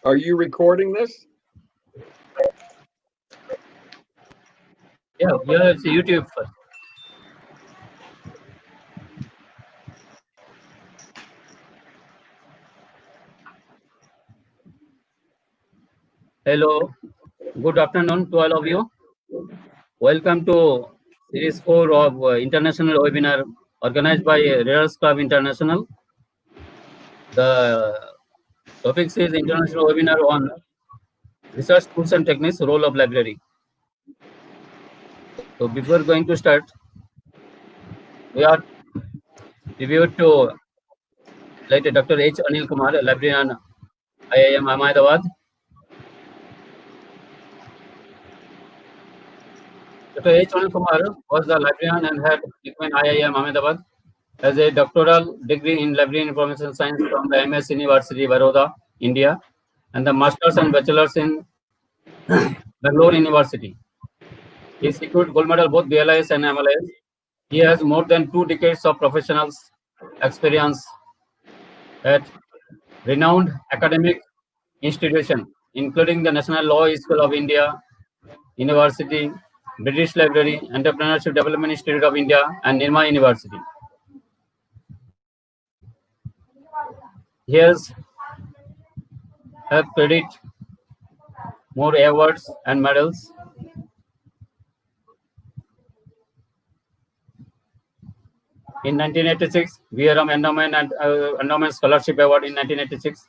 Are you recording this? Yeah, it's YouTube first. Hello, good afternoon to all of you. Welcome to Series 4 of International Webinar organized by Readers Club International. The topic is International Webinar on Research Tools and Techniques, Role of Library. So before going to start, we are reviewed to let Dr. H. Anil Kumar, librarian IIM Ahmedabad. Dr. H. Anil Kumar was the librarian and had become IIM Ahmedabad has a doctoral degree in Library Information Science from the MS University, Baroda, India, and the Masters and Bachelors in Bangalore University. He secured gold medal both BLIS and MLIS. He has more than 2 decades of professional experience at renowned academic institutions, including the National Law School of India, University, British Library, Entrepreneurship Development Institute of India, and Nirma University. He has had credit more awards and medals. In 1986, VRM Endowment Scholarship Award in 1986.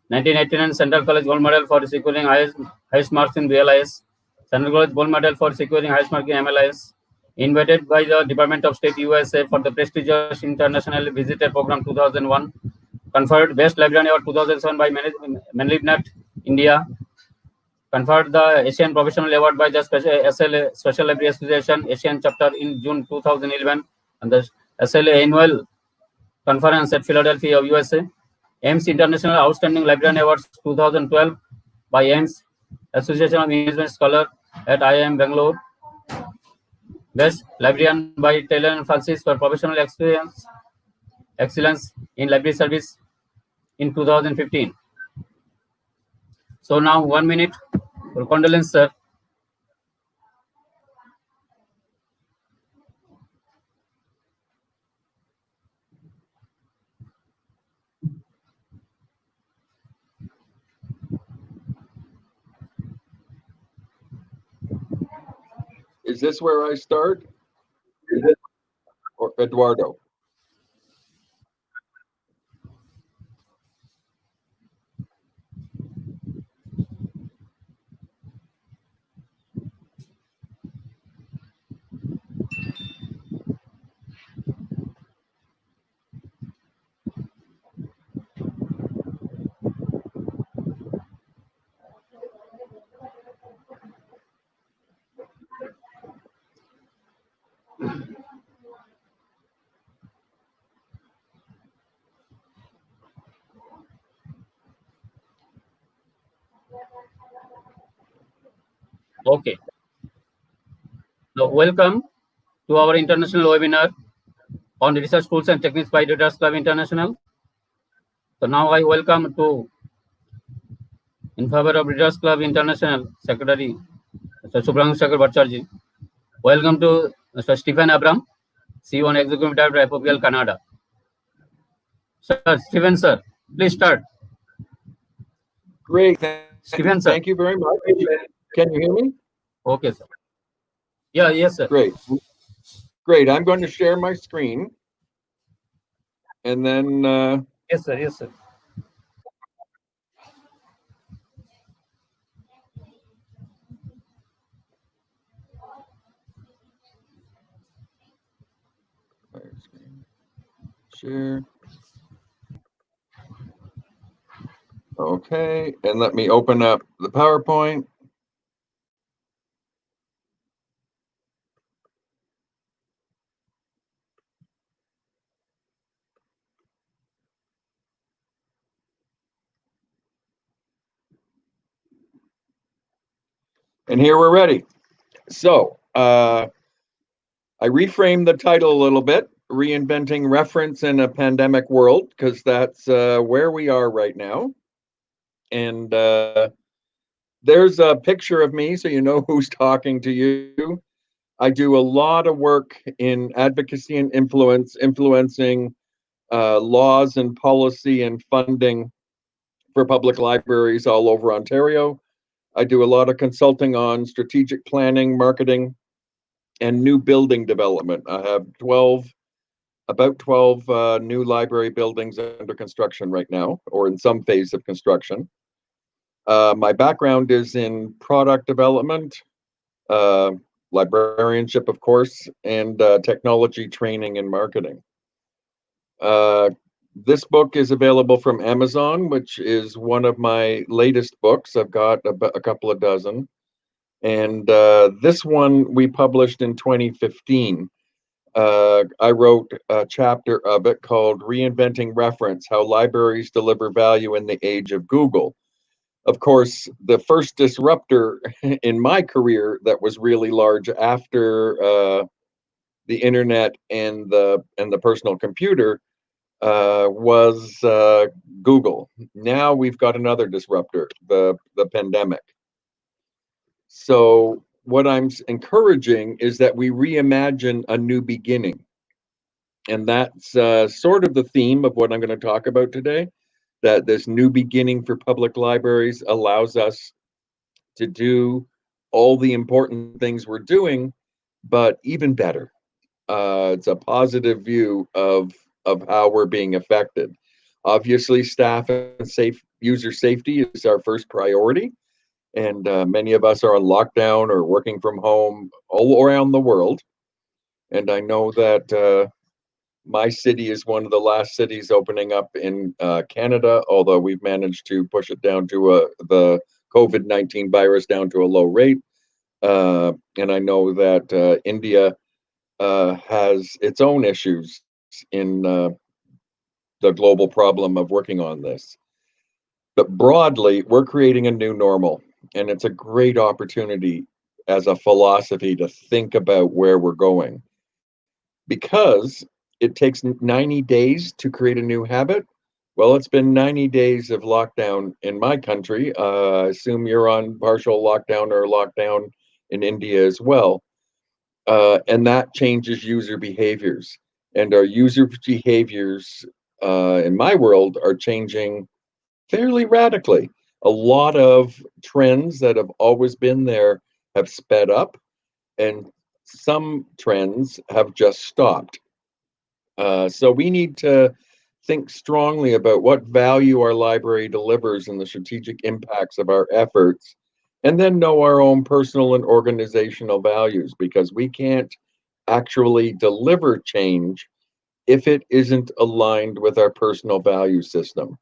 1989, Central College Gold Medal for securing highest marks in BLIS. Central College Gold Medal for securing highest mark in MLIS. Invited by the Department of State USA for the prestigious International Visitor Program 2001. Conferred Best Librarian Award 2007 by Manlibnet, India. Conferred the Asian Professional Award by the Special Library Association Asian Chapter in June 2011, and the SLA Annual Conference at Philadelphia, USA. AIMS International Outstanding Librarian Awards 2012 by AIMS Association of Management Scholar at IIM Bangalore. Best Librarian by Taylor and Francis for professional excellence in library service in 2015. So now 1 minute for condolence, sir. Is this where I start? Or Eduardo? Okay. So welcome to our international webinar on research tools and techniques by Readers Club International. So now I welcome to, in favor of Readers Club International Secretary, Mr. Subramanian Shekhar Bhattacharjee. Welcome to Mr. Stephen Abram, CEO and Executive Director of FOPL Canada. Sir, Stephen, sir, please start. Great. Stephen, sir. Thank you very much. Can you hear me? Okay, sir. Yeah, yes, sir. Great. Great. I'm going to share my screen. And then... Yes, sir. Yes, sir. Share. Okay, and let me open up the PowerPoint. And here we're ready. So I reframed the title a little bit, Reinventing Reference in a Pandemic World, because that's where we are right now. And there's a picture of me, so you know who's talking to you. I do a lot of work in advocacy and influencing laws and policy and funding for public libraries all over Ontario. I do a lot of consulting on strategic planning, marketing, and new building development. I have about 12 new library buildings under construction right now, or in some phase of construction. My background is in product development, uh, librarianship, of course, and technology training and marketing. Uh, this book is available from Amazon, which is one of my latest books. I've got a couple of dozen. And this one we published in 2015. I wrote a chapter of it called Reinventing Reference, How Libraries Deliver Value in the Age of Google. Of course, the first disruptor in my career that was really large after the internet and the personal computer was Google. Now we've got another disruptor, the pandemic. So what I'm encouraging is that we reimagine a new beginning. And that's sort of the theme of what I'm going to talk about today, that this new beginning for public libraries allows us to do all the important things we're doing, but even better. It's a positive view of how we're being affected. Obviously, staff and user safety is our first priority, and many of us are on lockdown or working from home all around the world. And I know that my city is one of the last cities opening up in Canada, although we've managed to push it down to the COVID-19 virus down to a low rate. And I know that India has its own issues in the global problem of working on this. But broadly, we're creating a new normal, and it's a great opportunity as a philosophy to think about where we're going. Because it takes 90 days to create a new habit. Well, it's been 90 days of lockdown in my country. I assume you're on partial lockdown or lockdown in India as well. And that changes user behaviors. And our user behaviors in my world are changing fairly radically. A lot of trends that have always been there have sped up, and some trends have just stopped. So we need to think strongly about what value our library delivers and the strategic impacts of our efforts, and then know our own personal and organizational values, because we can't actually deliver change if it isn't aligned with our personal value system.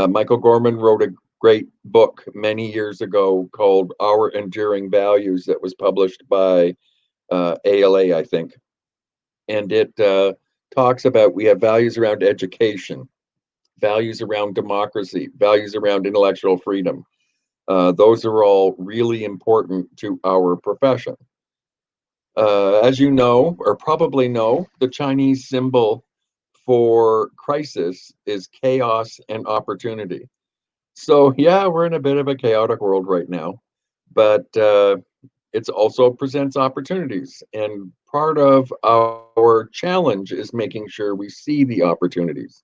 Michael Gorman wrote a great book many years ago called Our Enduring Values that was published by ALA, I think. And it talks about we have values around education, values around democracy, values around intellectual freedom. Those are all really important to our profession. As you know, or probably know, the Chinese symbol for crisis is chaos and opportunity. So, yeah, we're in a bit of a chaotic world right now, but it also presents opportunities. And part of our challenge is making sure we see the opportunities.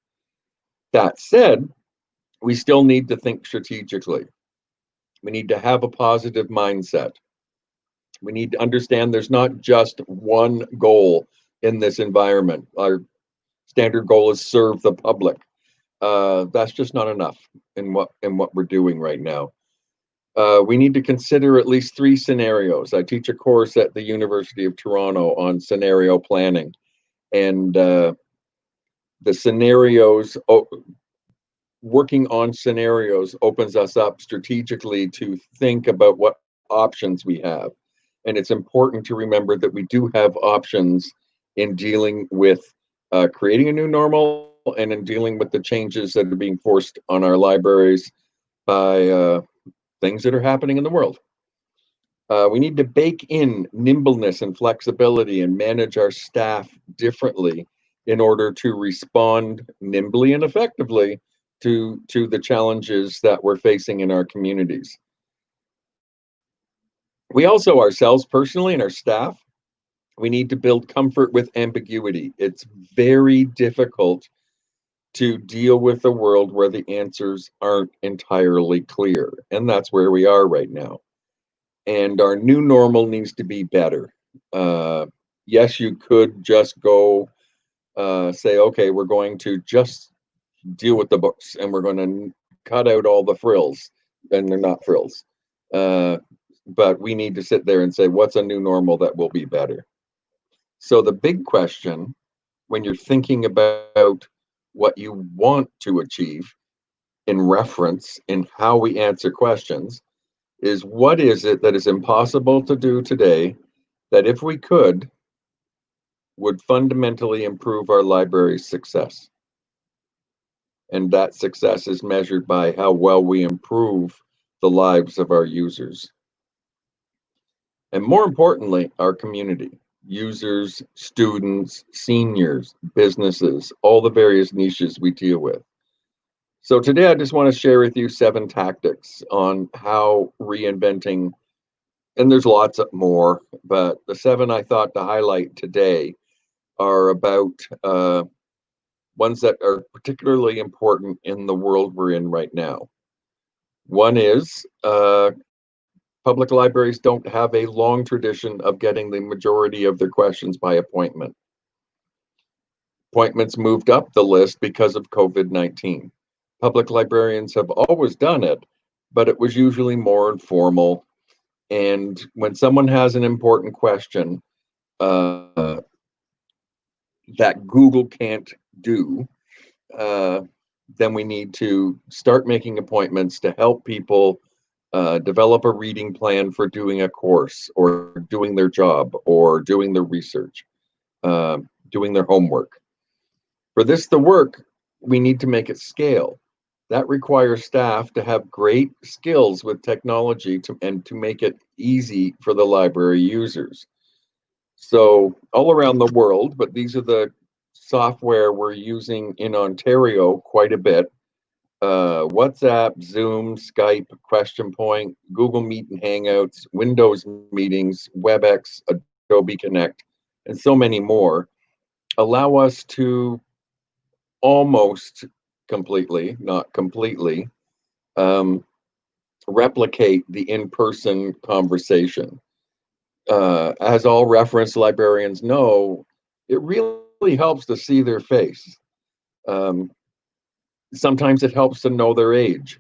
That said, we still need to think strategically. We need to have a positive mindset. We need to understand there's not just one goal in this environment. Our standard goal is serve the public. That's just not enough in what we're doing right now. We need to consider at least 3 scenarios. I teach a course at the University of Toronto on scenario planning, and the scenarios, working on scenarios opens us up strategically to think about what options we have. And it's important to remember that we do have options in dealing with creating a new normal and in dealing with the changes that are being forced on our libraries by things that are happening in the world. We need to bake in nimbleness and flexibility and manage our staff differently in order to respond nimbly and effectively to the challenges that we're facing in our communities. We also ourselves personally and our staff, we need to build comfort with ambiguity. It's very difficult to deal with a world where the answers aren't entirely clear. And that's where we are right now. And our new normal needs to be better. Yes, you could just go say, okay, we're going to just deal with the books and we're going to cut out all the frills, and they're not frills. But we need to sit there and say, what's a new normal that will be better? So the big question when you're thinking about what you want to achieve in reference in how we answer questions is, what is it that is impossible to do today that if we could would fundamentally improve our library's success? And that success is measured by how well we improve the lives of our users. And more importantly, our community, users, students, seniors, businesses, all the various niches we deal with. So today I just want to share with you 7 tactics on how reinventing, and there's lots more, but the 7 I thought to highlight today are about ones that are particularly important in the world we're in right now. One is public libraries don't have a long tradition of getting the majority of their questions by appointment. Appointments moved up the list because of COVID-19. Public librarians have always done it, but it was usually more informal. And when someone has an important question that Google can't do, then we need to start making appointments to help people develop a reading plan for doing a course or doing their job or doing their research, doing their homework. For this to work, we need to make it scale. That requires staff to have great skills with technology and to make it easy for the library users. So all around the world, but these are the software we're using in Ontario quite a bit. WhatsApp, Zoom, Skype, Question Point, Google Meet and Hangouts, Windows Meetings, WebEx, Adobe Connect, and so many more allow us to almost completely, not completely, replicate the in-person conversation. As all reference librarians know, it really helps to see their face. Sometimes it helps to know their age.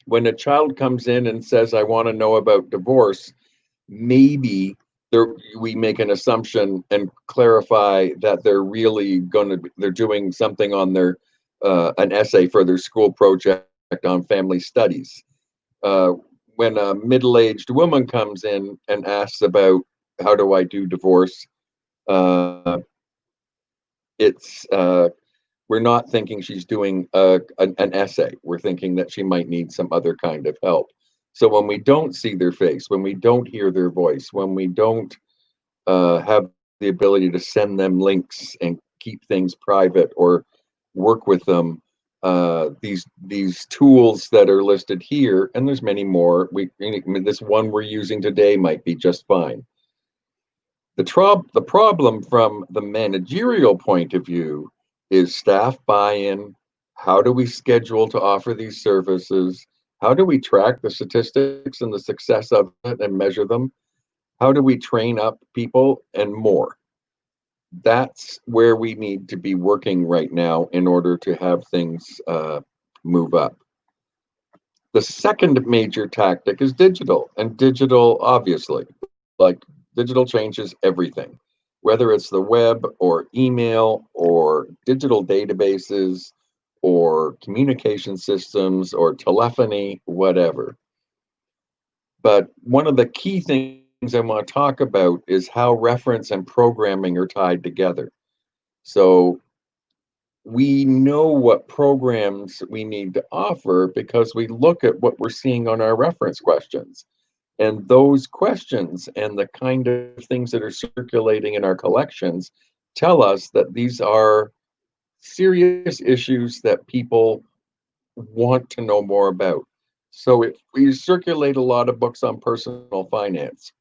When a child comes in and says, I want to know about divorce, maybe we make an assumption and clarify that they're doing something on their an essay for their school project on family studies. When a middle-aged woman comes in and asks about how do I do divorce, we're not thinking she's doing an essay. We're thinking that she might need some other kind of help. So when we don't see their face, when we don't hear their voice, when we don't have the ability to send them links and keep things private or work with them, these tools that are listed here, and there's many more. This one we're using today might be just fine. The problem from the managerial point of view is staff buy-in. How do we schedule to offer these services? How do we track the statistics and the success of it and measure them? How do we train up people and more? That's where we need to be working right now in order to have things move up. The second major tactic is digital, and digital, obviously, like digital changes everything, whether it's the web or email or digital databases or communication systems or telephony, whatever. But one of the key things I want to talk about is how reference and programming are tied together. So we know what programs we need to offer because we look at what we're seeing on our reference questions. And those questions and the kind of things that are circulating in our collections tell us that these are serious issues that people want to know more about. So if we circulate a lot of books on personal finance,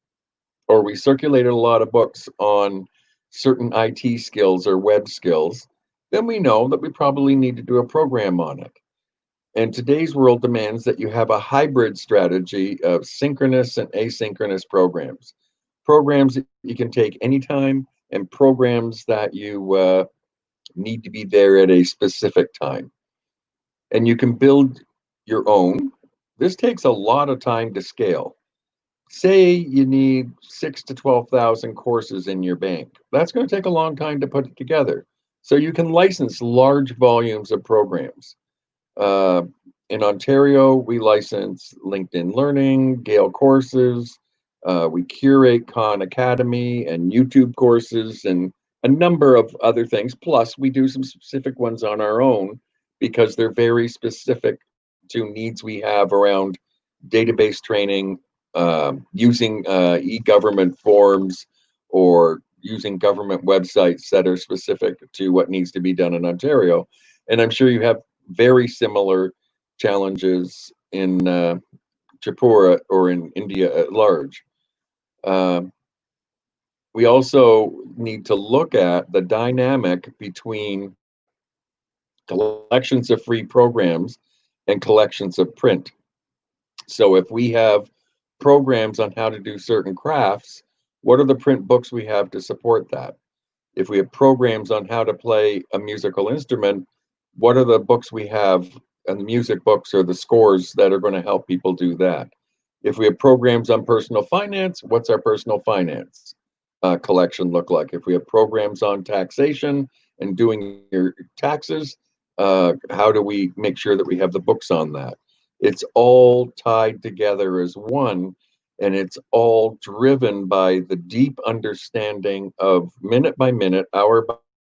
or we circulated a lot of books on certain IT skills or web skills, then we know that we probably need to do a program on it. And today's world demands that you have a hybrid strategy of synchronous and asynchronous programs. Programs that you can take anytime, and programs that you need to be there at a specific time. And you can build your own. This takes a lot of time to scale. Say you need 6 to 12,000 courses in your bank. That's going to take a long time to put it together. So you can license large volumes of programs. Uh, in Ontario, we license LinkedIn Learning, Gale Courses. We curate Khan Academy and YouTube courses and a number of other things. Plus, we do some specific ones on our own because they're very specific to needs we have around database training, using e-government forms, or using government websites that are specific to what needs to be done in Ontario. And I'm sure you have very similar challenges in Tripura or in India at large. We also need to look at the dynamic between collections of free programs and collections of print. So if we have programs on how to do certain crafts, what are the print books we have to support that? If we have programs on how to play a musical instrument, what are the books we have, and the music books or the scores that are going to help people do that? If we have programs on personal finance, what's our personal finance collection look like? If we have programs on taxation and doing your taxes, how do we make sure that we have the books on that? It's all tied together as one, and it's all driven by the deep understanding of minute by minute, hour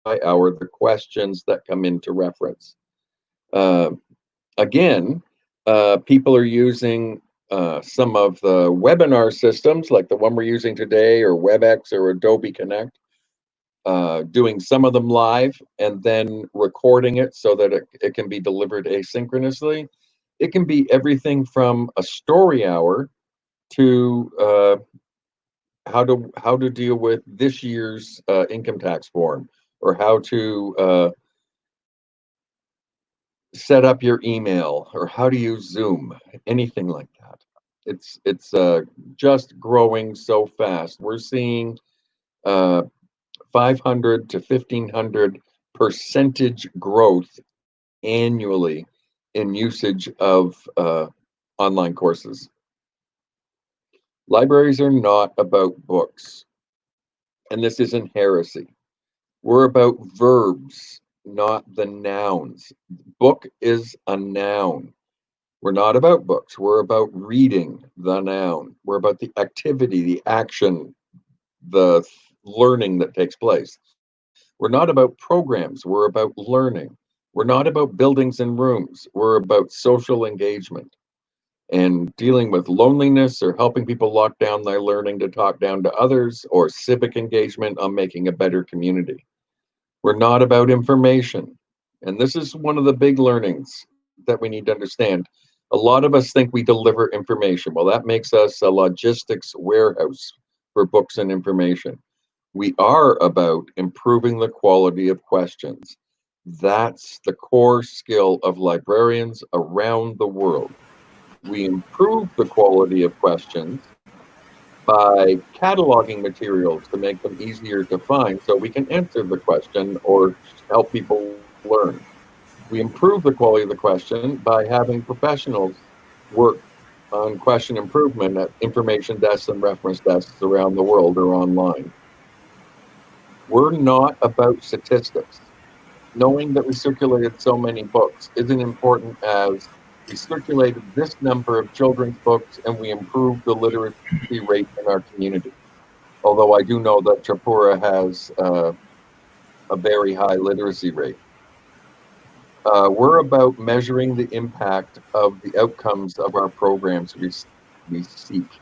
by hour, the questions that come into reference. Again, people are using some of the webinar systems like the one we're using today, or WebEx or Adobe Connect, doing some of them live and then recording it so that it can be delivered asynchronously. It can be everything from a story hour to how to deal with this year's income tax form, or how to set up your email, or how to use Zoom, anything like that. It's just growing so fast. We're seeing 500 to 1,500% growth annually in usage of online courses. Libraries are not about books, and this isn't heresy. We're about verbs, not the nouns. Book is a noun. We're not about books. We're about reading, the noun. We're about the activity, the action, the learning that takes place. We're not about programs. We're about learning. We're not about buildings and rooms. We're about social engagement and dealing with loneliness, or helping people lock down their learning to talk down to others, or civic engagement on making a better community. We're not about information. And this is one of the big learnings that we need to understand. A lot of us think we deliver information. Well, that makes us a logistics warehouse for books and information. We are about improving the quality of questions. That's the core skill of librarians around the world. We improve the quality of questions by cataloging materials to make them easier to find so we can answer the question or help people learn. We improve the quality of the question by having professionals work on question improvement at information desks and reference desks around the world or online. We're not about statistics. Knowing that we circulated so many books isn't important as we circulated this number of children's books and we improved the literacy rate in our community. Although I do know that Tripura has a very high literacy rate. We're about measuring the impact of the outcomes of our programs we seek.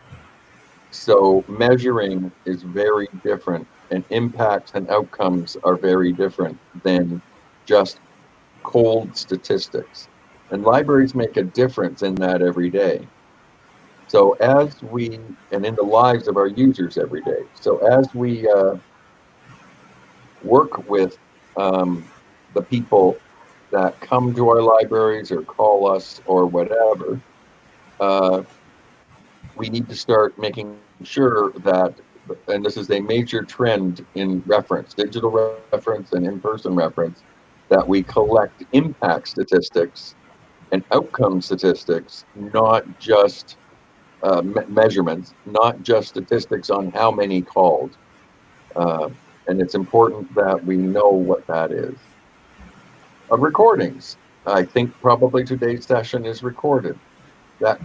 So measuring is very different, and impacts and outcomes are very different than just cold statistics. And libraries make a difference in that every day. So as we, and in the lives of our users every day. So as we work with the people that come to our libraries or call us or whatever, uh, we need to start making sure that, and this is a major trend in reference, digital reference and in-person reference, that we collect impact statistics and outcome statistics, not just measurements, not just statistics on how many called. Uh, and it's important that we know what that is. Recordings. I think probably today's session is recorded. That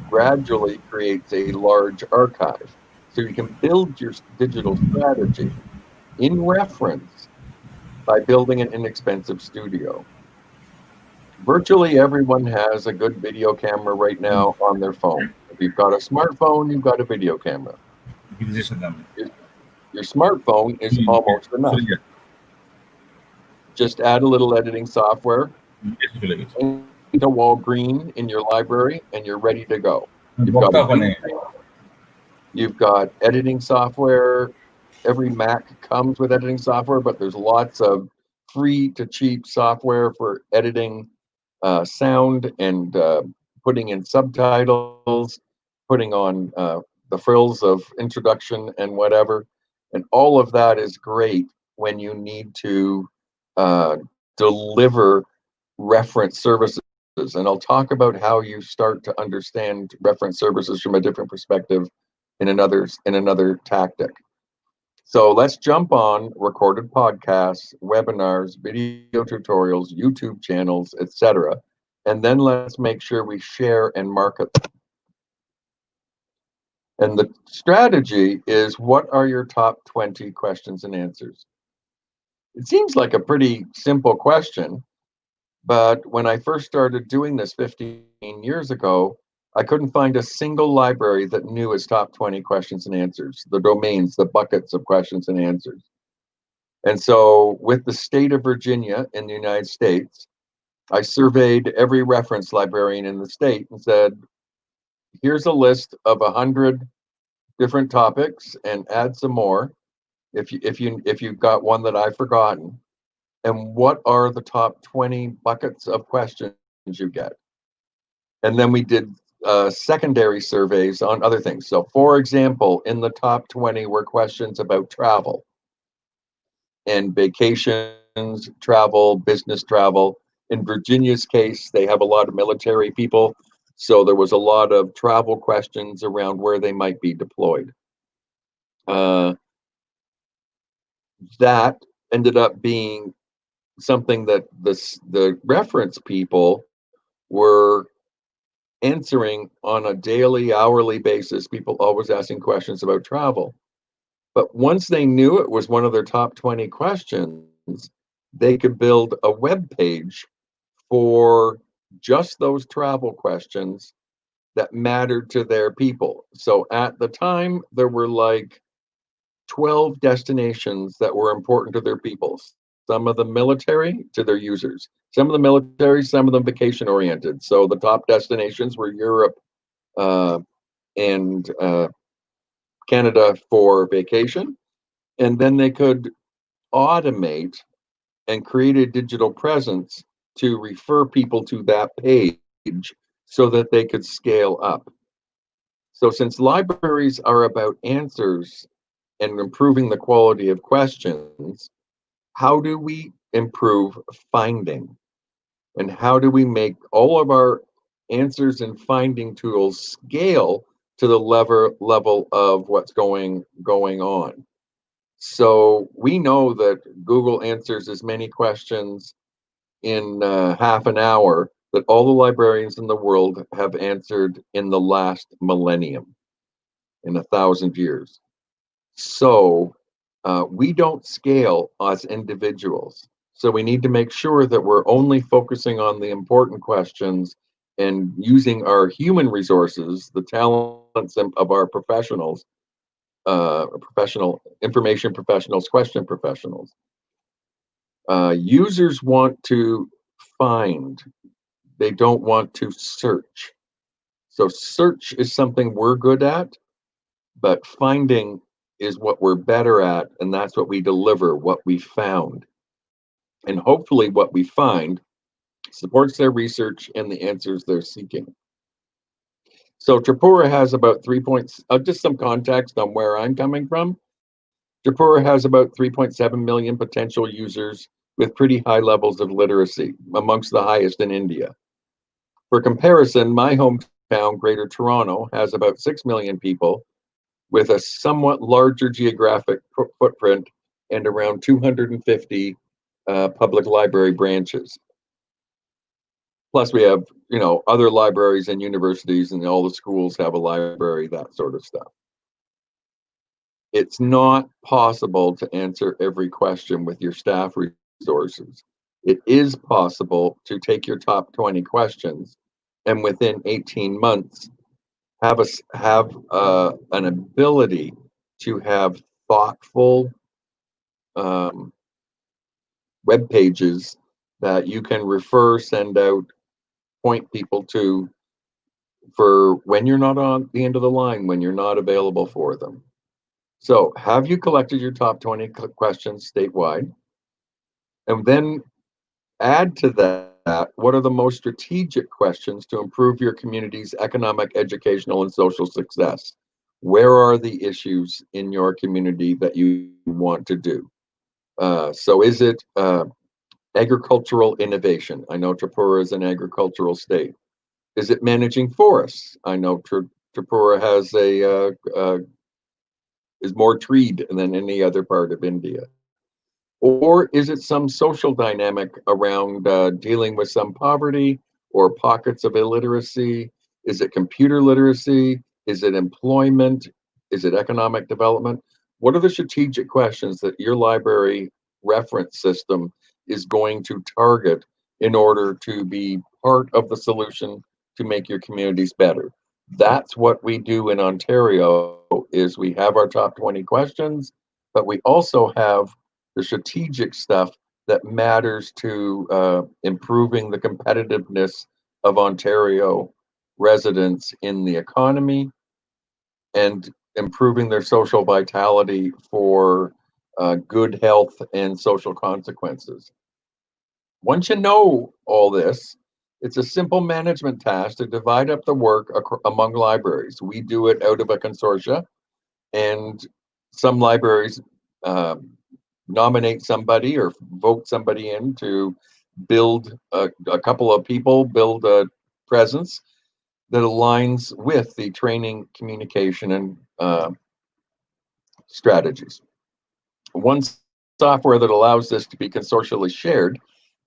gradually creates a large archive. So you can build your digital strategy in reference by building an inexpensive studio. Virtually everyone has a good video camera right now on their phone. If you've got a smartphone, you've got a video camera. Your, your smartphone is almost enough. Just add a little editing software, paint a wall green in your library, and you're ready to go. You've got you've got editing software. Every Mac comes with editing software, but there's lots of free to cheap software for editing sound and putting in subtitles, putting on the frills of introduction and whatever. And all of that is great when you need to deliver reference services. And I'll talk about how you start to understand reference services from a different perspective in another tactic. So let's jump on recorded podcasts, webinars, video tutorials, YouTube channels, etc. And then let's make sure we share and market them. And the strategy is, what are your top 20 questions and answers? It seems like a pretty simple question, but when I first started doing this 15 years ago, I couldn't find a single library that knew its top 20 questions and answers, the domains, the buckets of questions and answers. And so with the state of Virginia in the United States, I surveyed every reference librarian in the state and said, here's a list of 100 different topics, and add some more if you've got one that I've forgotten. And what are the top 20 buckets of questions you get? And then we did secondary surveys on other things. So for example, in the top 20 were questions about travel and vacations, travel, business travel. In Virginia's case, they have a lot of military people. So there was a lot of travel questions around where they might be deployed. That ended up being something that the reference people were answering on a daily, hourly basis. People always asking questions about travel. But once they knew it was one of their top 20 questions, they could build a web page for just those travel questions that mattered to their people. So at the time, there were like 12 destinations that were important to their people. Some of them military to their users, some of them military, some of them vacation oriented. So the top destinations were Europe and Canada for vacation. And then they could automate and create a digital presence to refer people to that page so that they could scale up. So since libraries are about answers and improving the quality of questions, how do we improve finding? And how do we make all of our answers and finding tools scale to the level of what's going on? So we know that Google answers as many questions in half an hour that all the librarians in the world have answered in the last millennium, in 1,000 years. So we don't scale as individuals. So we need to make sure that we're only focusing on the important questions and using our human resources, the talents of our professionals, professional information professionals, question professionals. Users want to find. they don't want to search. So search is something we're good at, but finding is what we're better at, and that's what we deliver, what we found. And hopefully what we find supports their research and the answers they're seeking. So Tripura has about 3 points, just some context on where I'm coming from. Tripura has about 3.7 million potential users with pretty high levels of literacy, amongst the highest in India. For comparison, my hometown, Greater Toronto, has about 6 million people with a somewhat larger geographic footprint and around 250 public library branches. Plus, we have, other libraries and universities, and all the schools have a library, that sort of stuff. It's not possible to answer every question with your staff resources. It is possible to take your top 20 questions and within 18 months have an ability to have thoughtful web pages that you can refer, send out, point people to for when you're not on the end of the line, when you're not available for them. So have you collected your top 20 questions statewide? And then add to that, what are the most strategic questions to improve your community's economic, educational, and social success? Where are the issues in your community that you want to do? So is it agricultural innovation? I know Tripura is an agricultural state. Is it managing forests? I know Tripura has is more treed than any other part of India. Or is it some social dynamic around dealing with some poverty or pockets of illiteracy? Is it computer literacy? Is it employment? Is it economic development? What are the strategic questions that your library reference system is going to target in order to be part of the solution to make your communities better? That's what we do in Ontario, is we have our top 20 questions, but we also have the strategic stuff that matters to improving the competitiveness of Ontario residents in the economy and improving their social vitality for good health and social consequences. Once you know all this, it's a simple management task to divide up the work among libraries. We do it out of a consortia, and some libraries nominate somebody or vote somebody in to build a couple of people, build a presence that aligns with the training, communication, and strategies. One software that allows this to be consortially shared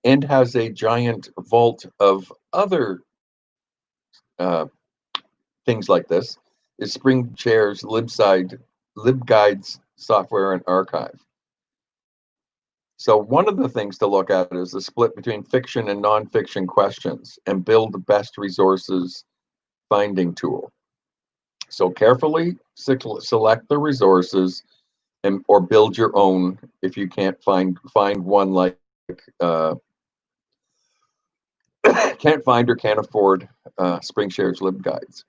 and has a giant vault of other things like this is SpringShare's LibGuides software and archive. So one of the things to look at is the split between fiction and nonfiction questions and build the best resources finding tool. So carefully select the resources or build your own if you can't find one like can't find or can't afford SpringShare's LibGuides.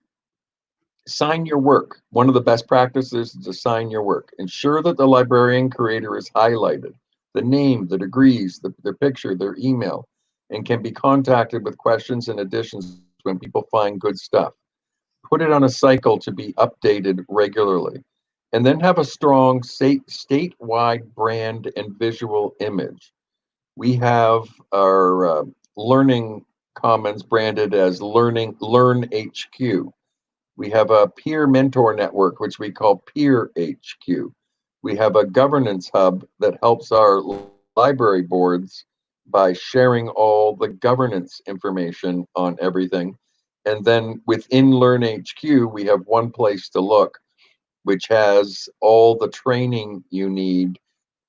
Sign your work. One of the best practices is to sign your work. Ensure that the librarian creator is highlighted, the name, the degrees, their picture, their email, and can be contacted with questions and additions when people find good stuff. Put it on a cycle to be updated regularly. And then have a strong statewide brand and visual image. We have our Learning Commons branded as Learn HQ. We have a peer mentor network, which we call Peer HQ. We have a governance hub that helps our library boards by sharing all the governance information on everything. And then within Learn HQ, we have one place to look, which has all the training you need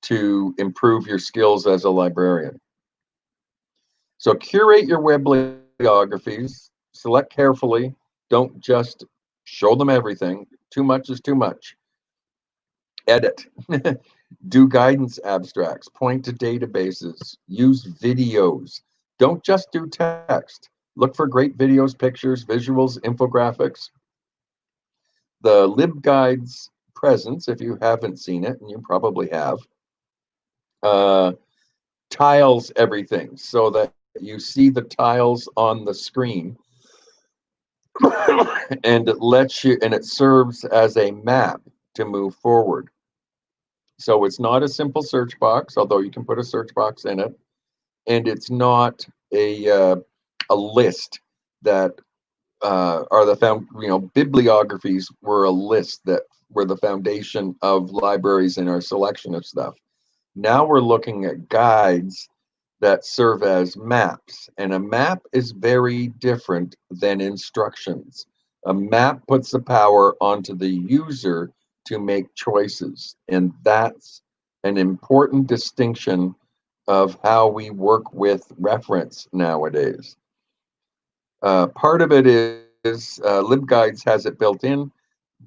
to improve your skills as a librarian. So curate your web bibliographies, select carefully, don't just show them everything. Too much is too much. Edit. Do guidance abstracts, point to databases, use videos. Don't just do text. Look for great videos, pictures, visuals, infographics. The LibGuide's presence, if you haven't seen it, and you probably have, tiles everything so that you see the tiles on the screen, and it serves as a map to move forward. So it's not a simple search box, although you can put a search box in it, and it's not a list that are bibliographies were a list that were the foundation of libraries in our selection of stuff. Now we're looking at guides that serve as maps, and a map is very different than instructions. A map puts the power onto the user to make choices, and that's an important distinction of how we work with reference nowadays. Part of it is LibGuides has it built in,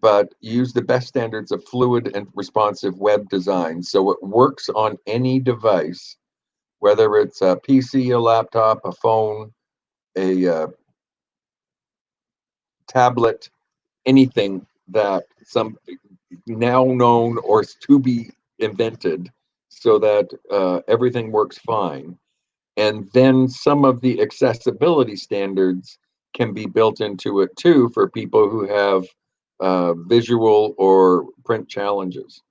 but use the best standards of fluid and responsive web design, so it works on any device, whether it's a PC, a laptop, a phone, a tablet, anything that some now known or is to be invented, so that everything works fine. And then some of the accessibility standards can be built into it too for people who have visual or print challenges.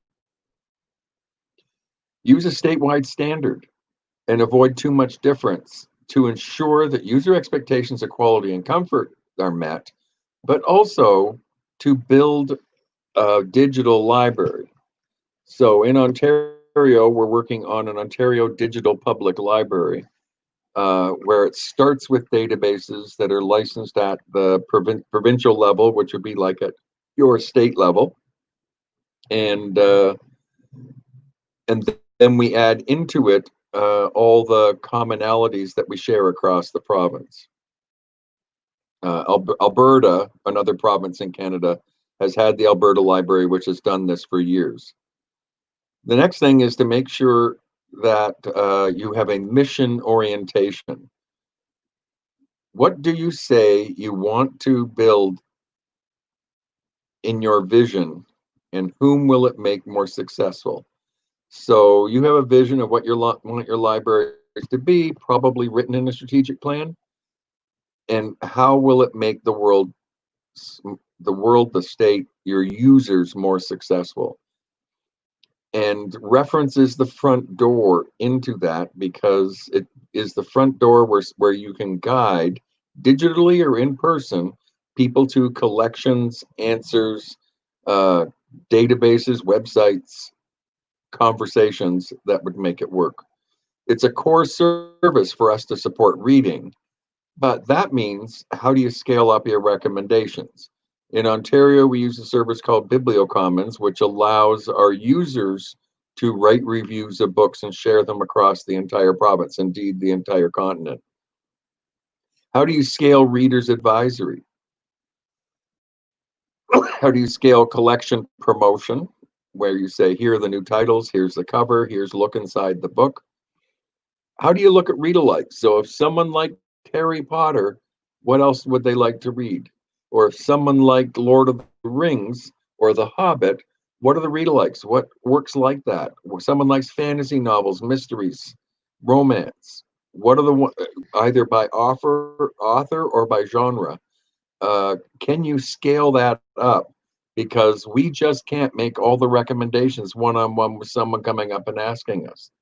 Use a statewide standard and avoid too much difference to ensure that user expectations of quality and comfort are met, but also to build a digital library. So in Ontario, we're working on an Ontario Digital Public Library, where it starts with databases that are licensed at the provincial level, which would be like at your state level, and then we add into it all the commonalities that we share across the province. Alberta, another province in Canada, has had the Alberta Library, which has done this for years. The next thing is to make sure that you have a mission orientation. What do you say you want to build in your vision, and whom will it make more successful? So you have a vision of what you want your library to be, probably written in a strategic plan. And how will it make the world, the state, your users more successful? And reference is the front door into that, because it is the front door where you can guide digitally or in person people to collections, answers, databases, websites, conversations that would make it work. It's a core service for us to support reading, but that means, how do you scale up your recommendations? In Ontario, we use a service called BiblioCommons, which allows our users to write reviews of books and share them across the entire province, indeed the entire continent. How do you scale readers advisory? How do you scale collection promotion, where you say, here are the new titles, here's the cover, here's a look inside the book? How do you look at read-alikes? So if someone liked Harry Potter, what else would they like to read? Or if someone liked Lord of the Rings or The Hobbit, what are the read-alikes? What works like that? Or someone likes fantasy novels, mysteries, romance. What are the, either by author or by genre? Can you scale that up? Because we just can't make all the recommendations one-on-one with someone coming up and asking us.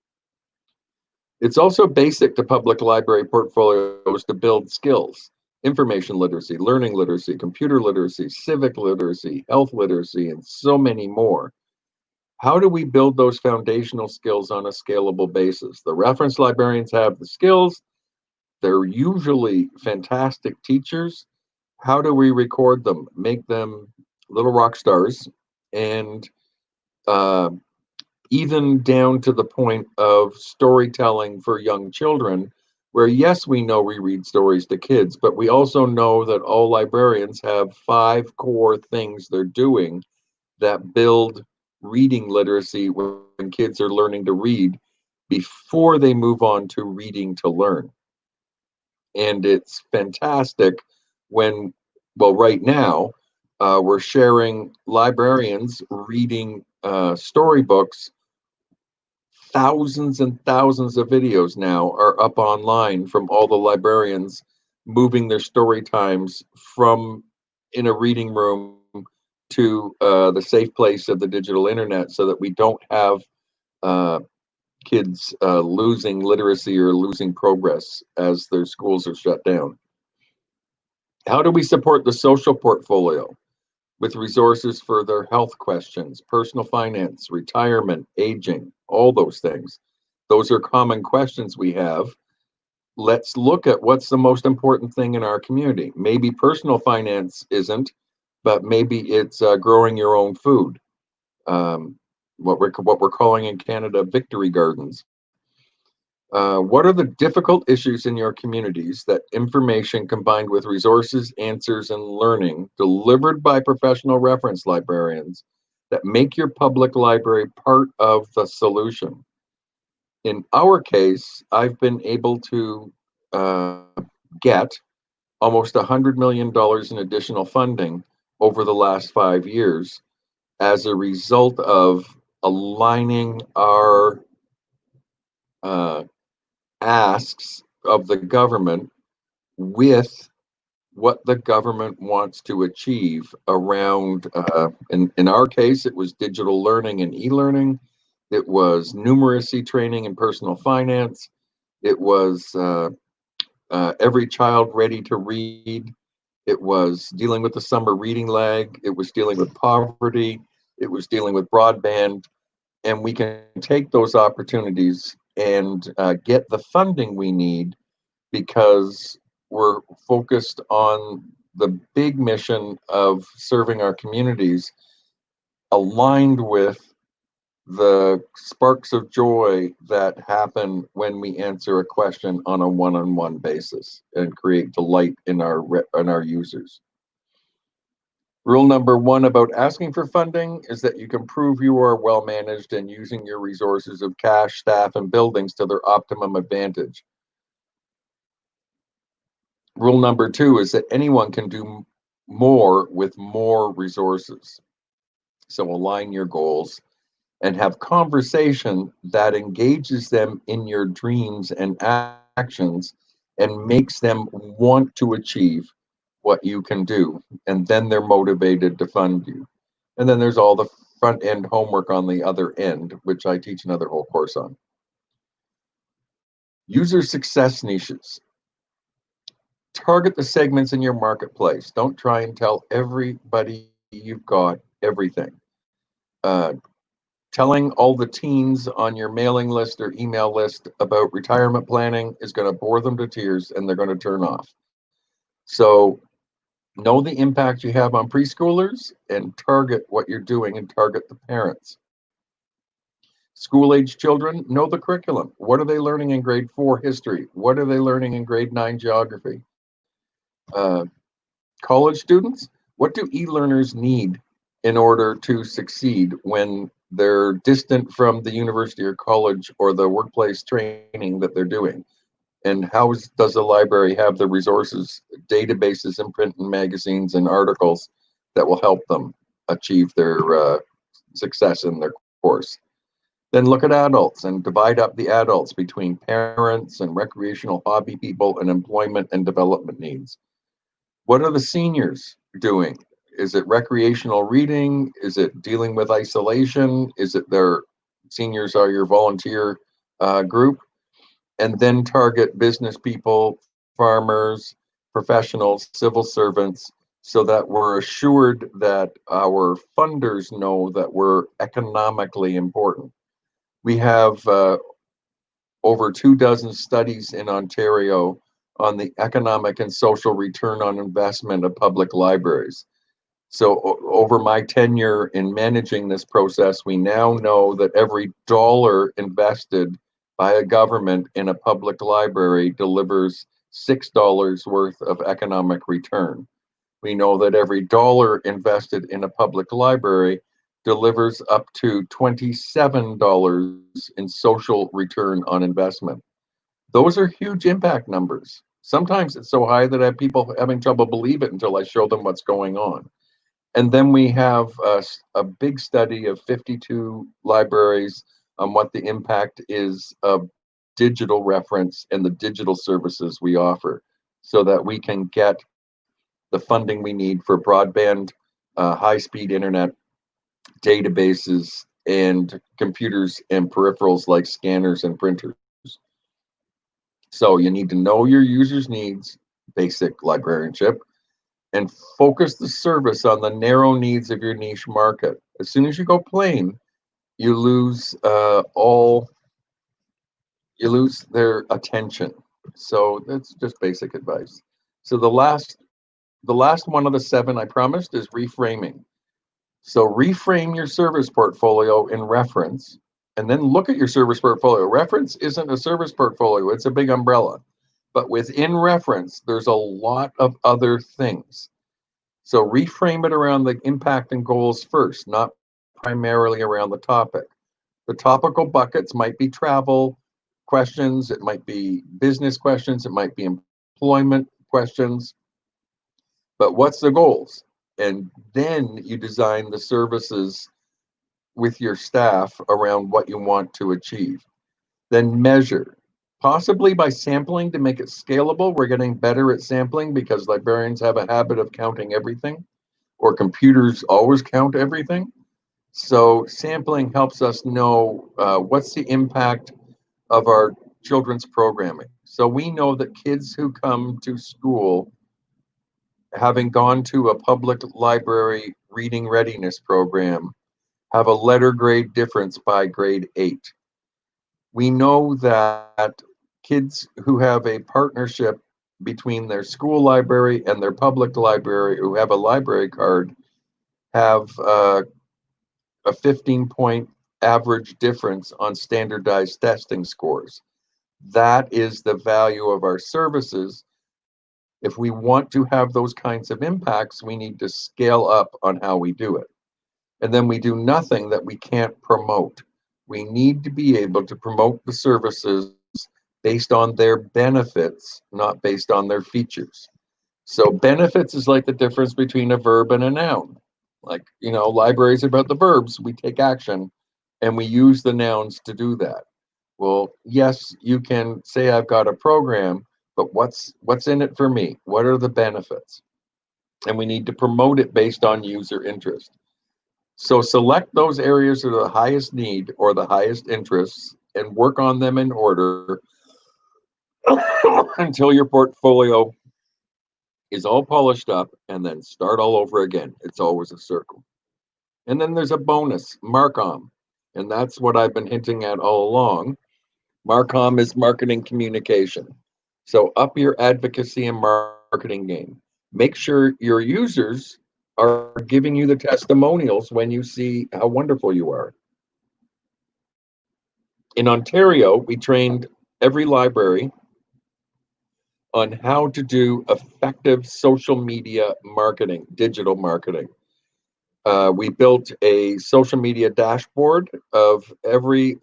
It's also basic to public library portfolios to build skills: information literacy, learning literacy, computer literacy, civic literacy, health literacy, and so many more. How do we build those foundational skills on a scalable basis? The reference librarians have the skills. They're usually fantastic teachers. How do we record them, make them little rock stars, and even down to the point of storytelling for young children, where, yes, we know we read stories to kids, but we also know that all librarians have 5 core things they're doing that build reading literacy when kids are learning to read before they move on to reading to learn. And it's fantastic when, well, right now, we're sharing librarians reading storybooks. Thousands and thousands of videos now are up online from all the librarians moving their story times from in a reading room to the safe place of the digital internet, so that we don't have uh, kids losing literacy or losing progress as their schools are shut down. How do we support the social portfolio with resources for their health questions, personal finance, retirement, aging, all those things? Those are common questions we have. Let's look at what's the most important thing in our community. Maybe personal finance isn't, but maybe it's growing your own food. What we're calling in Canada victory gardens. What are the difficult issues in your communities that information combined with resources, answers, and learning delivered by professional reference librarians that make your public library part of the solution? In our case, I've been able to get almost $100 million in additional funding over the last 5 years as a result of aligning our asks of the government with what the government wants to achieve around, in our case, it was digital learning and e-learning. It was numeracy training and personal finance. It was every child ready to read. It was dealing with the summer reading lag. It was dealing with poverty. It was dealing with broadband. And we can take those opportunities and get the funding we need, because we're focused on the big mission of serving our communities, aligned with the sparks of joy that happen when we answer a question on a one-on-one basis and create delight in our users. Rule number one about asking for funding is that you can prove you are well managed and using your resources of cash, staff, and buildings to their optimum advantage. Rule number two is that anyone can do more with more resources. So align your goals and have conversation that engages them in your dreams and actions and makes them want to achieve what you can do. And then they're motivated to fund you. And then there's all the front end homework on the other end, which I teach another whole course on. User success niches. Target the segments in your marketplace. Don't try and tell everybody you've got everything. Telling all the teens on your mailing list or email list about retirement planning is going to bore them to tears, and they're going to turn off. So know the impact you have on preschoolers and target what you're doing and target the parents. School-age children, know the curriculum. What are they learning in grade 4 history? What are they learning in grade 9 geography? College students, what do e-learners need in order to succeed when they're distant from the university or college or the workplace training that they're doing? And how does the library have the resources, databases and print and magazines and articles that will help them achieve their success in their course? Then look at adults and divide up the adults between parents and recreational hobby people and employment and development needs. What are the seniors doing? Is it recreational reading? Is it dealing with isolation? Is it their seniors are your volunteer group? And then target business people, farmers, professionals, civil servants, so that we're assured that our funders know that we're economically important. We have over 24 studies in Ontario on the economic and social return on investment of public libraries. So over my tenure in managing this process, we now know that every dollar invested by a government in a public library delivers $6 worth of economic return. We know that every dollar invested in a public library delivers up to $27 in social return on investment. Those are huge impact numbers. Sometimes it's so high that I have people having trouble believe it until I show them what's going on. And then we have a big study of 52 libraries on what the impact is of digital reference and the digital services we offer, so that we can get the funding we need for broadband, high-speed internet, databases, and computers and peripherals like scanners and printers. So you need to know your users' needs, basic librarianship, and focus the service on the narrow needs of your niche market. As soon as you go plain, you lose you lose their attention. So that's just basic advice. So the last one of the 7 I promised is reframing. So reframe your service portfolio in reference, and then look at your service portfolio. Reference isn't a service portfolio, it's a big umbrella. But within reference, there's a lot of other things. So reframe it around the impact and goals first, not primarily around the topic. The topical buckets might be travel questions, it might be business questions, it might be employment questions, but what's the goals? And then you design the services with your staff around what you want to achieve. Then measure, possibly by sampling to make it scalable. We're getting better at sampling because librarians have a habit of counting everything, or computers always count everything. So sampling helps us know what's the impact of our children's programming. So we know that kids who come to school having gone to a public library reading readiness program have a letter grade difference by grade 8. We know that kids who have a partnership between their school library and their public library who have a library card have a 15-point average difference on standardized testing scores. That is the value of our services. If we want to have those kinds of impacts, we need to scale up on how we do it. And then we do nothing that we can't promote. We need to be able to promote the services based on their benefits, not based on their features. So benefits is like the difference between a verb and a noun. Like, libraries about the verbs, we take action and we use the nouns to do that. Well, yes, you can say I've got a program, but what's in it for me? What are the benefits? And we need to promote it based on user interest. So select those areas that are the highest need or the highest interests and work on them in order until your portfolio is all polished up, and then start all over again. It's always a circle. And then there's a bonus, MARCOMM. And that's what I've been hinting at all along. MARCOMM is marketing communication. So up your advocacy and marketing game. Make sure your users are giving you the testimonials when you see how wonderful you are. In Ontario, we trained every library on how to do effective social media marketing, digital marketing. We built a social media dashboard of every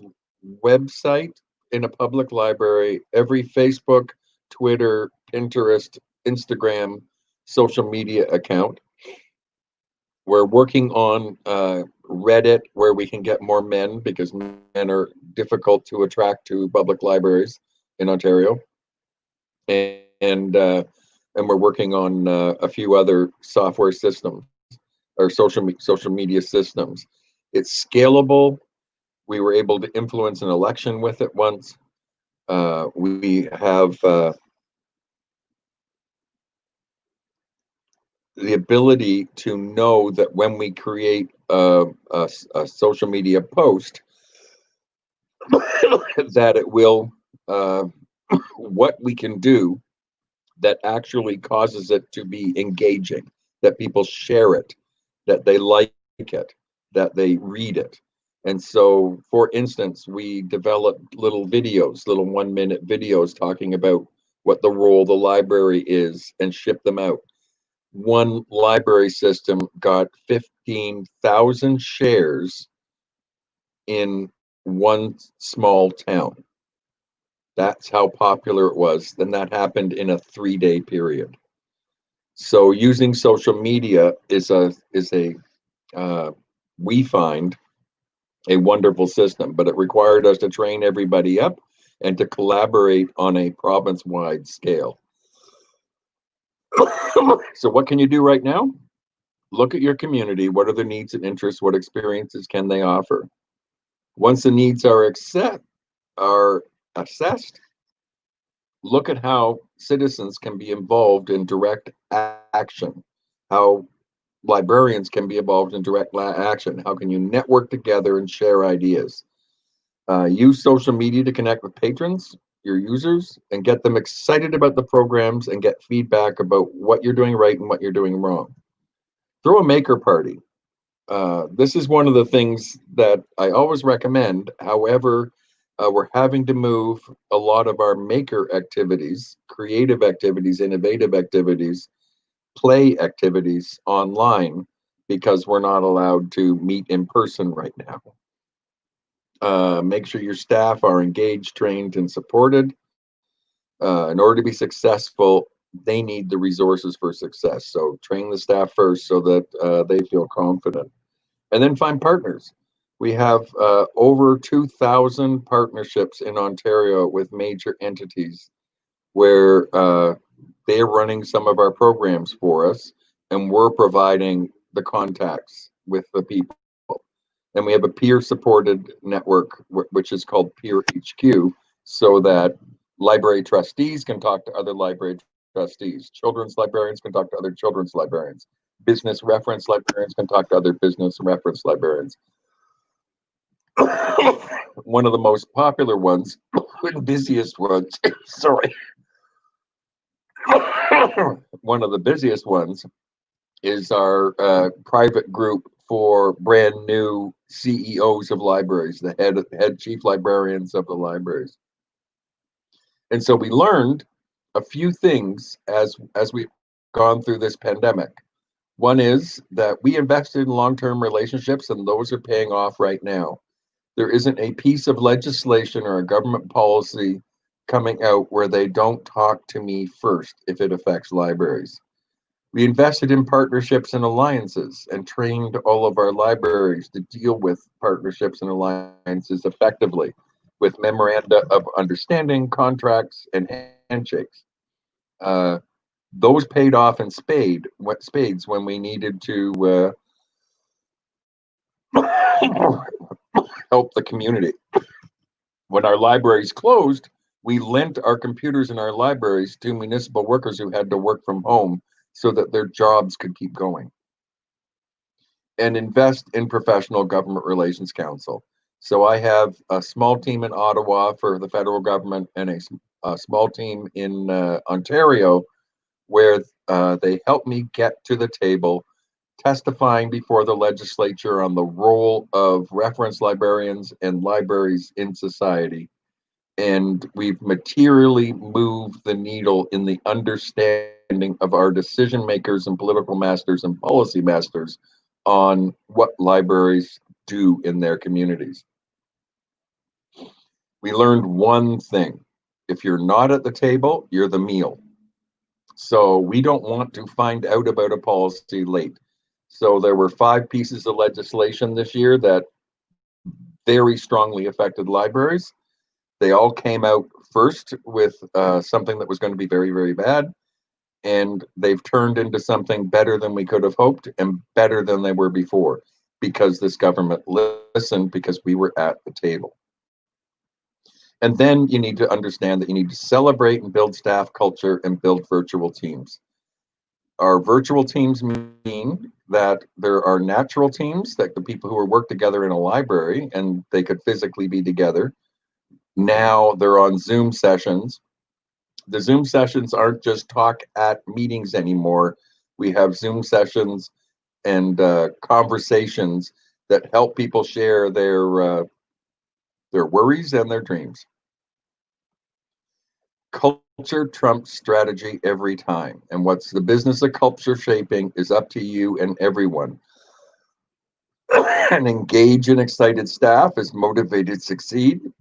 website in a public library, every Facebook, Twitter, Pinterest, Instagram social media account. We're working on Reddit, where we can get more men because men are difficult to attract to public libraries in Ontario. And we're working on a few other software systems or social media systems. It's scalable. We were able to influence an election with it once. We have the ability to know that when we create a social media post, that it will what we can do that actually causes it to be engaging, that people share it, that they like it, that they read it. And so, for instance, we developed little videos, little 1-minute videos talking about what the role of the library is and ship them out. One library system got 15,000 shares in one small town. That's how popular it was. Then that happened in a 3-day period. So using social media is we find a wonderful system, but it required us to train everybody up and to collaborate on a province-wide scale. So what can you do right now? Look at your community. What are their needs and interests? What experiences can they offer? Once the needs are assessed, look at how citizens can be involved in direct action, how librarians can be involved in direct action. How can you network together and share ideas? Use social media to connect with patrons, your users, and get them excited about the programs and get feedback about what you're doing right and what you're doing wrong. Throw a maker party. This is one of the things that I always recommend. However, we're having to move a lot of our maker activities, creative activities, innovative activities, play activities online because we're not allowed to meet in person right now. Make sure your staff are engaged, trained, and supported. In order to be successful, they need the resources for success. So train the staff first so that they feel confident. And then find partners. We have over 2,000 partnerships in Ontario with major entities where they're running some of our programs for us, and we're providing the contacts with the people. And we have a peer-supported network, which is called Peer HQ, so that library trustees can talk to other library trustees. Children's librarians can talk to other children's librarians. Business reference librarians can talk to other business reference librarians. One of the most popular ones, the busiest ones, sorry. One of the busiest ones is our private group for brand new CEOs of libraries, the head chief librarians of the libraries. And so we learned a few things as we've gone through this pandemic. One is that we invested in long-term relationships, and those are paying off right now. There isn't a piece of legislation or a government policy coming out where they don't talk to me first if it affects libraries. We invested in partnerships and alliances and trained all of our libraries to deal with partnerships and alliances effectively with memoranda of understanding, contracts, and handshakes. Those paid off in spades when we needed to help the community. When our libraries closed, we lent our computers in our libraries to municipal workers who had to work from home so that their jobs could keep going. And invest in professional government relations council. So I have a small team in Ottawa for the federal government and a small team in Ontario where they help me get to the table testifying before the legislature on the role of reference librarians and libraries in society. And we've materially moved the needle in the understanding of our decision makers and political masters and policy masters on what libraries do in their communities. We learned one thing. If you're not at the table, you're the meal. So we don't want to find out about a policy late. So there were 5 pieces of legislation this year that very strongly affected libraries. They all came out first with something that was going to be very, very bad. And they've turned into something better than we could have hoped and better than they were before because this government listened because we were at the table. And then you need to understand that you need to celebrate and build staff culture and build virtual teams. Our virtual teams mean that there are natural teams, that the people who work together in a library and they could physically be together. Now they're on Zoom sessions. The Zoom sessions aren't just talk at meetings anymore. We have Zoom sessions and conversations that help people share their worries and their dreams. Culture trumps strategy every time. And what's the business of culture shaping is up to you and everyone. An engaged and excited staff is motivated to succeed.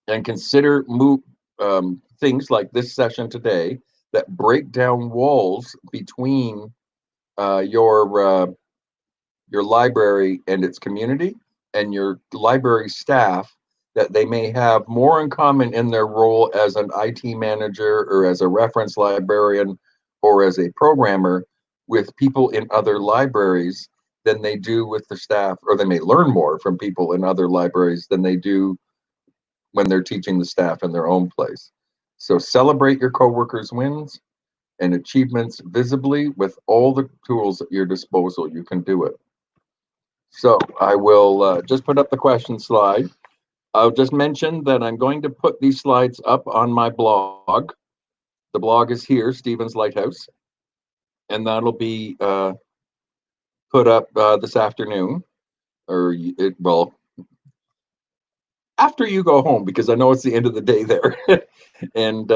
and consider things like this session today that break down walls between your library and its community, and your library staff, that they may have more in common in their role as an IT manager or as a reference librarian or as a programmer with people in other libraries than they do with the staff, or they may learn more from people in other libraries than they do when they're teaching the staff in their own place. So celebrate your coworkers' wins and achievements visibly. With all the tools at your disposal, you can do it. So I will just put up the question slide. I'll just mention that I'm going to put these slides up on my blog. The blog is here, Stephen's Lighthouse, and that'll be put up this afternoon, or well, after you go home, because I know it's the end of the day there. And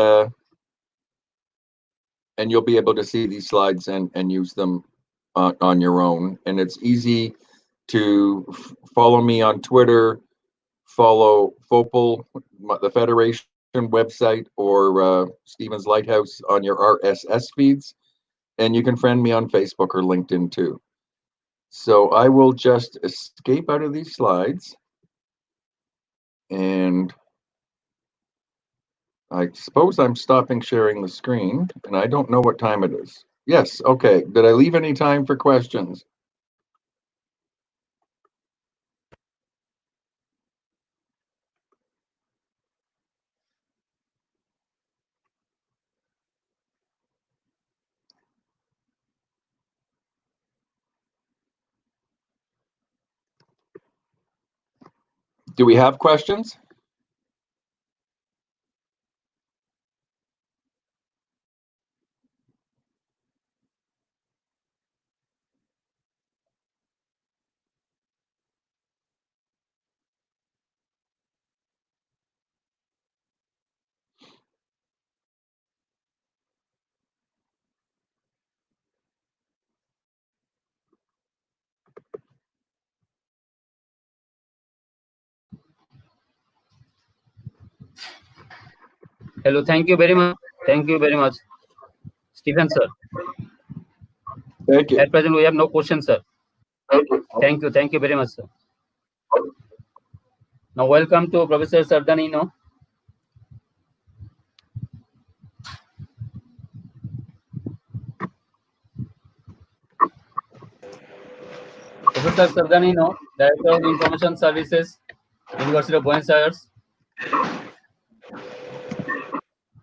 you'll be able to see these slides and use them on your own. And it's easy to follow me on Twitter, follow FOPL, the Federation website, or Stephen's Lighthouse on your RSS feeds. And you can friend me on Facebook or LinkedIn too. So I will just escape out of these slides. And I suppose I'm stopping sharing the screen, and I don't know what time it is. Yes, okay. Did I leave any time for questions? Do we have questions? Hello, thank you very much. Thank you very much, Stephen, sir. Thank you. At present, we have no questions, sir. Thank you. Thank you very much, sir. Now, welcome to Professor Sardanino. Professor Sardanino, Director of Information Services, University of Buenos Aires.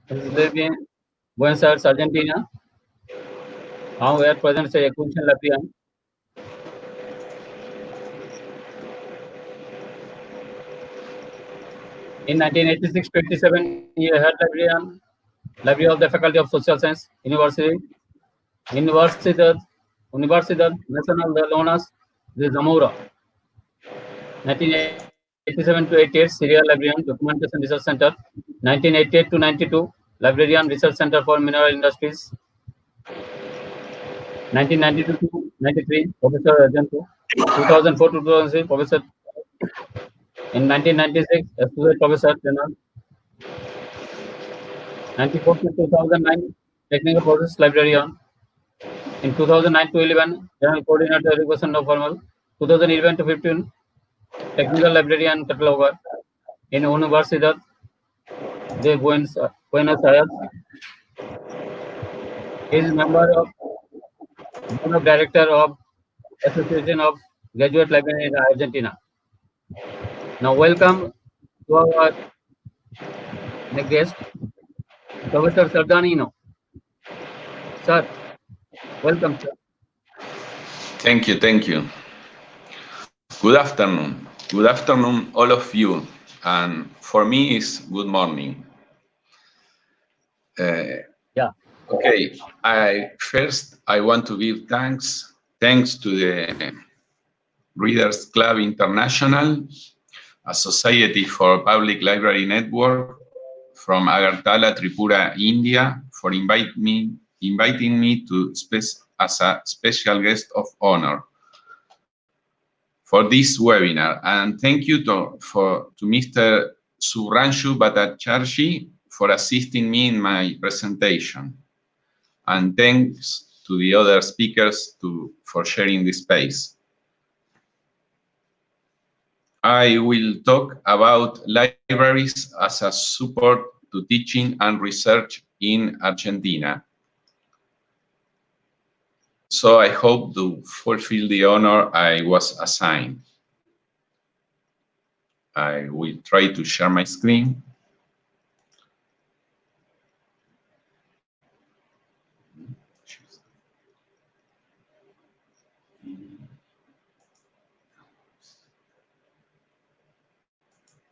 He lives in Buenos Aires, Argentina. Now, we are present at Acquisition Librarian. In 1986-87, he had Library of the Faculty of Social Science, Universidad Nacional de Lonas de Zamora. 1987 to 88, Serial Librarian, Documentation Research Center. 1988 to 92, Librarian Research Center for Mineral Industries. 1992 to 93, Professor Argento. 2004 to 2006, Professor. In 1996, Associate Professor General. 94 to 2009, Technical Process Librarian. In 2009 to 11, General Coordinator Education of Formal. 2011 to 15, Technical Librarian Cataloger in Universidad de Buenos Aires. He is member of Board of Director of Association of Graduate Librarians in Argentina. Now, welcome to our next guest, Professor Sardanino. Sir, welcome, sir. Thank you. Good afternoon, all of you. And for me, it's good morning. Yeah. Okay. I want to give thanks to the Readers Club International, a society for public library network from Agartala, Tripura, India, for inviting me to as a special guest of honor for this webinar. And thank you to Mr. Suranshu Bhattacharjee for assisting me in my presentation. And thanks to the other speakers for sharing this space. I will talk about libraries as a support to teaching and research in Argentina. So I hope to fulfill the honor I was assigned. I will try to share my screen.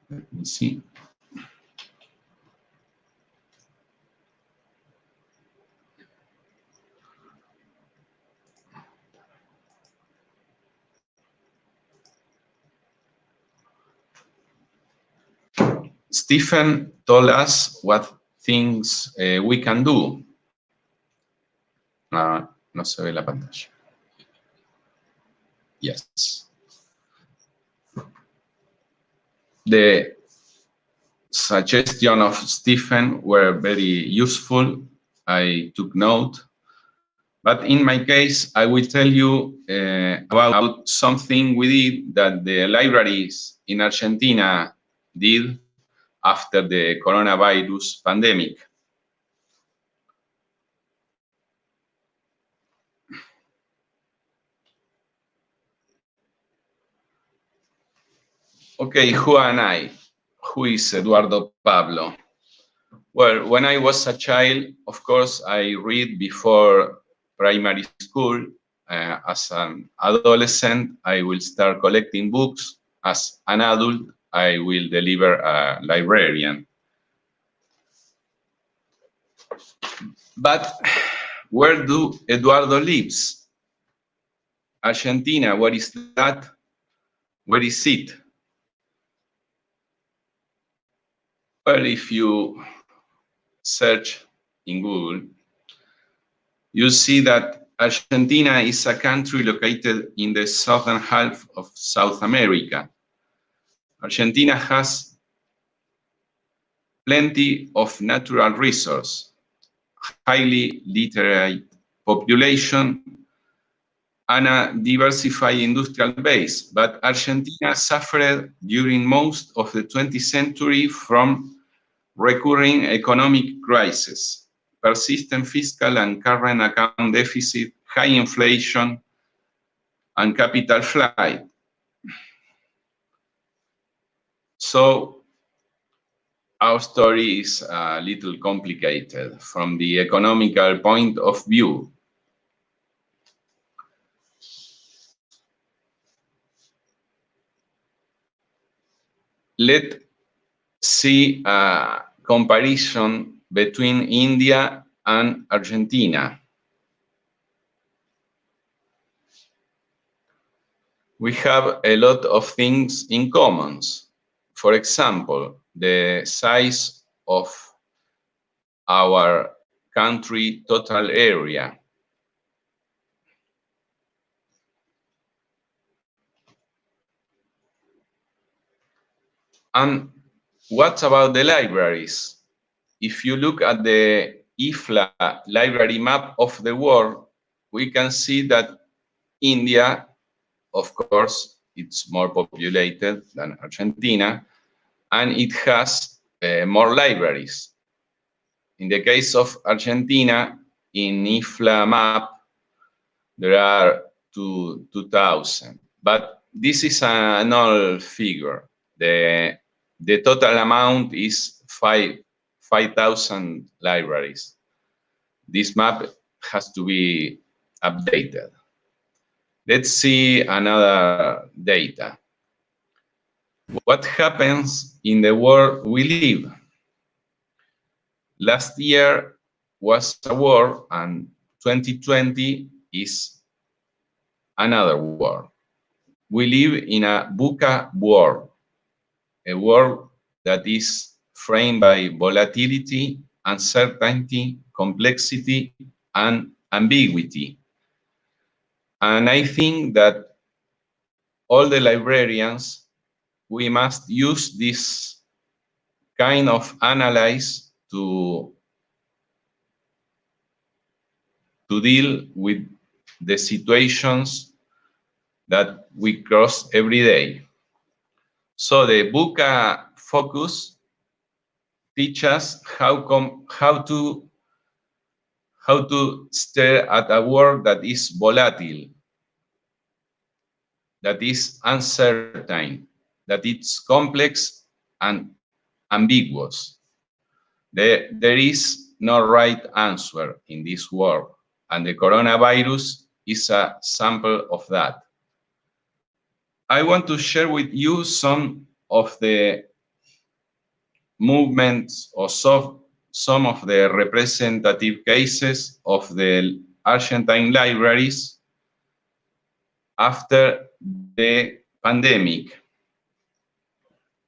Let me see. Stephen told us what things we can do. No se ve la pantalla. Yes. The suggestions of Stephen were very useful. I took note. But in my case, I will tell you about something we did that the libraries in Argentina did after the coronavirus pandemic. Okay, who am I? Who is Eduardo Pablo? Well, when I was a child, of course, I read before primary school. As an adolescent, I will start collecting books. As an adult, I will deliver a librarian. But where do Eduardo lives? Argentina, what is that? Where is it? Well, if you search in Google, you see that Argentina is a country located in the southern half of South America. Argentina has plenty of natural resources, highly literate population, and a diversified industrial base. But Argentina suffered during most of the 20th century from recurring economic crisis, persistent fiscal and current account deficit, high inflation, and capital flight. So our story is a little complicated from the economical point of view. Let's see a comparison between India and Argentina. We have a lot of things in common. For example, the size of our country total area. And what about the libraries? If you look at the IFLA library map of the world, we can see that India, of course, it's more populated than Argentina, and it has more libraries. In the case of Argentina, in IFLA map, there are 2,000. But this is an old figure. The total amount is 5,000 libraries. This map has to be updated. Let's see another data. What happens in the world we live? Last year was a war, and 2020 is another war. We live in a VUCA world, a world that is framed by volatility, uncertainty, complexity, and ambiguity. And I think that all the librarians, we must use this kind of analyze to deal with the situations that we cross every day. So the book focus teaches how to stare at a world that is volatile, that is uncertain, that it's complex and ambiguous. There is no right answer in this world, and the coronavirus is a sample of that. I want to share with you some of the movements or some of the representative cases of the Argentine libraries after the pandemic.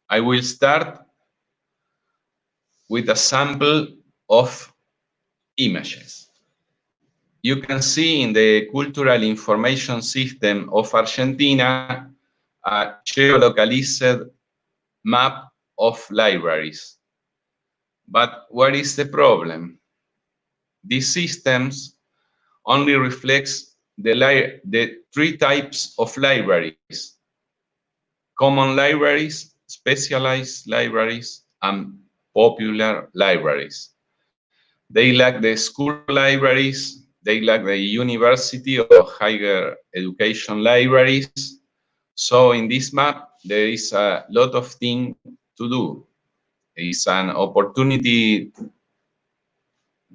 I will start with a sample of images. You can see in the Cultural Information System of Argentina a geolocalized map of libraries. But what is the problem? These systems only reflects the three types of libraries: common libraries, specialized libraries, and popular libraries. They lack the school libraries, they lack the university or higher education libraries. So in this map, there is a lot of things to do. It's an opportunity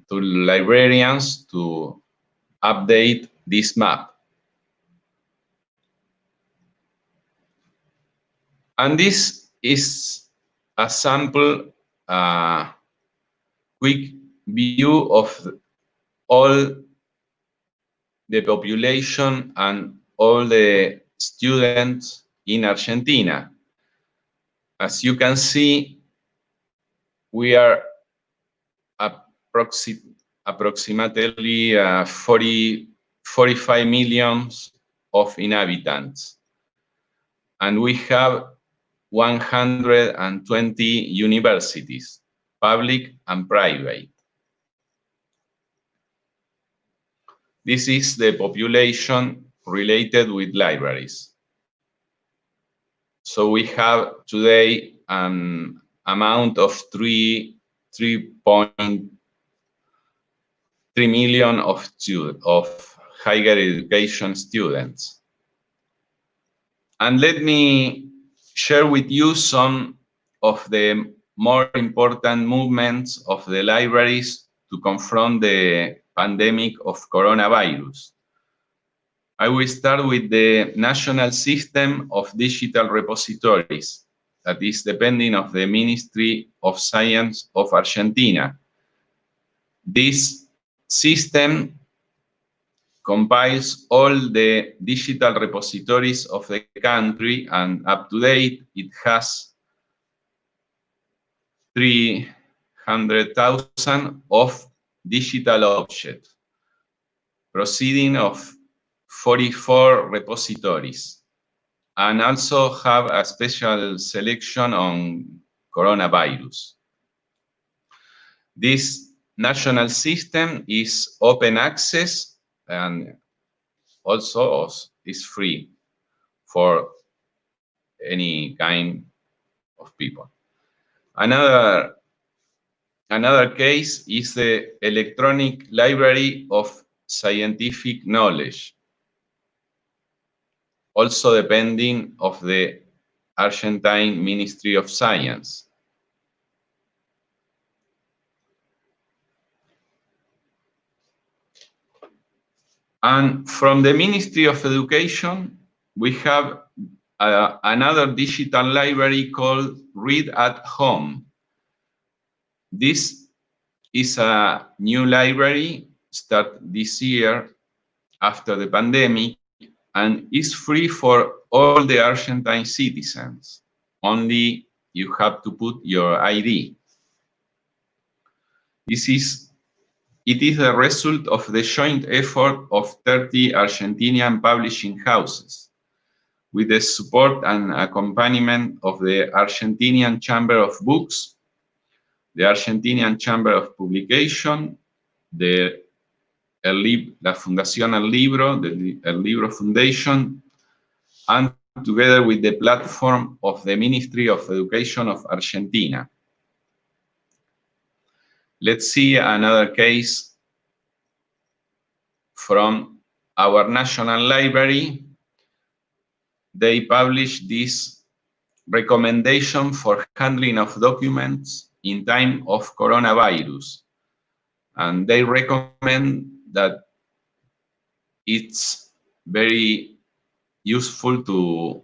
to librarians to update this map. And this is a sample, quick view of all the population and all the students in Argentina. As you can see, we are approximately 45 million of inhabitants. And we have 120 universities, public and private. This is the population related with libraries. So we have today an amount of 3.3 million of higher education students. And let me share with you some of the more important movements of the libraries to confront the pandemic of coronavirus. I will start with the national system of digital repositories that is depending of the Ministry of Science of Argentina. This system compiles all the digital repositories of the country, and up to date it has 300,000 of digital objects, proceeding of 44 repositories, and also have a special selection on coronavirus. This national system is open access and also is free for any kind of people. Another case is the Electronic Library of Scientific Knowledge, also depending of the Argentine Ministry of Science. And from the Ministry of Education, we have another digital library called Read at Home. This is a new library started this year after the pandemic and is free for all the Argentine citizens. Only you have to put your ID. It is the result of the joint effort of 30 Argentinian publishing houses, with the support and accompaniment of the Argentinian Chamber of Books the Argentinian Chamber of Publication, la Fundación El Libro, the El Libro Foundation, and together with the platform of the Ministry of Education of Argentina. Let's see another case from our National Library. They published this recommendation for handling of documents in time of coronavirus. And they recommend that it's very useful to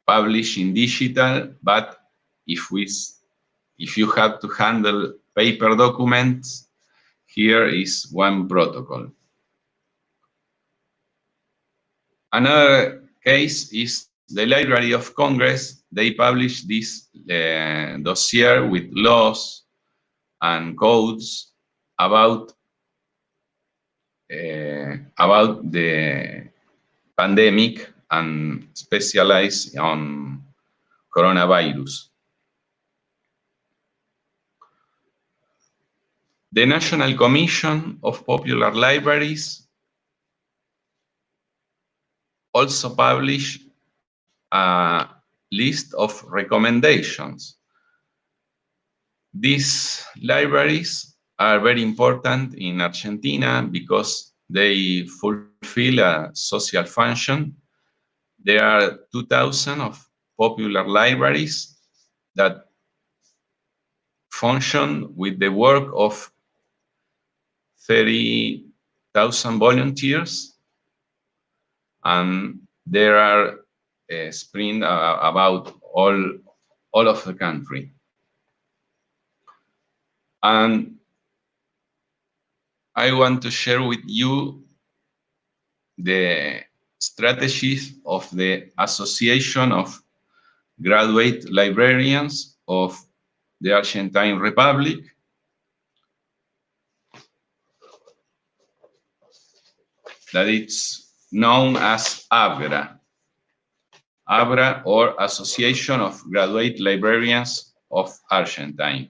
publish in digital, but if you have to handle paper documents, here is one protocol. Another case is the Library of Congress. They published this dossier with laws and codes about the pandemic and specialized on coronavirus. The National Commission of Popular Libraries also published a list of recommendations. These libraries are very important in Argentina because they fulfill a social function. There are 2,000 of popular libraries that function with the work of 30,000 volunteers, and there are spread about all of the country. And I want to share with you the strategies of the Association of Graduate Librarians of the Argentine Republic. That it's known as ABGRA. ABGRA, or Association of Graduate Librarians of Argentine.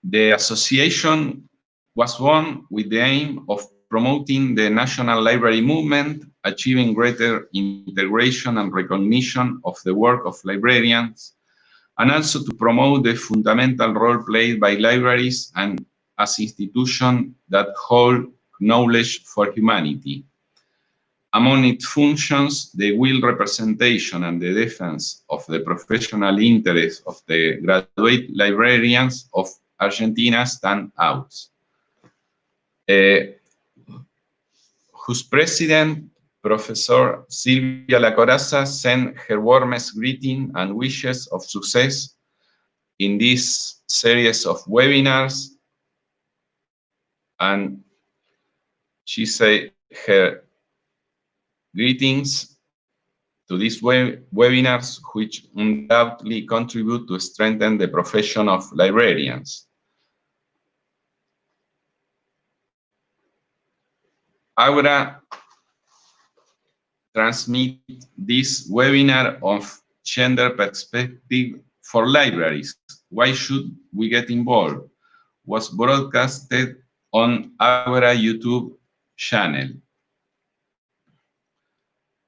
The association was born with the aim of promoting the national library movement, achieving greater integration and recognition of the work of librarians, and also to promote the fundamental role played by libraries and as institutions that hold knowledge for humanity. Among its functions, the will representation and the defense of the professional interests of the graduate librarians of Argentina stand out. Whose president, Professor Silvia La Coraza, sent her warmest greeting and wishes of success in this series of webinars. And she said her greetings to these webinars, which undoubtedly contribute to strengthen the profession of librarians. ABGRA transmit this webinar of gender perspective for libraries. Why should we get involved? Was broadcasted on ABGRA YouTube channel.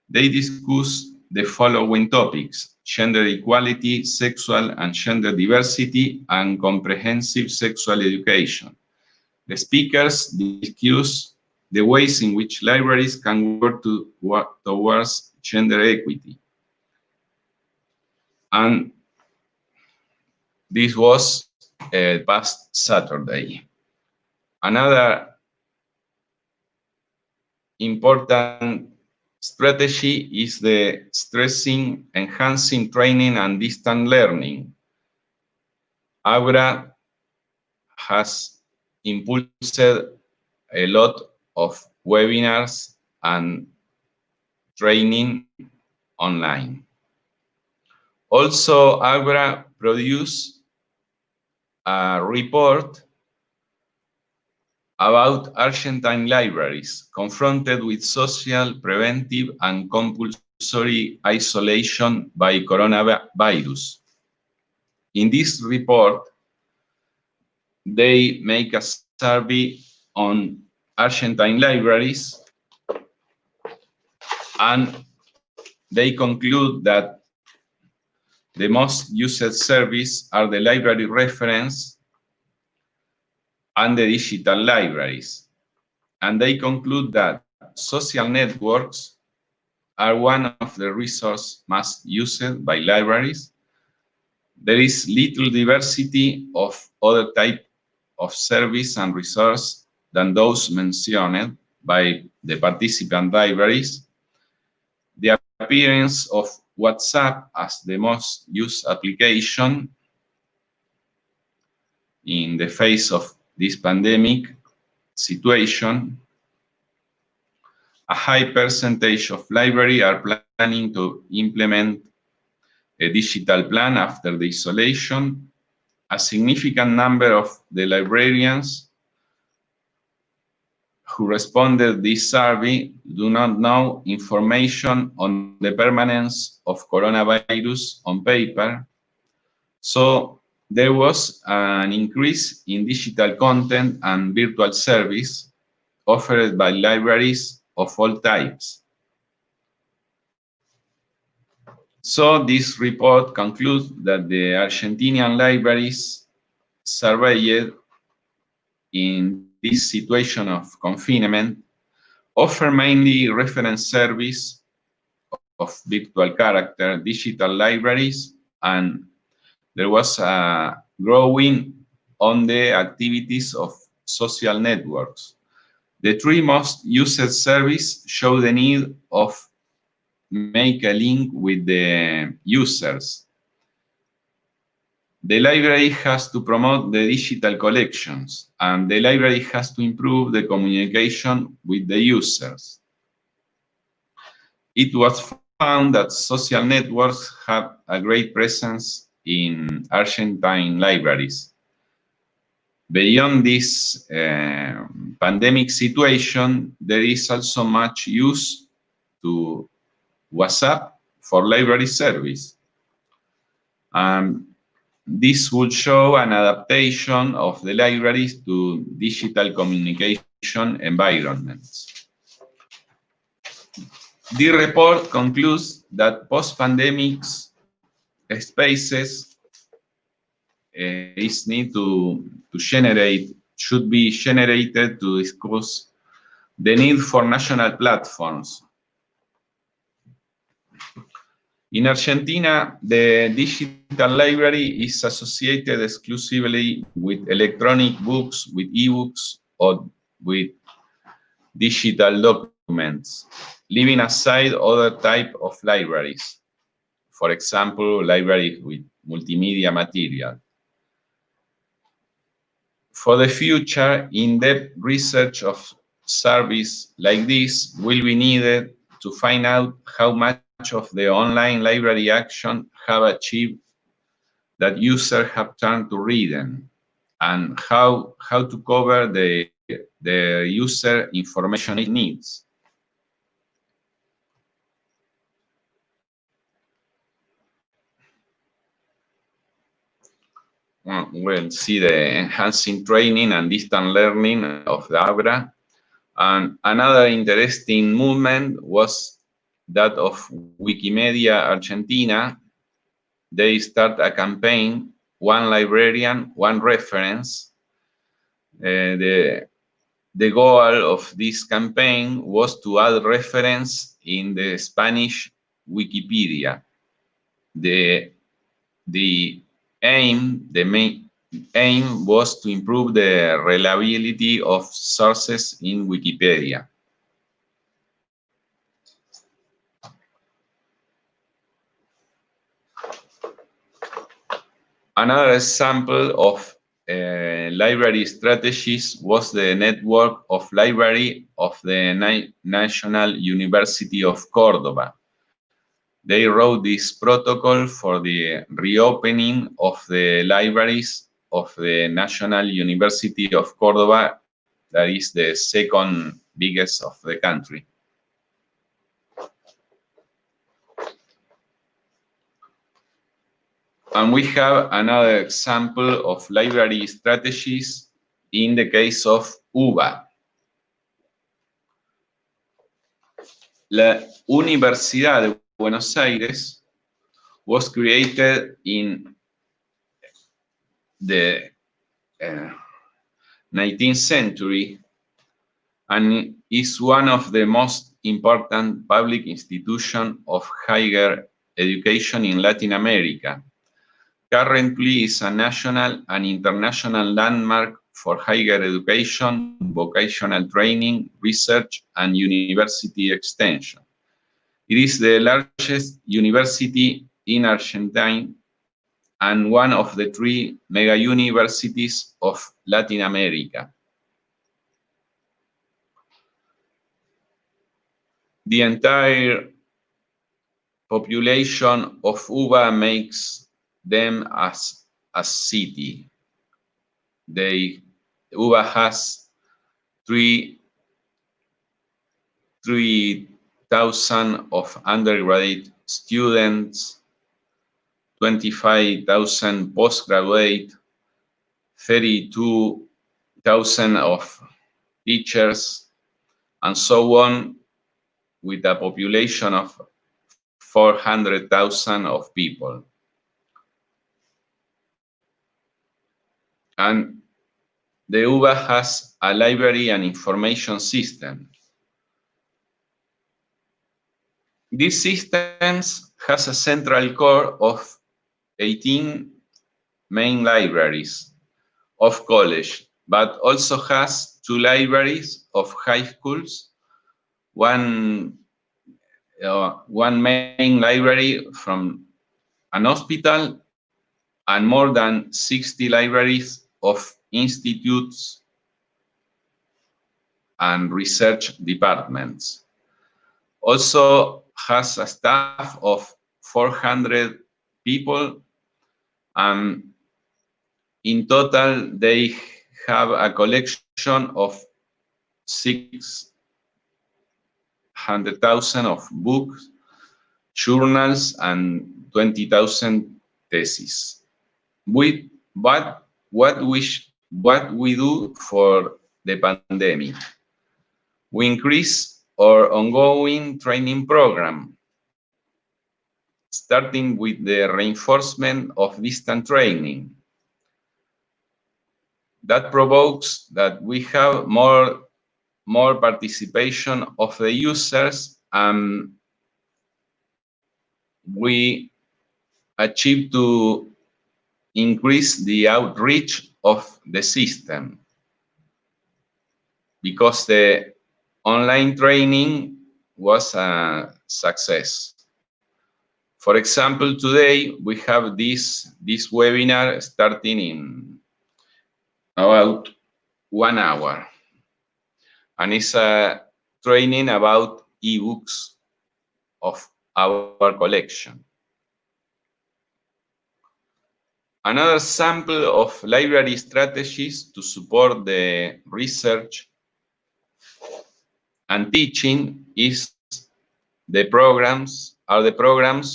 They discuss the following topics: gender equality, sexual and gender diversity, and comprehensive sexual education. The speakers discuss the ways in which libraries can work towards gender equity. And this was past Saturday. Another important strategy is the stressing, enhancing training and distance learning. ABGRA has impulsed a lot of webinars and training online. Also, ABGRA produced a report about Argentine libraries confronted with social, preventive, and compulsory isolation by coronavirus. In this report, they make a survey on Argentine libraries, and they conclude that the most used service are the library reference and the digital libraries. And they conclude that social networks are one of the resources most used by libraries. There is little diversity of other types of service and resource than those mentioned by the participant libraries. The appearance of WhatsApp as the most used application in the face of this pandemic situation. A high percentage of libraries are planning to implement a digital plan after the isolation. A significant number of the librarians who responded this survey do not know information on the permanence of coronavirus on paper. So there was an increase in digital content and virtual service offered by libraries of all types. So this report concludes that the Argentinian libraries surveyed in this situation of confinement offer mainly reference service of virtual character, digital libraries, and there was a growing on the activities of social networks. The three most used services show the need of make a link with the users. The library has to promote the digital collections, and the library has to improve the communication with the users. It was found that social networks have a great presence in Argentine libraries. Beyond this pandemic situation, there is also much use to WhatsApp for library service. This would show an adaptation of the libraries to digital communication environments. The report concludes that post-pandemic spaces is need to should be generated to discuss the need for national platforms. In Argentina, the digital library is associated exclusively with electronic books, with ebooks, or with digital documents, leaving aside other types of libraries. For example, libraries with multimedia material. For the future, in-depth research of service like this will be needed to find out how much of the online library action have achieved that users have turned to reading, and how to cover the user information it needs. We'll see the enhancing training and distant learning of the ABRA. And another interesting movement was that of Wikimedia Argentina. They start a campaign, one librarian, one reference. The goal of this campaign was to add reference in the Spanish Wikipedia. The main aim was to improve the reliability of sources in Wikipedia. Another example of library strategies was the network of library of the National University of Córdoba. They wrote this protocol for the reopening of the libraries of the National University of Córdoba, that is the second biggest of the country. And we have another example of library strategies in the case of UBA. La Universidad de Buenos Aires was created in the 19th century and is one of the most important public institutions of higher education in Latin America. Currently is a national and international landmark for higher education, vocational training, research, and university extension. It is the largest university in Argentina and one of the 3 mega universities of Latin America. The entire population of UBA makes them as a city. UBA has 3,000 of undergraduate students, 25,000 postgraduate, 32,000 of teachers, and so on, with a population of 400,000 of people. And the UBA has a library and information system. These systems has a central core of 18 main libraries of college, but also has 2 libraries of high schools, one main library from an hospital, and more than 60 libraries of institutes and research departments. Also has a staff of 400 people, and in total they have a collection of 600,000 of books, journals, and 20,000 theses. But what we do for the pandemic? We increase our ongoing training program, starting with the reinforcement of distant training. That provokes that we have more participation of the users, and we achieve to increase the outreach of the system, because the online training was a success. For example, today we have this webinar starting in about 1 hour, and it's a training about ebooks of our collection. Another sample of library strategies to support the research and teaching is the programs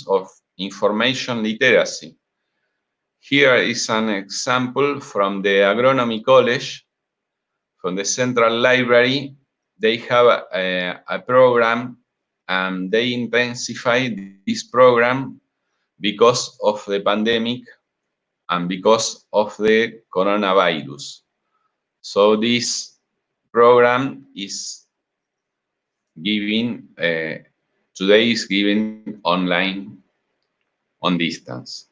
of information literacy. Here is an example from the Agronomy College, from the Central Library. They have a program, and they intensified this program because of the pandemic and because of the coronavirus. So this program is given, today is given online on distance.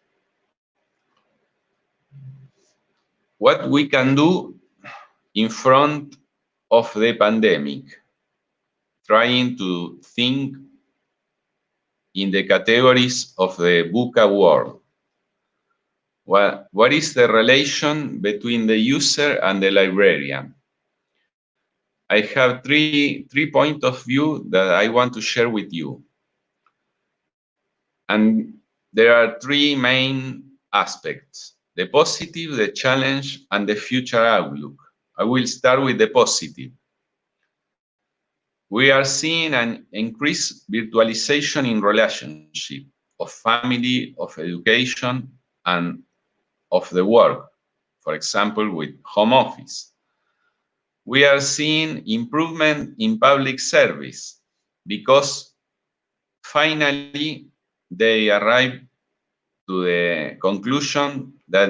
What we can do in front of the pandemic, trying to think in the categories of the VUCA world. What is the relation between the user and the librarian? I have three points of view that I want to share with you. And there are 3 main aspects: the positive, the challenge, and the future outlook. I will start with the positive. We are seeing an increased virtualization in relationship, of family, of education, and of the work, for example, with home office. We are seeing improvement in public service because finally they arrive to the conclusion that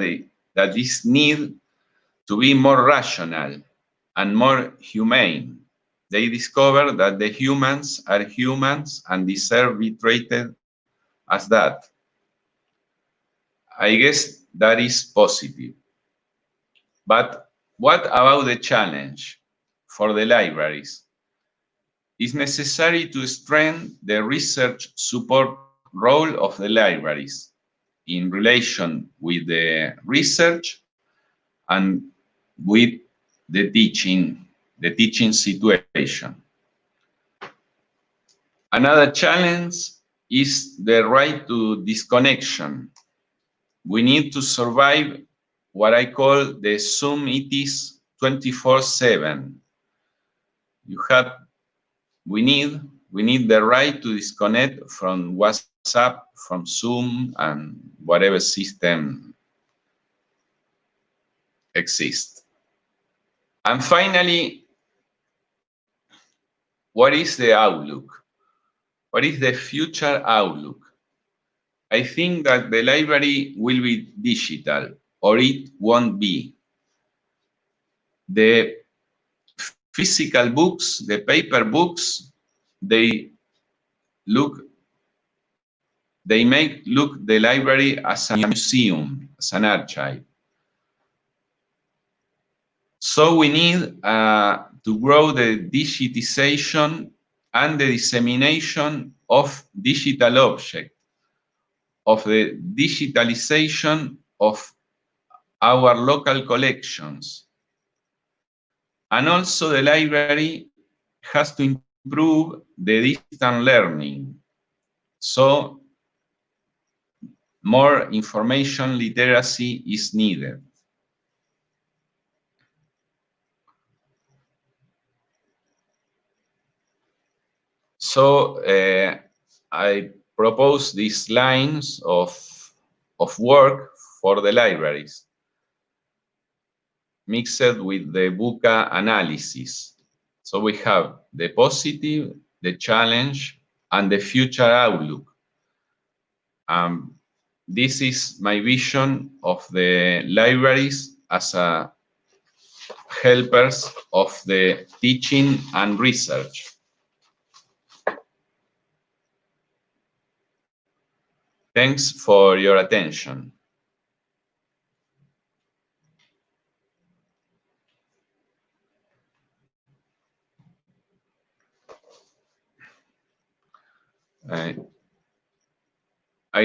this need to be more rational and more humane. They discover that the humans are humans and deserve to be treated as that. I guess that is positive. But what about the challenge for the libraries? It's necessary to strengthen the research support role of the libraries in relation with the research and with the teaching situation. Another challenge is the right to disconnection. We need to survive what I call the Zoom itis 24/7. We need the right to disconnect from WhatsApp, from Zoom, and whatever system exists. And finally, what is the outlook? What is the future outlook? I think that the library will be digital, or it won't be. The physical books, the paper books, they make look the library as a museum, as an archive. So we need to grow the digitization and the dissemination of digital objects, of the digitalization of our local collections. And also the library has to improve the distant learning. So more information literacy is needed. So I propose these lines of work for the libraries, mixed with the VUCA analysis. So we have the positive, the challenge, and the future outlook. This is my vision of the libraries as helpers of the teaching and research. Thanks for your attention. I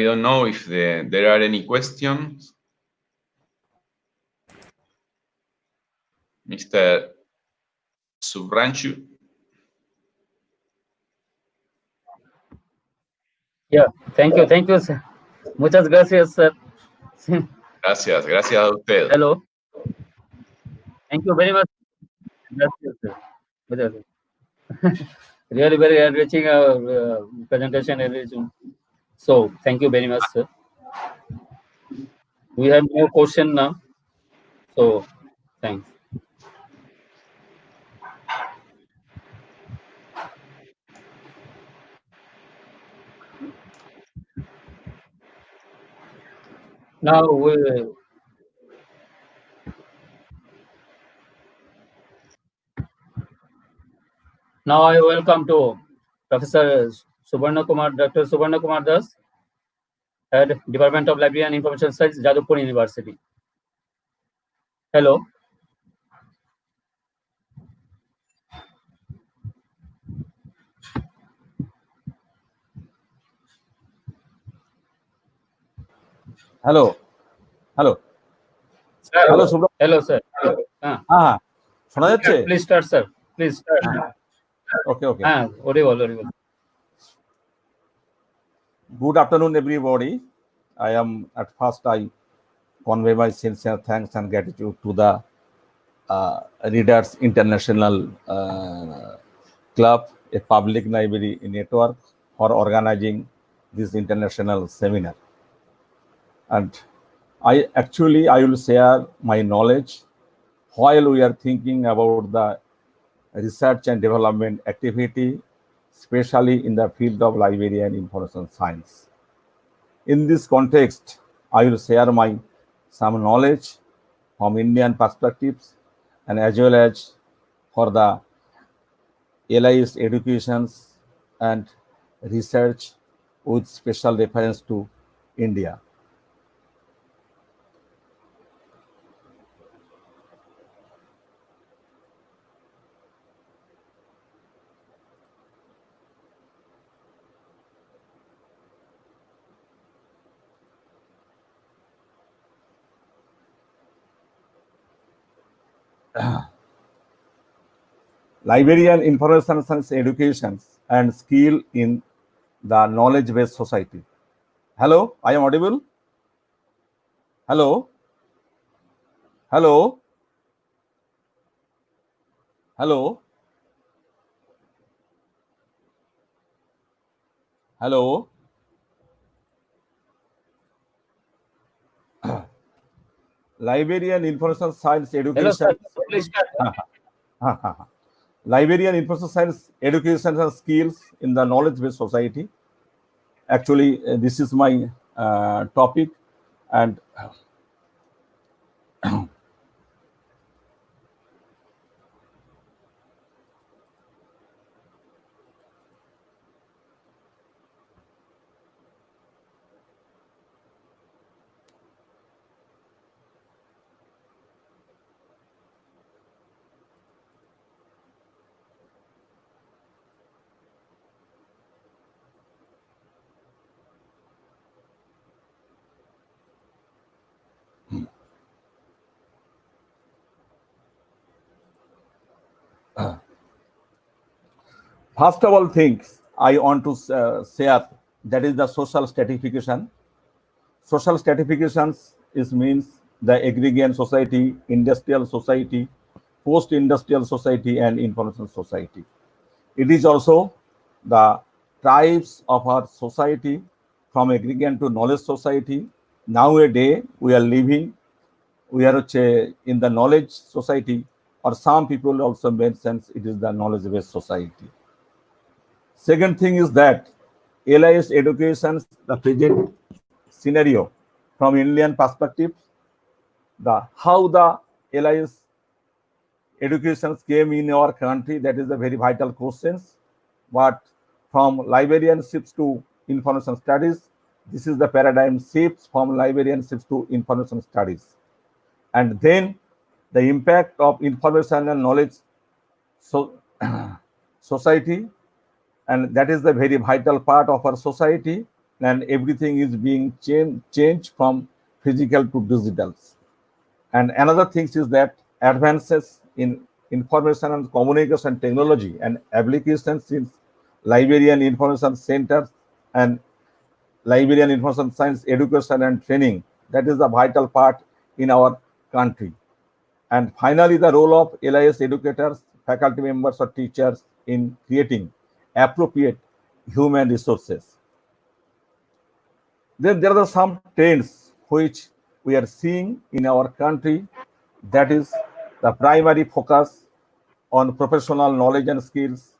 don't know if there are any questions. Mr. Subranchu. Yeah, thank you, sir. Muchas gracias, sir. Gracias a usted. Hello. Thank you very much. Gracias, sir. Really very enriching presentation. So thank you very much, sir. We have no question now. So thanks. Now I welcome to Professor Subarna Kumar, Dr. Subarna Kumar Das, Head Department of Library and Information Science, Jadavpur University. Hello. Hello. Sir, Hello, Subra. hello, sir. শোনা যাচ্ছে? Please start, sir. Please start. Okay. Audible. Good afternoon, everybody. At first I convey my sincere thanks and gratitude to the Readers International Club, a public library network, for organizing this international seminar. And I will share my knowledge while we are thinking about the research and development activity, especially in the field of library and information science. In this context, I will share my some knowledge from Indian perspectives and as well as for the LIS educations and research with special reference to India. Librarian information science education and skill in the knowledge-based society. Hello, I am audible. Hello, hello, hello, hello. Librarian information science Hello, education. sir. Please start. Librarian information science education and skills in the knowledge-based society. Actually, this is my topic, and first of all things I want to share, that is the social stratification. Social stratifications is means the agrarian society, industrial society, post-industrial society, and information society. It is also the tribes of our society from agrarian to knowledge society. Nowadays, we are living, we are in the knowledge society, or some people also mention it is the knowledge-based society. Second thing is that LIS education, the present scenario from Indian perspective, the how the LIS education came in our country, that is a very vital question. But from librarianships to information studies, this is the paradigm shifts from librarianships to information studies. And then the impact of information and knowledge society, and that is the very vital part of our society, and everything is being changed from physical to digital. And another thing is that advances in information and communication technology and applications in librarian information centers and librarian information science education and training, that is the vital part in our country. And finally, the role of LIS educators, faculty members, or teachers in creating appropriate human resources. Then there are some trends which we are seeing in our country, that is the primary focus on professional knowledge and skills,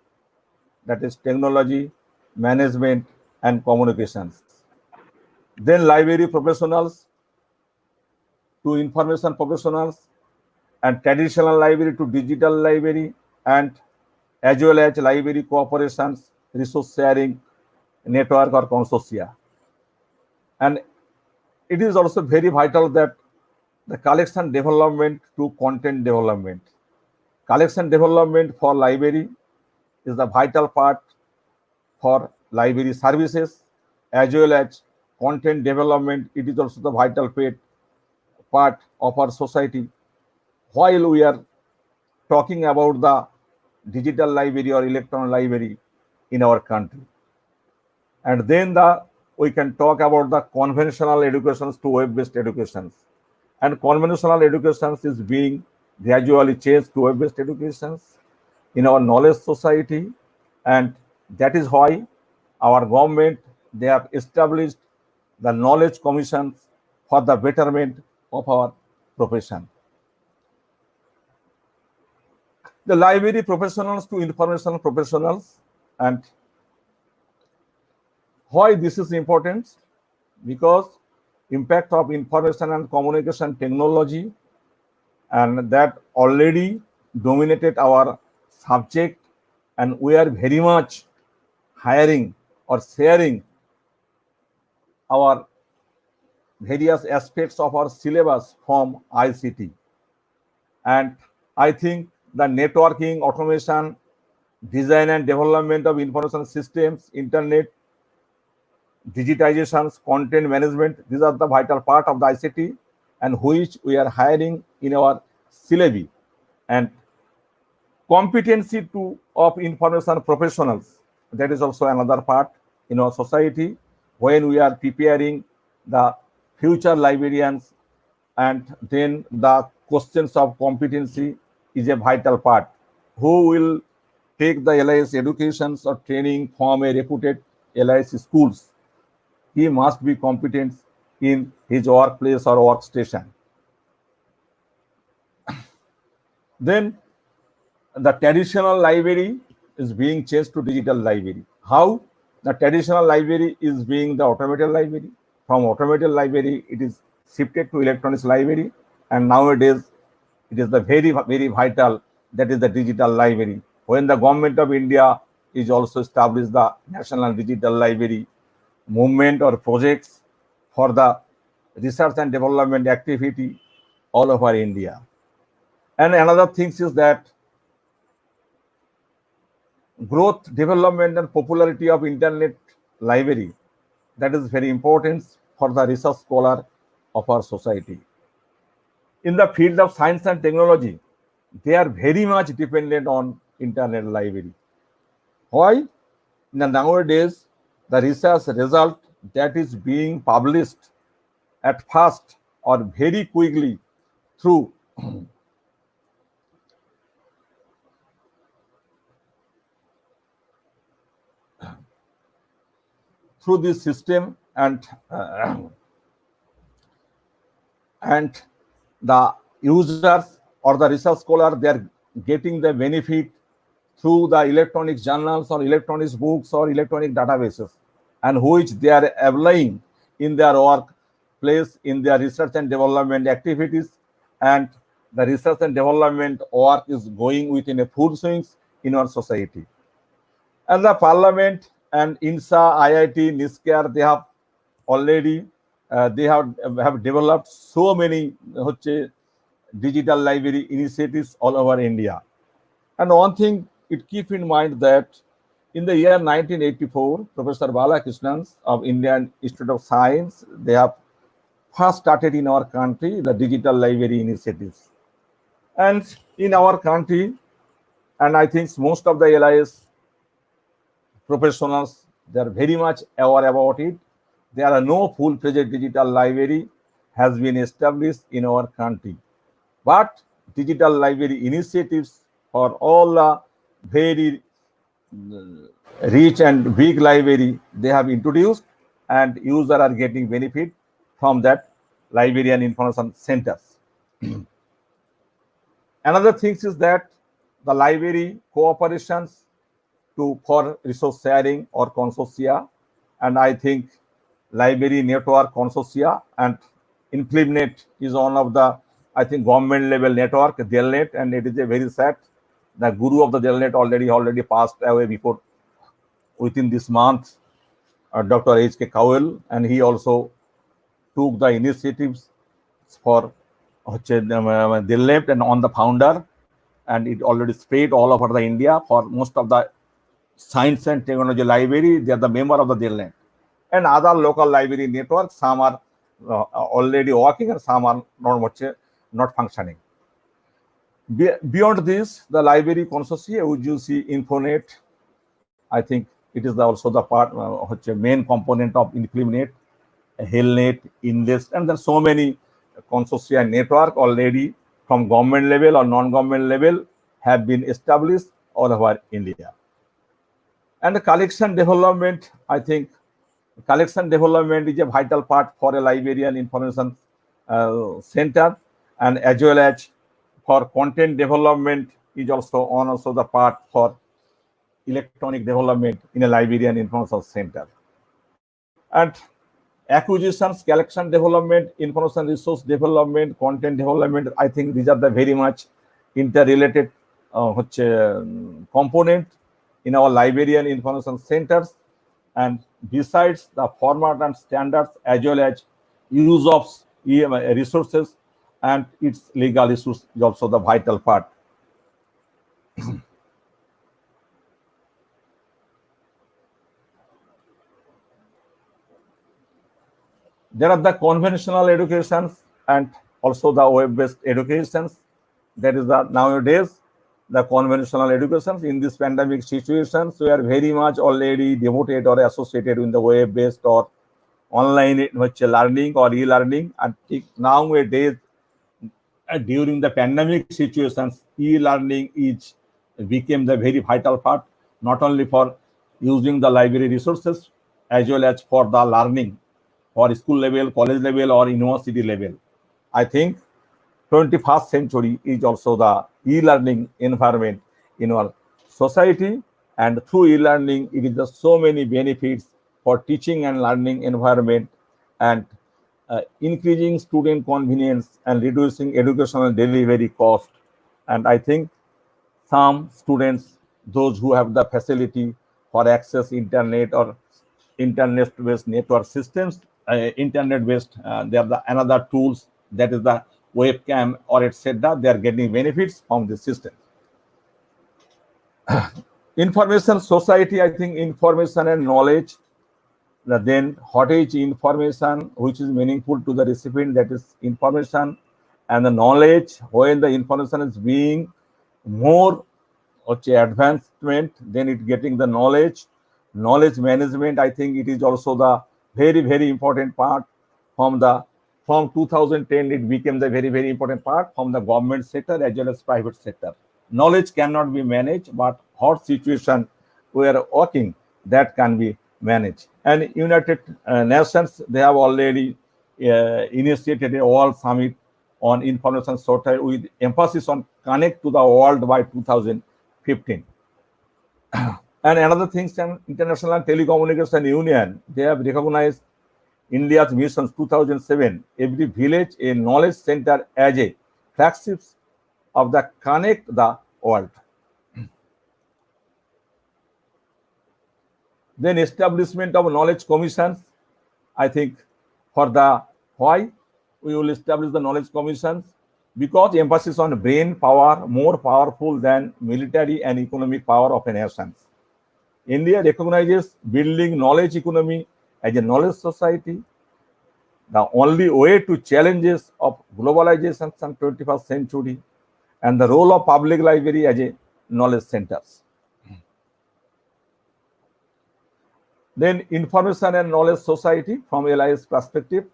that is technology, management, and communications. Then library professionals to information professionals, and traditional library to digital library, and as well as library cooperations, resource sharing, network or consortia. And it is also very vital that the collection development to content development. Collection development for library is the vital part for library services, as well as content development. It is also the vital part of our society. While we are talking about the digital library or electronic library in our country. And then we can talk about the conventional educations to web-based educations. And conventional educations is being gradually changed to web-based educations in our knowledge society. And that is why our government, they have established the knowledge commissions for the betterment of our profession. The library professionals to information professionals, and why this is important? Because impact of information and communication technology, and that already dominated our subject, and we are very much hiring or sharing our various aspects of our syllabus from ICT. And I think the networking, automation, design and development of information systems, internet, digitizations, content management, these are the vital part of the ICT, and which we are hiring in our syllabi. And competency of information professionals, that is also another part in our society when we are preparing the future librarians, and then the questions of competency is a vital part. Who will take the LIS educations or training from a reputed LIS schools? He must be competent in his workplace or workstation. Then the traditional library is being changed to digital library. How? The traditional library is being the automated library. From automated library, it is shifted to electronics library, and nowadays it is the very, very vital, that is the digital library. When the government of India is also established the National Digital Library movement or projects for the research and development activity all over India. And another thing is that growth, development and popularity of internet library, that is very important for the research scholar of our society. In the field of science and technology, they are very much dependent on internet library. Why? Nowadays, the research result that is being published at fast or very quickly through this system, and the users or the research scholar, they are getting the benefit through the electronic journals or electronic books or electronic databases, and which they are applying in their workplace, in their research and development activities, and the research and development work is going within a full swings in our society. And the parliament and INSA, IIT, NISCAR, they have already they have developed so many digital library initiatives all over India. And one thing it keep in mind that in the year 1984, Professor Balakrishnan of Indian Institute of Science, they have first started in our country the digital library initiatives. And in our country, and I think most of the LIS professionals, they are very much aware about it. There are no full-fledged digital library has been established in our country. But digital library initiatives for all the very rich and big library they have introduced, and users are getting benefit from that library and information centers. Another thing is that the library cooperations for resource sharing or consortia, and I think library network consortia and ImpleNet is one of the, I think, government level network, Delnet, and it is a very sad. The guru of the Delnet already passed away before within this month, Dr. H.K. Cowell, and he also took the initiatives for Delnet and on the founder, and it already spread all over the India for most of the science and technology library. They are the member of the Delnet. And other local library networks, some are already working and some are not functioning. Beyond this, the library consortia, would you see InfoNet? I think it is also the part, main component of ImpleNet, HealthNet, Invest, and there are so many consortia network already from government level or non-government level have been established all over India. And the collection development, I think collection development is a vital part for a librarian information center, and as well as for content development is also the part for electronic development in a librarian information center. And acquisitions, collection development, information resource development, content development, I think these are the very much interrelated component in our librarian information centers. And besides the format and standards, as well as use of resources and its legal issues is also the vital part. There are the conventional educations and also the web-based educations. That is the nowadays the conventional educations in this pandemic situations, we are very much already devoted or associated with the web-based or online learning or e-learning. And nowadays, during the pandemic situations, e-learning is became the very vital part, not only for using the library resources as well as for the learning for school level, college level, or university level. I think 21st century is also the e-learning environment in our society, and through e-learning, it is the so many benefits for teaching and learning environment, and increasing student convenience and reducing educational delivery cost. And I think some students, those who have the facility for access internet or internet-based network systems, internet-based, they are the another tools, that is the webcam or etc. They are getting benefits from the system. Information society, I think information and knowledge. Then what is information which is meaningful to the recipient, that is information, and the knowledge when the information is being more advancement, then it getting the knowledge management. I think it is also the very important part from 2010. It became the very important part from the government sector as well as private sector. Knowledge cannot be managed, but hot situation we are working, that can be managed. And United Nations, they have already initiated a world summit on information society with emphasis on connect to the world by 2015. And another thing, International Telecommunication Union, they have recognized India's mission 2007, every village a knowledge center, as a flagship of the connect the world. Then establishment of knowledge commissions. I think for the why we will establish the knowledge commissions, because emphasis on brain power more powerful than military and economic power of a nation. India recognizes building knowledge economy as a knowledge society, the only way to challenges of globalization in 21st century, and the role of public library as a knowledge centers. Then information and knowledge society from LIS perspective,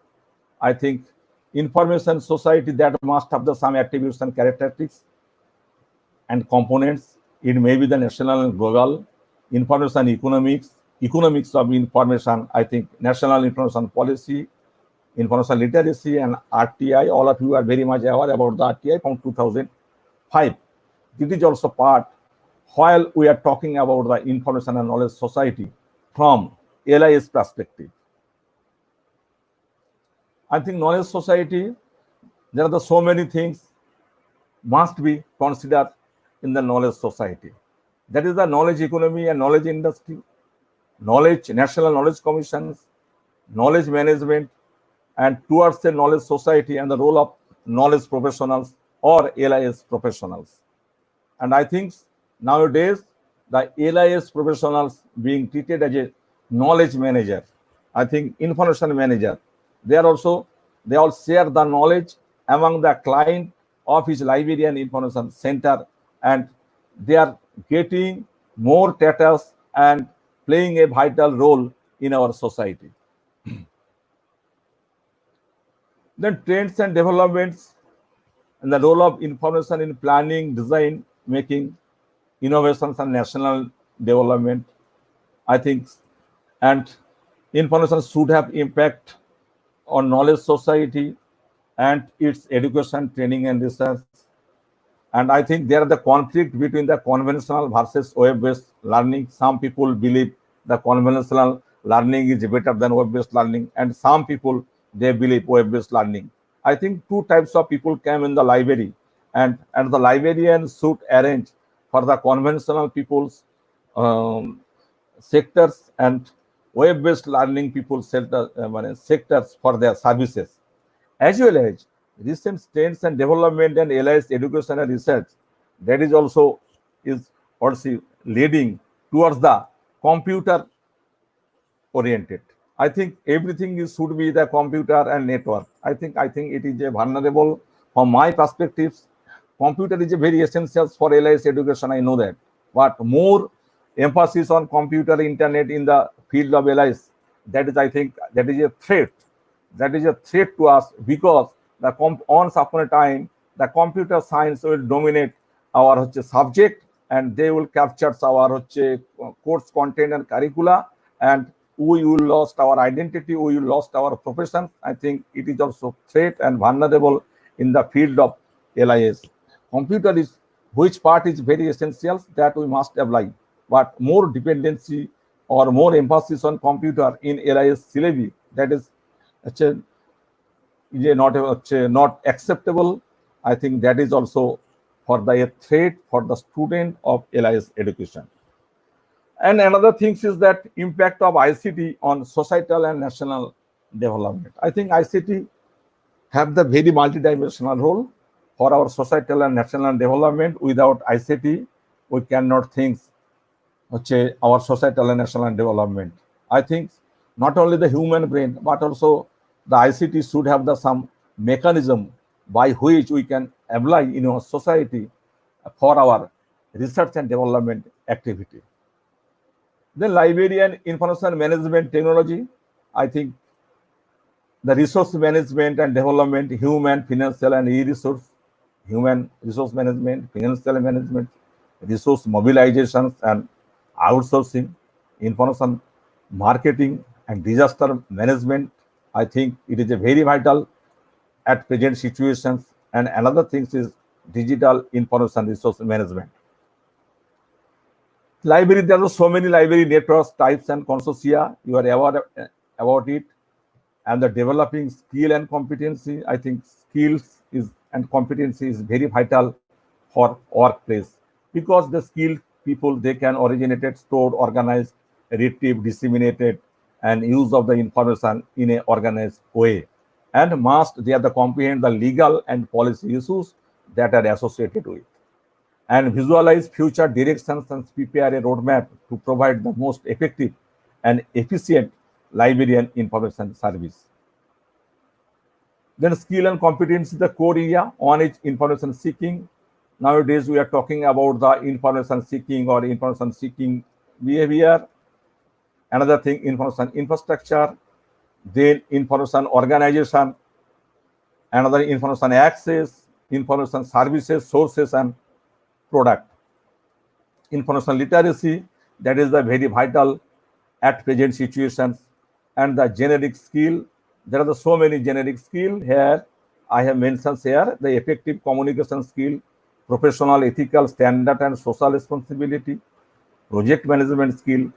I think information society that must have the some attributes and characteristics and components. It may be the national and global information economics of information. I think national information policy, information literacy, and RTI. All of you are very much aware about the RTI from 2005. This is also part while we are talking about the information and knowledge society from LIS perspective. I think knowledge society, there are so many things must be considered in the knowledge society. That is the knowledge economy and knowledge industry, knowledge, national knowledge commissions, knowledge management, and towards the knowledge society and the role of knowledge professionals or LIS professionals. And I think nowadays the LIS professionals being treated as a knowledge manager, I think information manager, they all share the knowledge among the client of his librarian information center, and they are getting more status and playing a vital role in our society. Then trends and developments and the role of information in planning, design, making, innovations and national development, I think. And Information should have impact on knowledge society and its education, training, and research. And I think there are the conflict between the conventional versus web-based learning. Some people believe the conventional learning is better than web-based learning, and some people they believe web-based learning. I think two types of people came in the library, and the librarian should arrange for the conventional people's um, sectors and web-based learning people sectors for their services, as well as recent trends and development and allies education and research that is also leading towards the computer oriented. I think everything should be the computer and network. I think it is a vulnerable from my perspectives. Computer is a very essential for LIS education. I know that, but more emphasis on computer internet in the field of LIS. That is, I think, that is a threat. That is a threat to us because once upon a time the computer science will dominate our subject and they will capture our course content and curricula, and we will lost our identity, we will lost our profession. I think it is also threat and vulnerable in the field of LIS. Computer is which part is very essential that we must apply, but more dependency or more emphasis on computer in LIS syllabi, that is not acceptable. I think that is also for the threat for the student of LIS education. And another thing is that impact of ICT on societal and national development. I think ICT have the very multidimensional role for our societal and national development. Without ICT, we cannot think our societal and national development. I think not only the human brain, but also the ICT should have some mechanism by which we can apply in our society for our research and development activity. Then librarian information management technology. I think the resource management and development, human, financial, and e-resource, human resource management, financial management, resource mobilizations and outsourcing, information marketing, and disaster management. I think it is a very vital at present situations. And another thing is digital information resource management. Library, there are so many library networks, types, and consortia. You are aware about it. And the developing skill and competency. I think skills is and competency is very vital for workplace because the skilled people they can originate it, stored, organized, retrieve, disseminated, and use of the information in a organized way. And must they are the comprehend the legal and policy issues that are associated with, and visualize future directions and prepare a roadmap to provide the most effective and efficient librarian information service. Then skill and competence is the core area. One is information seeking. Nowadays we are talking about the information seeking or information seeking behavior. Another thing, information infrastructure, then information organization, another information access, information services, sources, and product. Information literacy, that is the very vital at present situations. And the generic skill, there are so many generic skill here. I have mentioned here the effective communication skill, professional ethical standard and social responsibility, project management skill,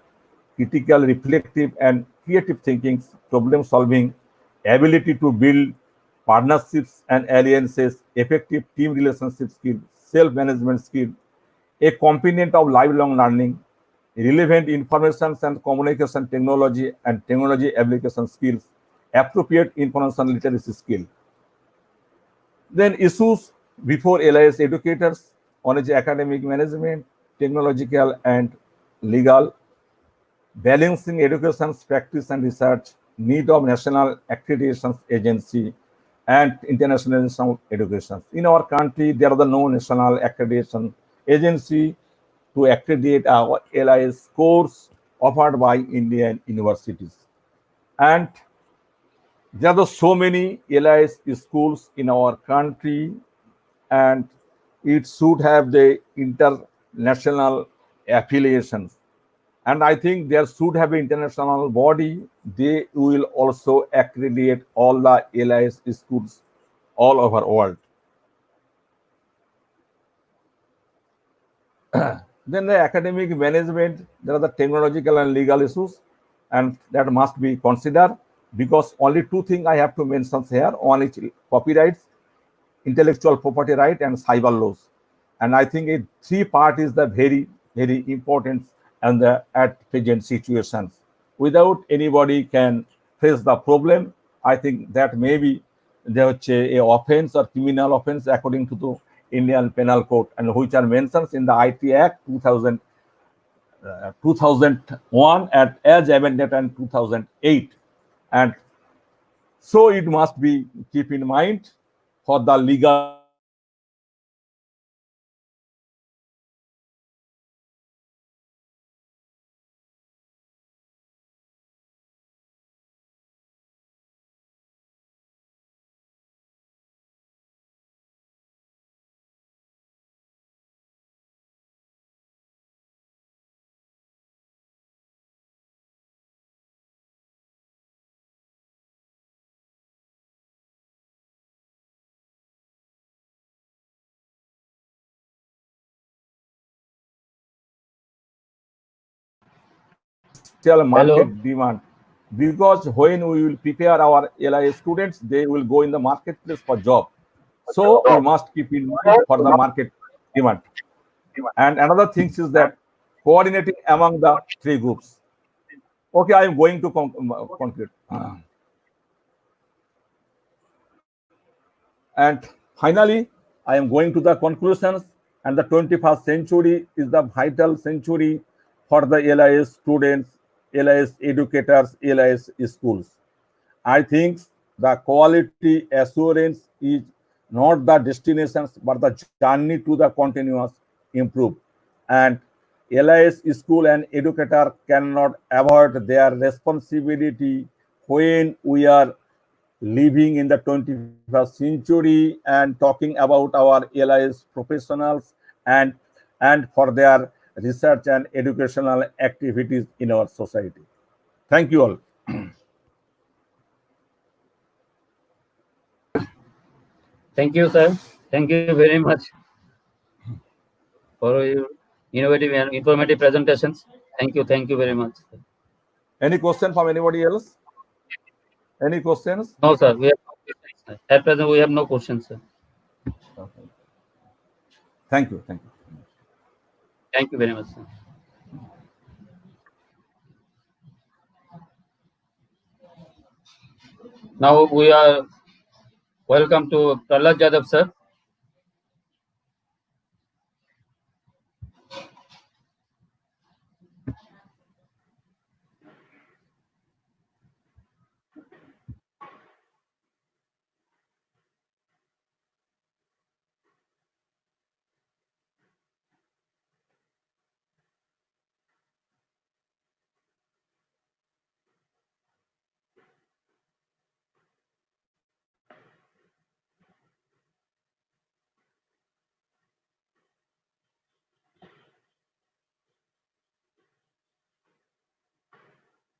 critical reflective and creative thinking, problem solving, ability to build partnerships and alliances, effective team relationship skill, self-management skill, a component of lifelong learning, relevant information and communication technology and technology application skills, appropriate information literacy skill. Then issues before LIS educators on academic management, technological and legal, balancing education practice and research, need of national accreditation agency, and international education. In our country, there are no national accreditation agency to accredit our LIS course offered by Indian universities. And there are so many LIS schools in our country, and it should have the international affiliations. And I think there should have an international body. They will also accredit all the LIS schools all over world. Then the academic management, there are the technological and legal issues, and that must be considered, because only two things I have to mention here. One is copyrights, intellectual property right, and cyber laws. And I think a three part is the very important and the at present situations. Without anybody can face the problem, I think that maybe there is a offense or criminal offense according to the Indian Penal Code, and which are mentioned in the IT Act 2001 and as amended in 2008. And so it must be keep in mind for the legal still market Hello. demand, because when we will prepare our LIA students, they will go in the marketplace for job. So we must keep in mind for the market demand. And another thing is that coordinating among the three groups. Okay, I am going to conclude. And finally, I am going to the conclusions. And the 21st century is the vital century for the LIS students, LIS educators, LIS schools. I think the quality assurance is not the destinations, but the journey to the continuous improve. And LIS school and educator cannot avoid their responsibility when we are living in the 21st century and talking about our LIS professionals and for their research and educational activities in our society. Thank you all. Thank you, sir. Thank you very much for your innovative and informative presentations. Thank you. Thank you very much. Any question from anybody else? Any questions? No, sir. We have no questions, sir. At present, we have no questions, sir. Okay. Thank you. Thank you. Thank you very much, sir. Now we are welcome to Prahlad Jadhav, sir.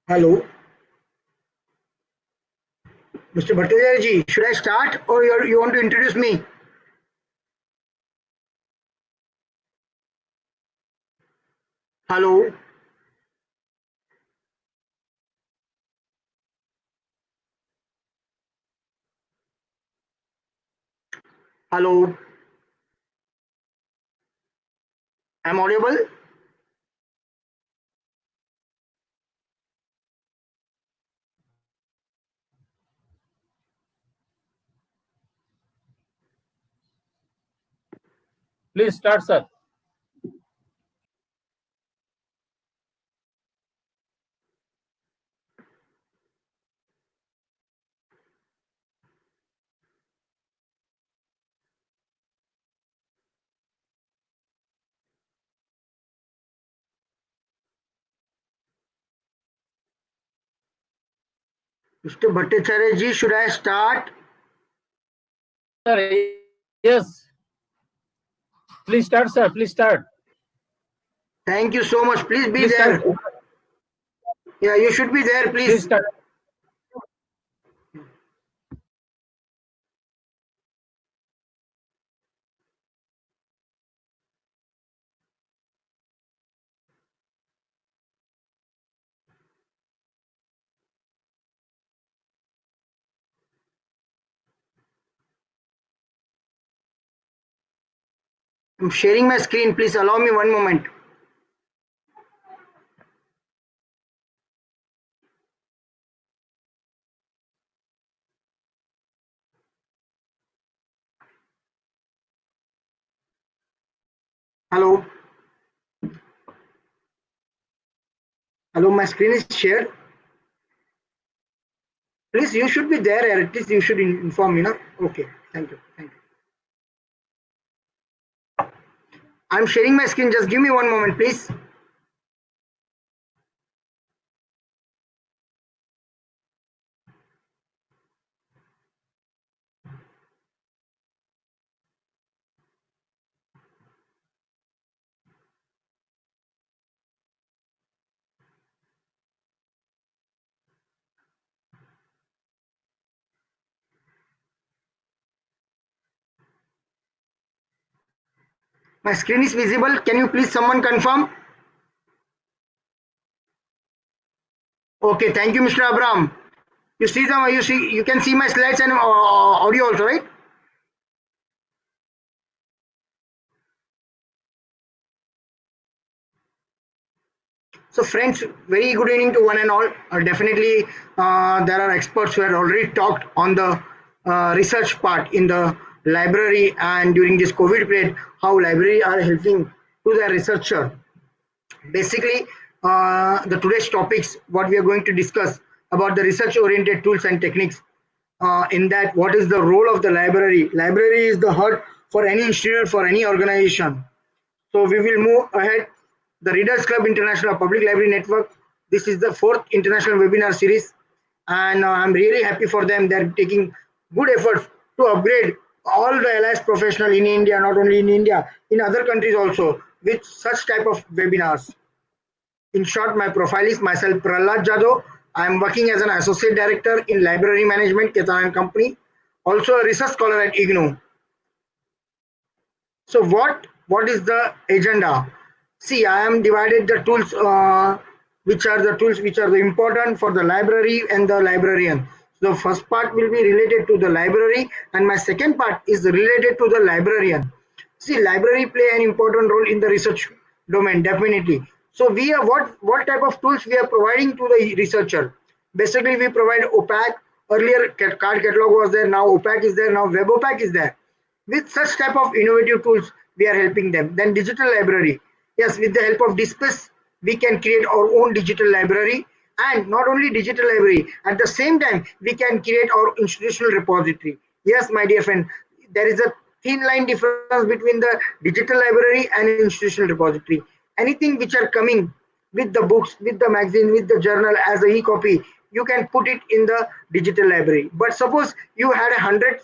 Hello. Mr. Bhattacharya ji, should I start or you want to introduce me? Hello. Hello. I'm audible? Please start, sir. Mr. Bhattacharya ji, should I start? Sir, yes. Please start, sir. Please start. Thank you so much. Please be Please there. start. Yeah, you should be there, Please please. start. I'm sharing my screen. Please allow me one moment. Hello. Hello, my screen is shared. Please, you should be there. At least you should inform me, no? Okay. Thank you. Thank you. I'm sharing my screen. Just give me one moment, please. My screen is visible. Can you please someone confirm? Okay. Thank you, Mr. Abram. You can see my slides and audio also, right? So friends, very good evening to one and all. Definitely, there are experts who have already talked on the research part in the library, and during this COVID period, how library are helping to the researcher. Basically, the today's topics, what we are going to discuss about the research-oriented tools and techniques. In that, what is the role of the library? Library is the heart for any institute, for any organization. So we will move ahead. The Readers Club International Public Library Network. This is the fourth international webinar series, and I'm really happy for them. They're taking good efforts to upgrade all the LIS professional in India, not only in India, in other countries also, with such type of webinars. In short, my profile is myself, Prahlad Jadhav. I am working as an associate director in library management, Ketan and Company, also a research scholar at IGNOU. So what is the agenda? See, I am divided the tools, which are the tools which are important for the library and the librarian. So the first part will be related to the library, and my second part is related to the librarian. See, library play an important role in the research domain, definitely. So we are what type of tools we are providing to the researcher? Basically, we provide OPAC. Earlier, card catalog was there. Now OPAC is there. Now Web OPAC is there. With such type of innovative tools, we are helping them. Then digital library. Yes, with the help of Dispace, we can create our own digital library, and not only digital library, at the same time, we can create our institutional repository. Yes, my dear friend, there is a thin line difference between the digital library and institutional repository. Anything which are coming with the books, with the magazine, with the journal as a e-copy, you can put it in the digital library. But suppose you had 100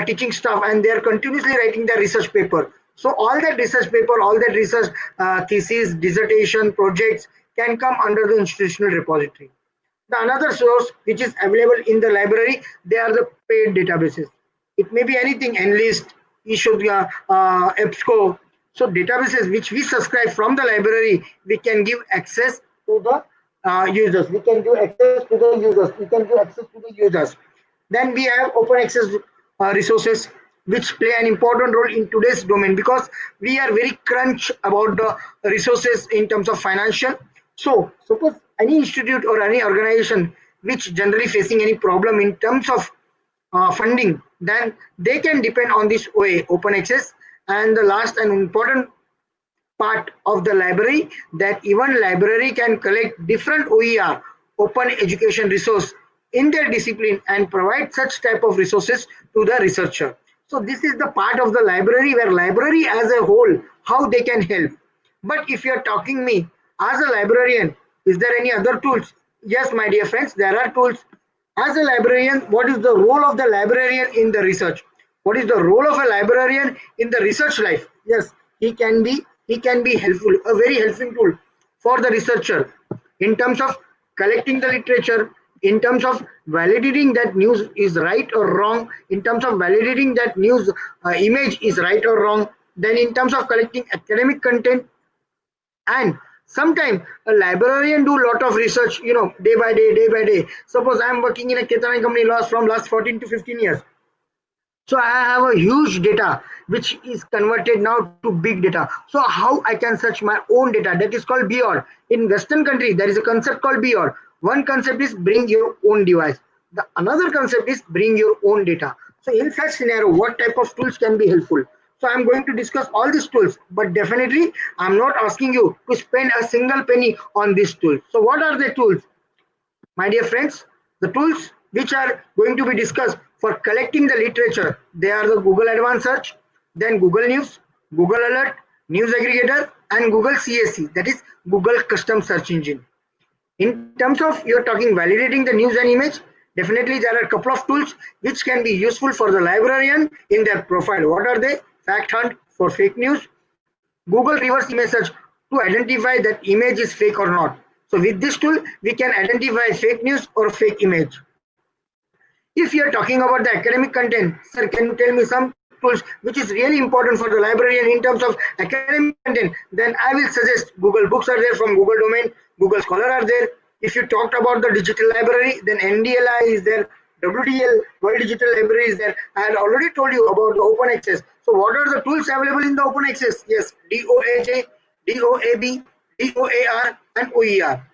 teaching staff and they are continuously writing their research paper. So all that research paper, all that research thesis, dissertation, projects can come under the institutional repository. The another source which is available in the library, they are the paid databases. It may be anything, Enlist, Ishodia, EBSCO. So databases which we subscribe from the library, we can give access to the users. We can give access to the users. We can give access to the users. Then we have open access resources which play an important role in today's domain, because we are very crunch about the resources in terms of financial. So suppose any institute or any organization which generally facing any problem in terms of funding, then they can depend on this way open access. And the last and important part of the library, that even library can collect different OER, open education resource, in their discipline and provide such type of resources to the researcher. So this is the part of the library, where library as a whole, how they can help. But if you are talking me as a librarian, is there any other tools? Yes, my dear friends, there are tools. As a librarian, what is the role of the librarian in the research? What is the role of a librarian in the research life? Yes, he can be helpful, a very helpful tool for the researcher in terms of collecting the literature, in terms of validating that news is right or wrong, in terms of validating that news image is right or wrong, then in terms of collecting academic content, and sometimes a librarian do lot of research, day by day, day by day. Suppose I am working in a Ketanai company from last 14 to 15 years. So I have a huge data which is converted now to big data. So how I can search my own data? That is called BOR. In Western country, there is a concept called BOR. One concept is bring your own device. The another concept is bring your own data. So in such scenario, what type of tools can be helpful? So I'm going to discuss all these tools, but definitely I'm not asking you to spend a single penny on these tools. So what are the tools? My dear friends, the tools which are going to be discussed for collecting the literature, they are the Google Advanced Search, then Google News, Google Alert, News Aggregator, and Google CSE, that is Google Custom Search Engine. In terms of you're talking validating the news and image, definitely there are a couple of tools which can be useful for the librarian in their profile. What are they? Fact Hunt for fake news, Google reverse image search to identify that image is fake or not. So with this tool, we can identify fake news or fake image. If you are talking about the academic content, sir, can you tell me some tools which is really important for the librarian in terms of academic content? Then I will suggest Google Books are there from Google Domain, Google Scholar are there. If you talked about the digital library, then NDLI is there, WDL, World Digital Library is there. I had already told you about the open access. So what are the tools available in the open access? Yes, DOAJ, DOAB, DOAR, and OER,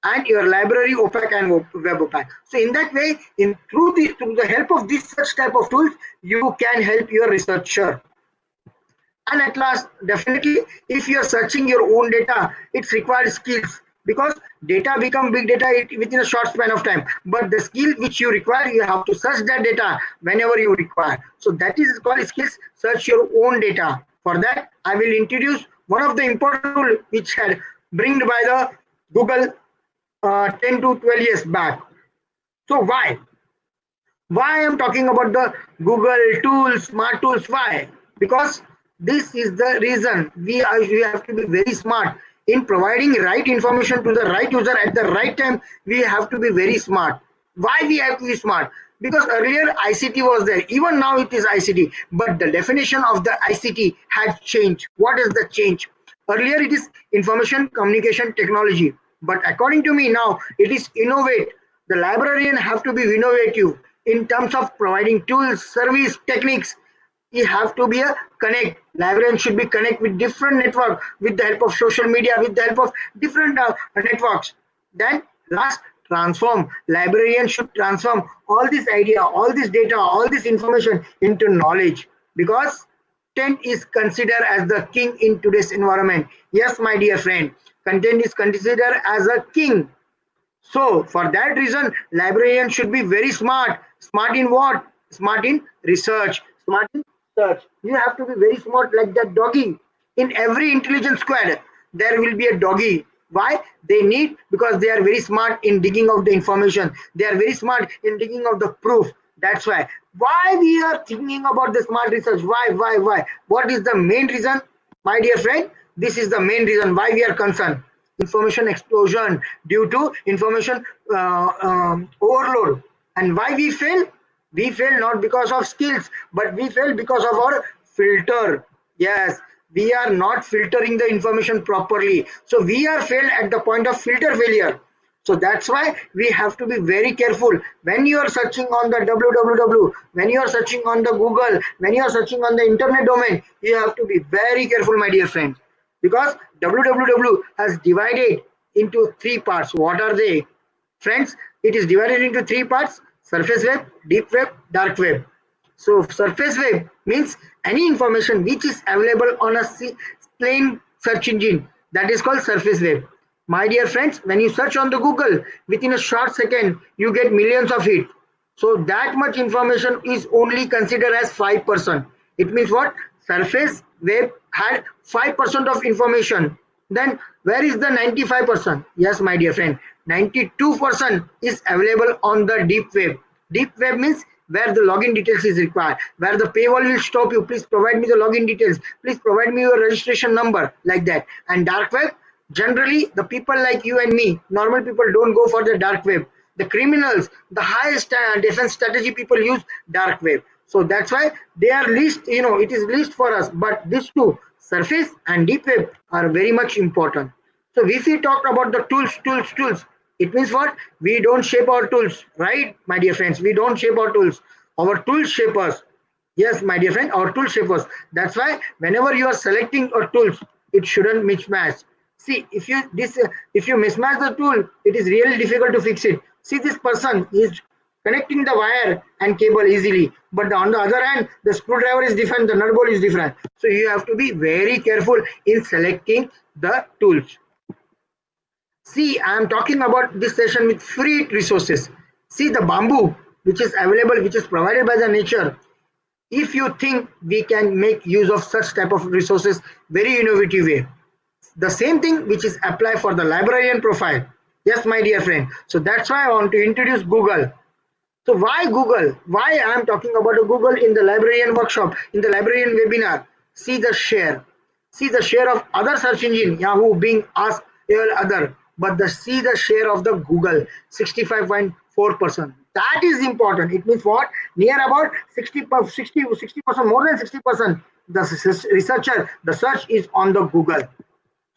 and your library OPAC and web OPAC. So in that way, through the help of this such type of tools, you can help your researcher. And at last, definitely, if you are searching your own data, it requires skills, because data become big data within a short span of time. But the skill which you require, you have to search that data whenever you require. So that is called skills. Search your own data. For that, I will introduce one of the important tools which had bring by the Google 10 to 12 years back. So why I am talking about the Google tools, smart tools? Why? Because this is the reason we have to be very smart in providing right information to the right user at the right time. We have to be very smart. Why we have to be smart? Because earlier ICT was there, even now it is ICT, but the definition of the ICT has changed. What is the change? Earlier it is information communication technology, but according to me now it is innovate. The librarian have to be innovative in terms of providing tools, service, techniques. You have to be a connect. Librarian should be connect with different network with the help of social media, with the help of different networks. Then last, transform. Librarian should transform all this idea, all this data, all this information into knowledge, because content is considered as the king in today's environment. Yes, my dear friend, content is considered as a king. So for that reason, librarian should be very smart. Smart in what? Smart in research. Smart in search. You have to be very smart like that doggy. In every intelligence squad, there will be a doggy. Why? They need, because they are very smart in digging out the information. They are very smart in digging out the proof. That's why. Why we are thinking about the smart research? Why? What is the main reason? My dear friend, this is the main reason why we are concerned. Information explosion due to information overload. And why we fail? We fail not because of skills, but we fail because of our filter. Yes, we are not filtering the information properly. So we are failed at the point of filter failure. So that's why we have to be very careful when you are searching on the www, when you are searching on the Google, when you are searching on the internet domain. You have to be very careful, my dear friends, because www has divided into three parts. What are they? Friends, it is divided into three parts: surface web, deep web, dark web. So surface web means any information which is available on a plain search engine, that is called surface web. My dear friends, when you search on the Google, within a short second you get millions of it. So that much information is only considered as 5%. It means what? Surface web had 5% of information. Then where is the 95%? Yes, my dear friend, 92% is available on the deep web. Deep web means where the login details is required, where the paywall will stop you. Please provide me the login details. Please provide me your registration number, like that. And dark web, Generally, the people like you and me, normal people, don't go for the dark web. The criminals, the highest defense strategy people use dark web. So that's why they are least, it is least for us. But these two, surface and deep web, are very much important. So if we talk about the tools, it means what? We don't shape our tools, right, my dear friends? We don't shape our tools. Our tools shape us. Yes, my dear friend, our tool shapers. That's why whenever you are selecting a tools, it shouldn't mismatch. See, if you mismatch the tool, it is really difficult to fix it. See, this person is connecting the wire and cable easily, but on the other hand, the screwdriver is different, the nut bolt is different. So you have to be very careful in selecting the tools. See, I am talking about this session with free resources. See the bamboo, which is available, which is provided by the nature. If you think we can make use of such type of resources very innovative way, the same thing which is applied for the librarian profile. Yes, my dear friend. So that's why I want to introduce Google. So why Google? Why I am talking about Google in the librarian workshop, in the librarian webinar? See the share. See the share of other search engine, Yahoo, Bing, Ask, all other. But see the share of the Google, 65.4%. That is important. It means what? Near about 60%, more than 60%. The researcher, the search is on the Google.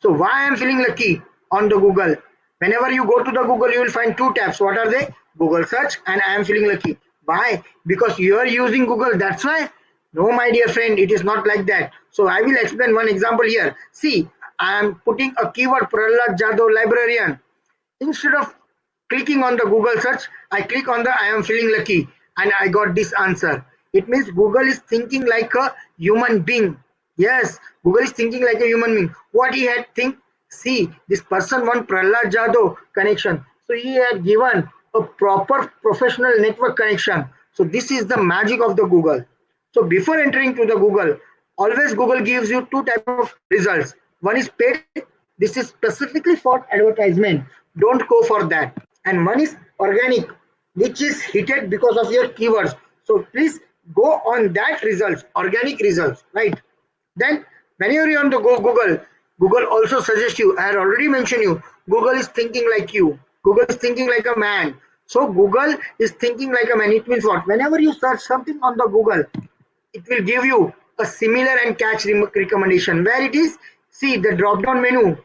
So why I am feeling lucky on the Google? Whenever you go to the Google, you will find two tabs. What are they? Google search and I am feeling lucky. Why? Because you are using Google. That's why. No, my dear friend, it is not like that. So I will explain one example here. See, I am putting a keyword Prahlad Jadhav librarian. Instead of clicking on the Google search, I click on the I am feeling lucky and I got this answer. It means Google is thinking like a human being. Yes, Google is thinking like a human being. What he had think? See, this person want Prahlad Jadhav connection. So he had given a proper professional network connection. So this is the magic of the Google. So before entering to the Google, always Google gives you two type of results. One is paid. This is specifically for advertisement. Don't go for that. And one is organic, which is hit because of your keywords. So please go on that results, organic results, right? Then whenever you want to go Google also suggests you. I had already mentioned you. Google is thinking like you. Google is thinking like a man. So Google is thinking like a man. It means what? Whenever you search something on the Google, it will give you a similar and catch recommendation. Where it is? See the drop down menu.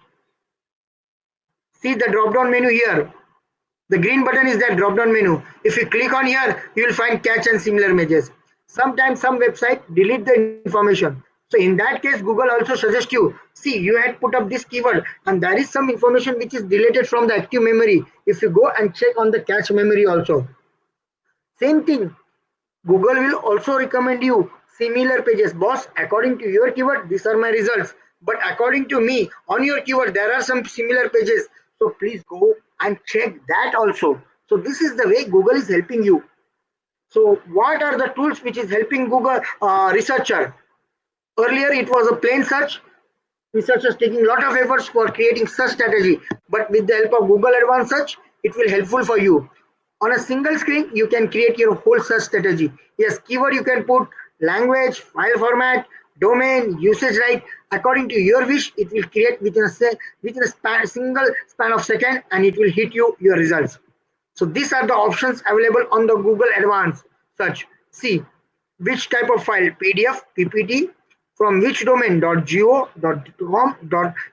See the drop down menu here. The green button is that drop down menu. If you click on here, you will find catch and similar images. Sometimes some website delete the information. So in that case, Google also suggests you, see, you had put up this keyword and there is some information which is deleted from the active memory. If you go and check on the cache memory also. Same thing, Google will also recommend you similar pages. Boss, according to your keyword, these are my results. But according to me, on your keyword, there are some similar pages. So please go and check that also. So this is the way Google is helping you. So what are the tools which is helping Google researcher? Earlier it was a plain search. Researchers taking a lot of efforts for creating search strategy. But with the help of Google Advanced Search, it will helpful for you. On a single screen, you can create your whole search strategy. Yes, keyword you can put, language, file format, domain, usage right. According to your wish, it will create within a single span of second and it will hit you your results. So these are the options available on the Google Advanced Search. See, which type of file, PDF, PPT, from which domain, .go, .com,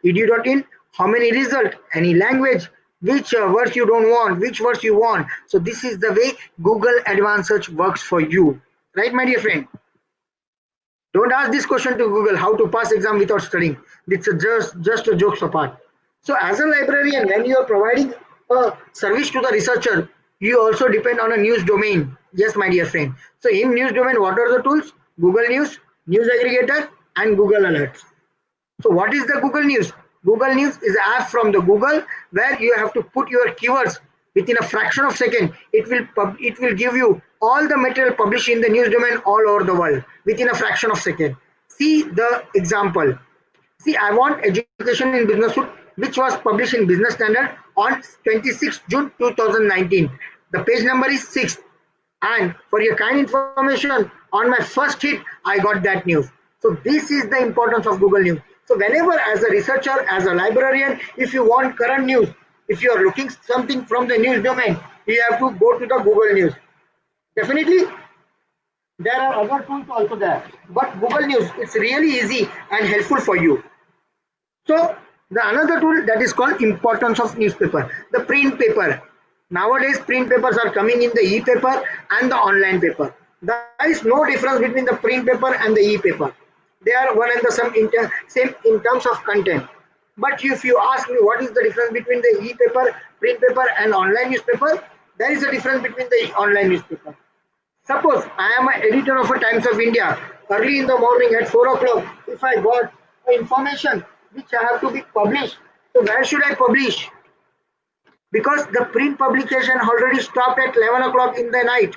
.edu.in, how many result, any language, which words you don't want, which words you want. So this is the way Google Advanced Search works for you. Right, my dear friend? Don't ask this question to Google, how to pass exam without studying. It's just a jokes apart. So as a librarian, when you are providing a service to the researcher, you also depend on a news domain. Yes, my dear friend. So in news domain, what are the tools? Google News, News Aggregator, and Google Alerts. So what is the Google News? Google News is an app from the Google where you have to put your keywords within a fraction of second. It will give you all the material published in the news domain all over the world within a fraction of second. See the example. See, I want education in business which was published in Business Standard on 26 June 2019. The page number is 6. And for your kind information, on my first hit, I got that news. So this is the importance of Google News. So whenever, as a researcher, as a librarian, if you want current news, if you are looking something from the news domain, you have to go to the Google News. Definitely, there are other tools also there, but Google News, it's really easy and helpful for you. So the another tool that is called importance of newspaper, the print paper. Nowadays, print papers are coming in the e-paper and the online paper. There is no difference between the print paper and the e-paper. They are one and the same in terms of content. But if you ask me what is the difference between the e-paper, print paper and online newspaper, there is a difference between the online newspaper. Suppose I am an editor of a Times of India. Early in the morning at 4 o'clock, if I got information which I have to be published, so where should I publish? Because the print publication already stopped at 11 o'clock in the night.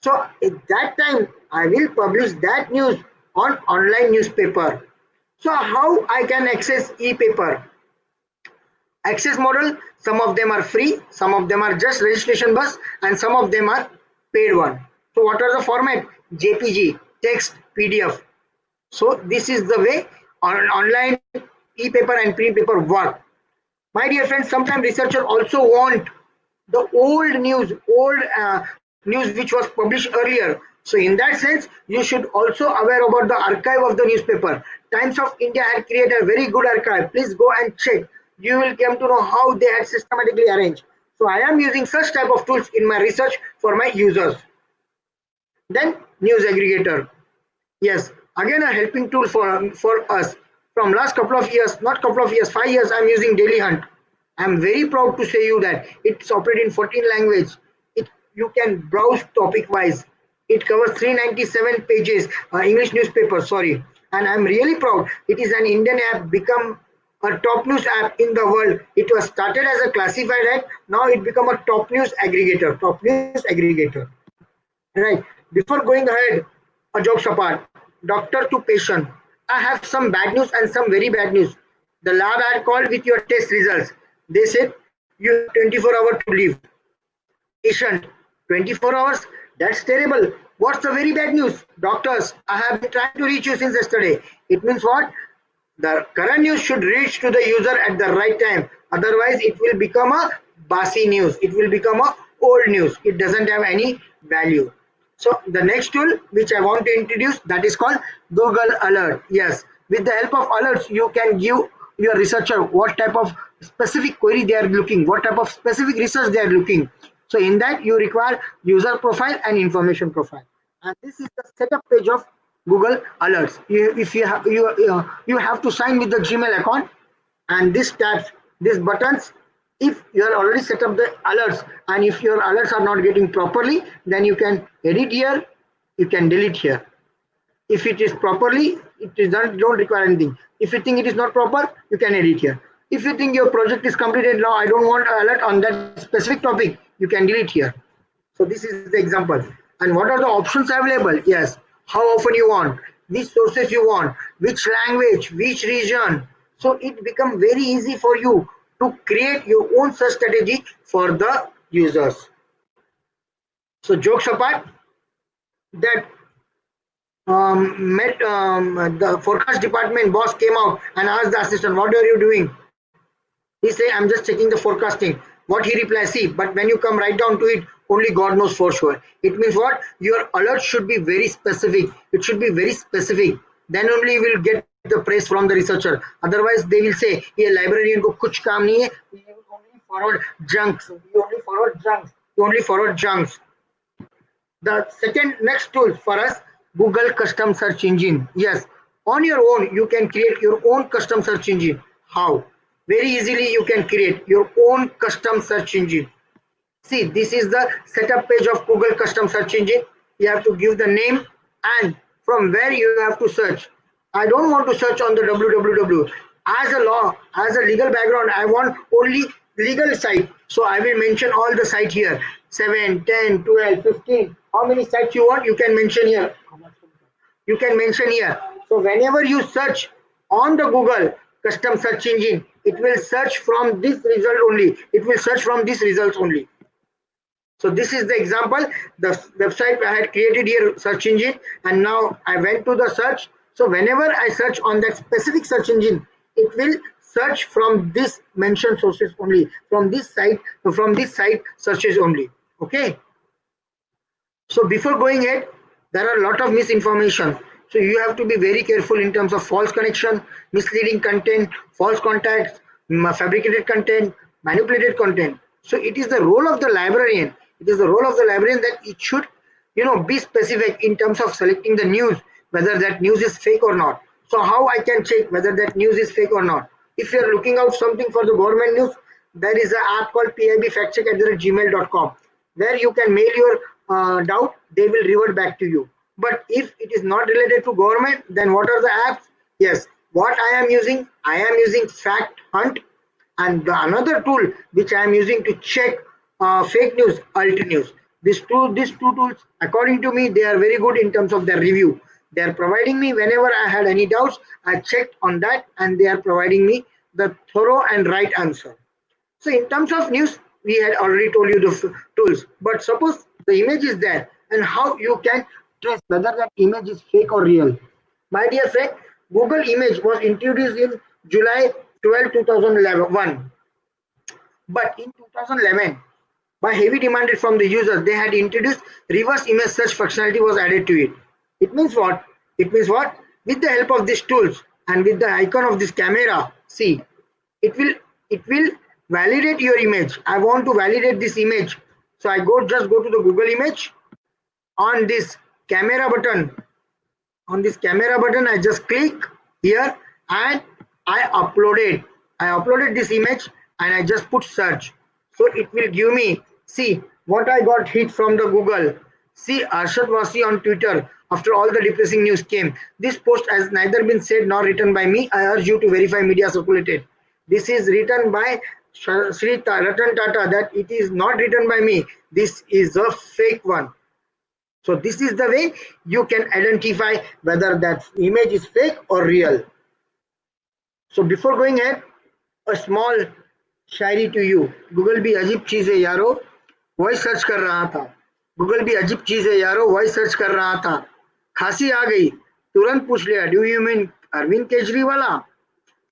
So at that time, I will publish that news on online newspaper. So how I can access e-paper? Access model, some of them are free, some of them are just registration bus, and some of them are paid one. So what are the format? JPG, text, PDF. So this is the way online e-paper and print paper work. My dear friends, sometimes researchers also want the old news which was published earlier. So in that sense, you should also aware about the archive of the newspaper. Times of India had created a very good archive. Please go and check. You will come to know how they had systematically arranged. So I am using such type of tools in my research for my users. Then news aggregator. Yes, again a helping tool for us. From last couple of years, not couple of years, 5 years, I'm using Daily Hunt. I'm very proud to say you that it's operated in 14 languages. You can browse topic wise. It covers 397 pages, English newspaper, sorry. And I'm really proud. It is an Indian app, become a top news app in the world. It was started as a classified app. Now it become a top news aggregator. Top news aggregator. Right. Before going ahead, a jokes apart. Doctor to patient. I have some bad news and some very bad news. The lab had called with your test results. They said you have 24 hours to live. Patient, 24 hours? That's terrible. What's the very bad news? Doctors, I have been trying to reach you since yesterday. It means what? The current news should reach to the user at the right time. Otherwise, it will become a basi news. It will become a old news. It doesn't have any value. So the next tool which I want to introduce, that is called Google Alert. Yes, with the help of alerts, you can give your researcher what type of specific query they are looking, what type of specific research they are looking. So in that you require user profile and information profile. And this is the setup page of Google Alerts. If you have you have to sign with the Gmail account, and this tabs, these buttons, if you are already set up the alerts, and if your alerts are not getting properly, then you can edit here, you can delete here. If it is properly, it is don't require anything. If you think it is not proper, you can edit here. If you think your project is completed now, I don't want an alert on that specific topic, you can delete here. So this is the example. And what are the options available? Yes, how often you want, which sources you want, which language, which region. So it becomes very easy for you to create your own search strategy for the users. So jokes apart, that the forecast department boss came out and asked the assistant, what are you doing? He say, I'm just checking the forecasting. What he replies, see, but when you come right down to it, only God knows for sure. It means what? Your alert should be very specific. It should be very specific. Then only you will get the praise from the researcher. Otherwise, they will say, ये librarian को कुछ काम नहीं है. You only forward junks. You only forward junks. You only forward junks. The second next tool for us, Google custom search engine. Yes, on your own, you can create your own custom search engine. How? Very easily you can create your own custom search engine. See, this is the setup page of Google custom search engine. You have to give the name and from where you have to search. I don't want to search on the www. As a law, as a legal background, I want only legal site. So I will mention all the site here. 7, 10, 12, 15. How many sites you want, you can mention here. You can mention here. So whenever you search on the Google custom search engine, it will search from this result only. It will search from these results only. So this is the example, the website I had created here, search engine, and now I went to the search. So whenever I search on that specific search engine, it will search from this mentioned sources only, from this site searches only. Okay. So before going ahead, there are a lot of misinformation. So you have to be very careful in terms of false connection, misleading content, false contacts, fabricated content, manipulated content. So it is the role of the librarian. It is the role of the librarian that it should, be specific in terms of selecting the news, whether that news is fake or not. So how I can check whether that news is fake or not? If you are looking out something for the government news, there is an app called pibfactcheck@gmail.com where you can mail your doubt. They will revert back to you. But if it is not related to government, then what are the apps? Yes, what I am using Fact Hunt, and another tool which I am using to check fake news, alt news. These two tools, according to me, they are very good in terms of their review. They are providing me whenever I had any doubts, I checked on that, and they are providing me the thorough and right answer. So in terms of news, we had already told you the tools. But suppose the image is there, and how you can trace whether that image is fake or real. My dear friend, Google Image was introduced in July 12, 2011. But in 2011, by heavy demanded from the users, they had introduced reverse image search functionality was added to it. It means what? It means what? With the help of these tools and with the icon of this camera, see, it will it will validate your image. I want to validate this image. So I just go to the Google image on this camera button. On this camera button, I just click here and I uploaded this image and I just put search. So it will give me, see what I got hit from the Google. See Arshad Wasi on Twitter after all the depressing news came. This post has neither been said nor written by me. I urge you to verify media circulated. This is written by Sri Ratan Tata, that it is not written by me. This is a fake one. So this is the way you can identify whether that image is fake or real. So before going ahead, a small Shayari to you. Google भी अजीब चीज है यारो, वही search कर रहा था. Google भी अजीब चीज है यारो, वही सर्च कर रहा था. खांसी आ गई, तुरंत पूछ लिया, do you mean Arvind Kejriwal?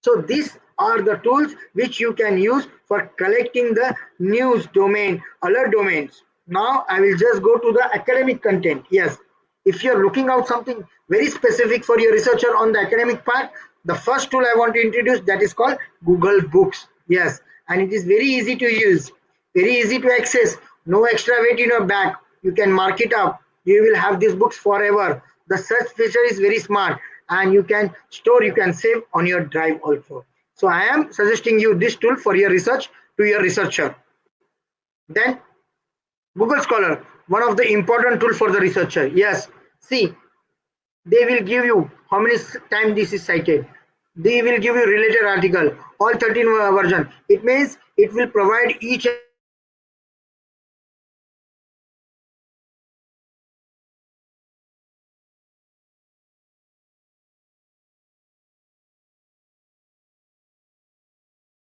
So these are the tools which you can use for collecting the news domain, alert domains. Now I will just go to the academic content. Yes, if you're looking out something very specific for your researcher on the academic part, the first tool I want to introduce, that is called Google Books. Yes, and it is very easy to use, very easy to access, no extra weight in your bag. You can mark it up. You will have these books forever. The search feature is very smart, and you can store, you can save on your drive also. So I am suggesting you this tool for your research, to your researcher. Then Google Scholar, one of the important tool for the researcher. Yes, see, they will give you how many times this is cited. They will give you related article, all 13 version. It means it will provide each and every article with the related sources. So you can use this tool for your research. Then Untitled Chapter.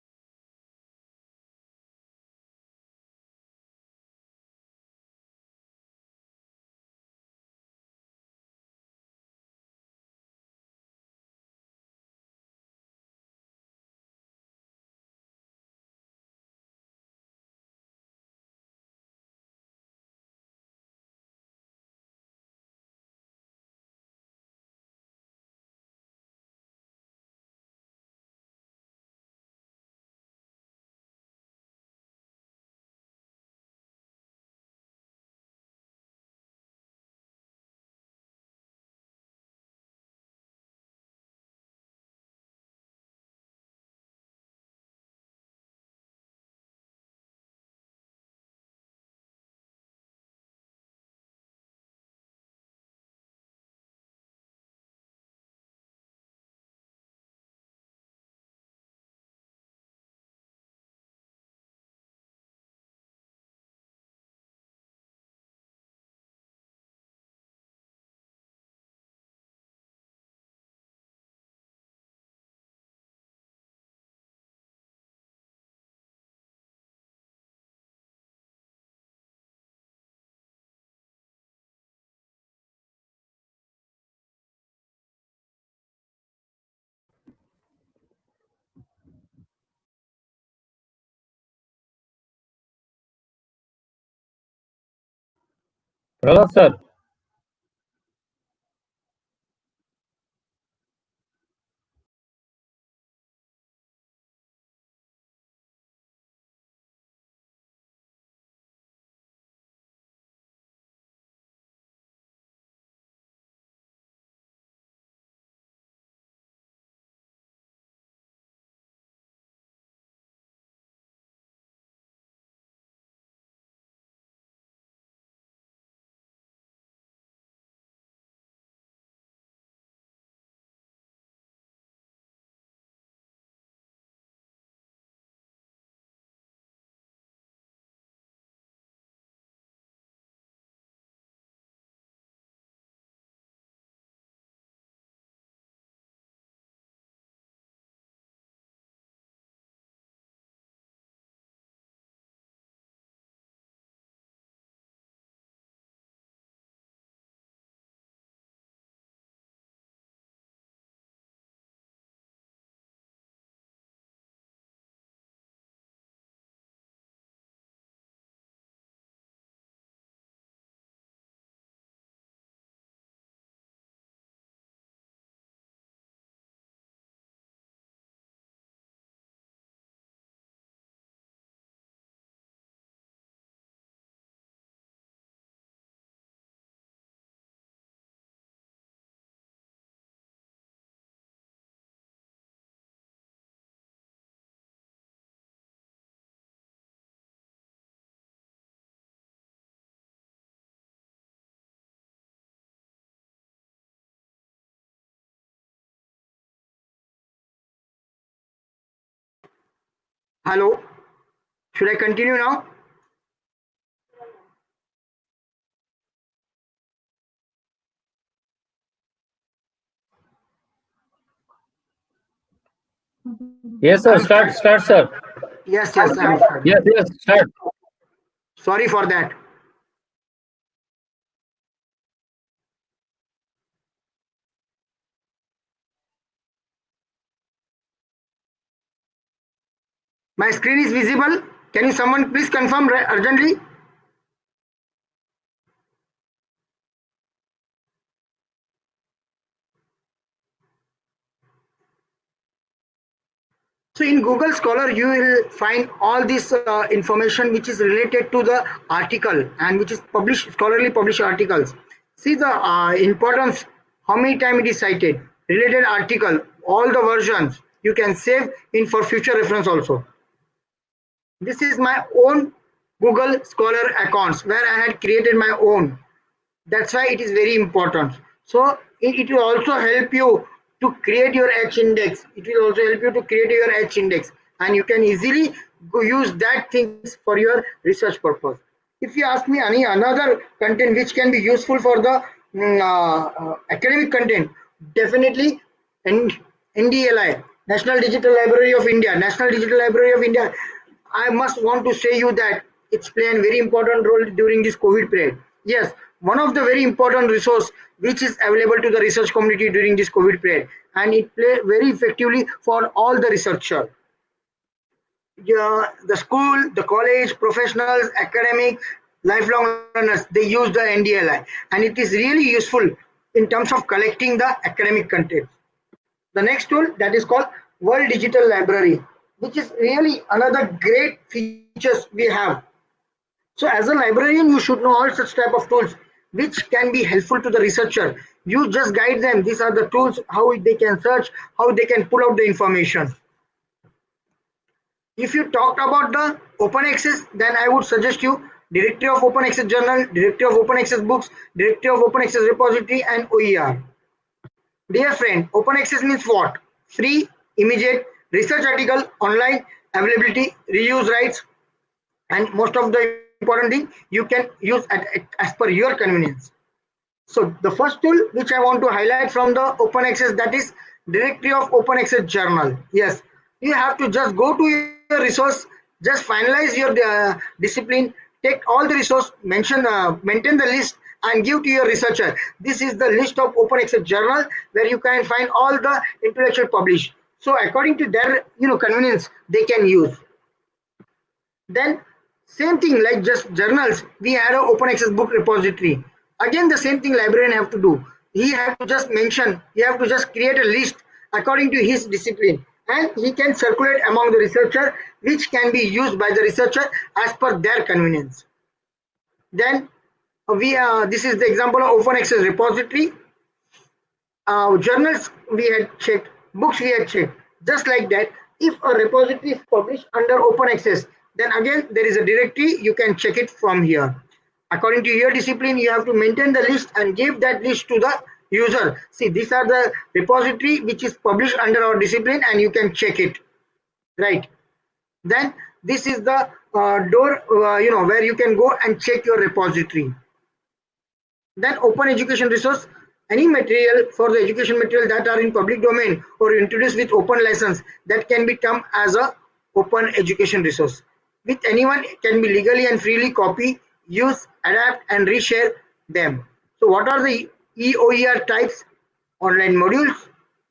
Untitled Chapter is one of the important tool for the researcher. Yes, see, Untitled Chapter will provide you related article with the related sources. So Untitled Chapter will provide you related article with the related sources. Prahlad sir. Hello, should I continue now? Yes, sir. I'm Start, sir. Yes, I'm starting. Yes, start. Sorry for that. My screen is visible. Can you someone please confirm urgently? So in Google Scholar, you will find all this information which is related to the article and which is published, scholarly published articles. See the importance, how many times it is cited, related article, all the versions you can save in for future reference also. This is my own Google Scholar accounts where I had created my own. That's why it is very important. So it will also help you to create your H index. It will also help you to create your H index, and you can easily use that things for your research purpose. If you ask me any another content which can be useful for the academic content, definitely NDLI, National Digital Library of India. National Digital Library of India, I must want to say you that it's playing a very important role during this COVID period. Yes, one of the very important resource which is available to the research community during this COVID period, and it play very effectively for all the researcher. Yeah, the school, the college, professionals, academic, lifelong learners, they use the NDLI, and it is really useful in terms of collecting the academic content. The next tool that is called World Digital Library, which is really another great features we have. So as a librarian, you should know all such type of tools which can be helpful to the researcher. You just guide them. These are the tools, how they can search, how they can pull out the information. If you talked about the open access, then I would suggest you Directory of Open Access Journal, Directory of Open Access Books, Directory of Open Access Repository, and OER. Dear friend, open access means what? Free, immediate, research article, online, availability, reuse rights, and most of the important thing, you can use as per your convenience. So the first tool which I want to highlight from the open access, that is Directory of Open Access Journal. Yes, you have to just go to your resource, just finalize your discipline, take all the resource, maintain the list, and give to your researcher. This is the list of open access journal where you can find all the intellectual published. So according to their convenience, they can use. Then same thing like just journals, we had an open access book repository. Again, the same thing librarian have to do. He have to just mention, he have to just create a list according to his discipline, and he can circulate among the researcher, which can be used by the researcher as per their convenience. Then this is the example of open access repository. Journals we had checked, books we had checked. Just like that, if a repository is published under open access, then again there is a directory, you can check it from here. According to your discipline, you have to maintain the list and give that list to the user. See, these are the repository which is published under our discipline, and you can check it, right? Then this is the door, where you can go and check your repository. Then open education resource, any material for the education material that are in public domain or introduced with open license, that can be termed as a open education resource. With anyone can be legally and freely copy, use, adapt and reshare them. So what are the EOER types? Online modules,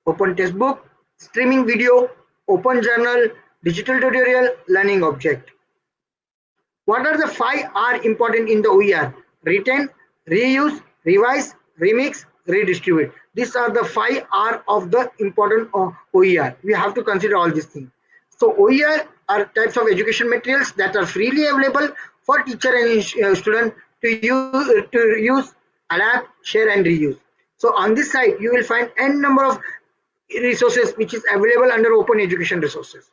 open textbook, streaming video, open journal, digital tutorial, learning object. What are the 5 R important in the OER? Retain, reuse, revise, remix, redistribute. These are the 5 R of the important OER. We have to consider all these things. So OER are types of education materials that are freely available for teacher and student to use, adapt, share and reuse. So on this side, you will find n number of resources which is available under open education resources.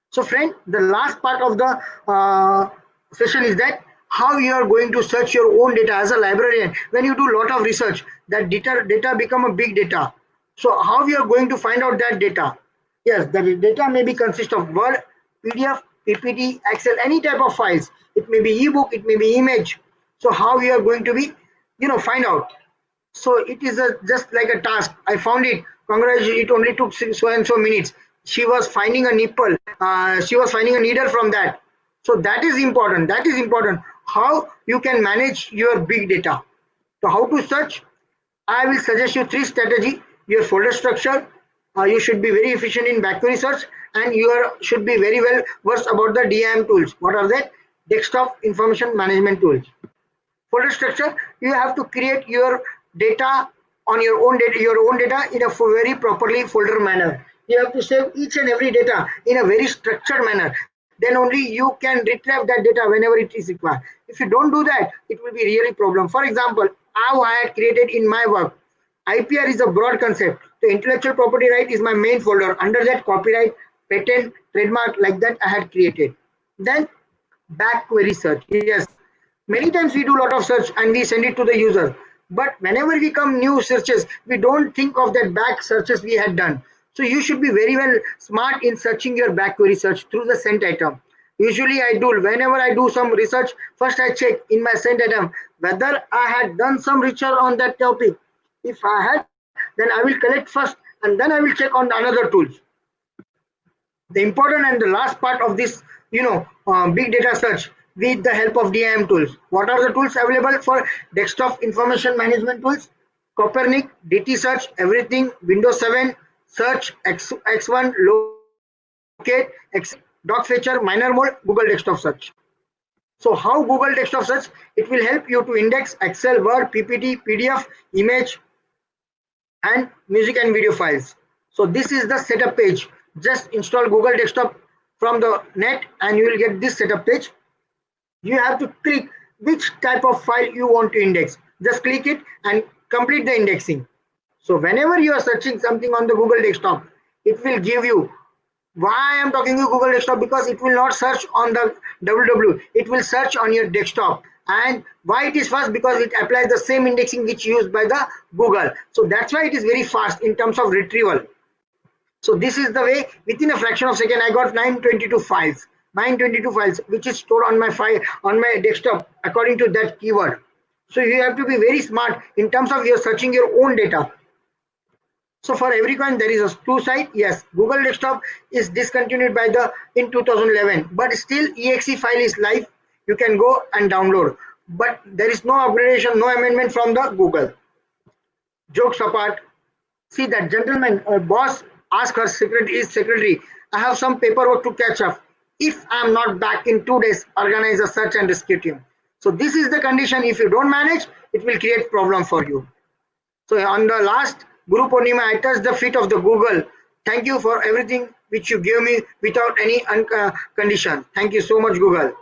So friend, the last part of the session is that how you are going to search your own data as a librarian. When you do a lot of research, that data become a big data. So how you are going to find out that data? Yes, the data may be consist of Word, PDF, PPT, Excel, any type of files. It may be ebook, it may be image. So how you are going to be, find out? So it is just like a task. I found it. Congratulations, it only took so and so minutes. She was finding a nipple. She was finding a needle from that. So that is important. That is important. How you can manage your big data. So how to search? I will suggest you 3 strategies. Your folder structure. You should be very efficient in backward search, and you should be very well versed about the DIM tools. What are they? Desktop information management tools. Folder structure. You have to create your data on your own data in a very properly folder manner. You have to save each and every data in a very structured manner. Then only you can retrieve that data whenever it is required. If you don't do that, it will be really problem. For example, how I had created in my work, IPR is a broad concept. The intellectual property right is my main folder. Under that, copyright, patent, trademark, like that I had created. Then back query search. Yes, many times we do a lot of search and we send it to the user. But whenever we come new searches, we don't think of that back searches we had done. So you should be very well smart in searching your back query search through the sent item. Usually I do, whenever I do some research, first I check in my sent item whether I had done some research on that topic. If I had, then I will collect first and then I will check on another tools. The important and the last part of this, big data search with the help of DIM tools. What are the tools available for desktop information management tools? Copernic, DT search, everything, Windows 7, search, X1, locate, doc fetcher, minor mode, Google desktop search. So how Google desktop search? It will help you to index Excel, Word, PPT, PDF, image and music and video files. So this is the setup page. Just install Google desktop from the net and you will get this setup page. You have to click which type of file you want to index. Just click it and complete the indexing. So whenever you are searching something on the Google desktop, it will give you. Why I am talking to Google desktop? Because it will not search on the www. It will search on your desktop. And why it is fast? Because it applies the same indexing which used by the Google. So that's why it is very fast in terms of retrieval. So this is the way, within a fraction of a second, I got 922 files. 922 files which is stored on my desktop according to that keyword. So you have to be very smart in terms of your searching your own data. So for every coin there is a 2 side. Yes, Google desktop is discontinued by in 2011, but still exe file is live. You can go and download, but there is no upgradation, no amendment from the Google. Jokes apart, see that gentleman boss asked her secretary, I have some paperwork to catch up. If I am not back in 2 days, organize a search and rescue team. So this is the condition. If you don't manage, it will create problem for you. So on the last Guru Purnima, I touched the feet of the Google. Thank you for everything which you gave me without any condition. Thank you so much, Google.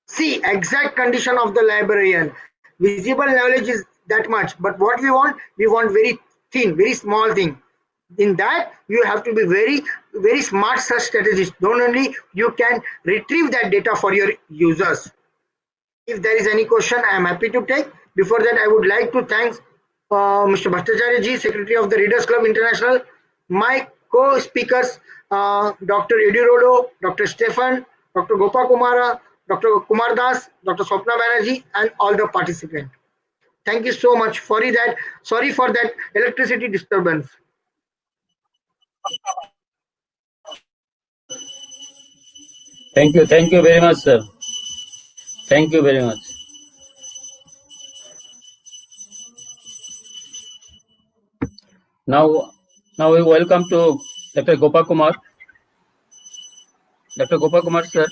See, exact condition of the librarian. Visible knowledge is that much, but what we want very thin, very small thing. In that, you have to be very smart search strategist. Don't only you can retrieve that data for your users. If there is any question, I am happy to take. Before that, I would like to thank Mr. Bhattacharya ji, Secretary of the Readers Club International, my co-speakers, Dr. Edirodo, Dr. Stefan, Dr. Gopa Kumara, Dr. Kumar Das, Dr. Swapna Banerjee, and all the participants. Thank you so much. Sorry for that electricity disturbance. Thank you very much, sir. Thank you very much. Now we welcome to Dr. Gopa Kumar. Dr. Gopa Kumar, sir,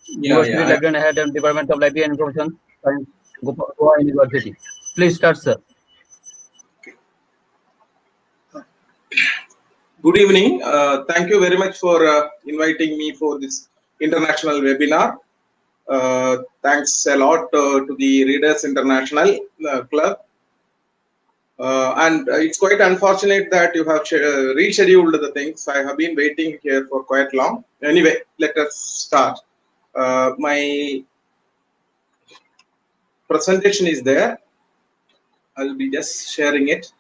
University Librarian Head and Department of Library and Information Science, Goa University. Please start, sir. Good evening. Thank you very much for inviting me for this international webinar. Thanks a lot to the Readers International Club. And it's quite unfortunate that you have rescheduled the things. I have been waiting here for quite long. Anyway, let us start. My presentation is there. I'll be just sharing it.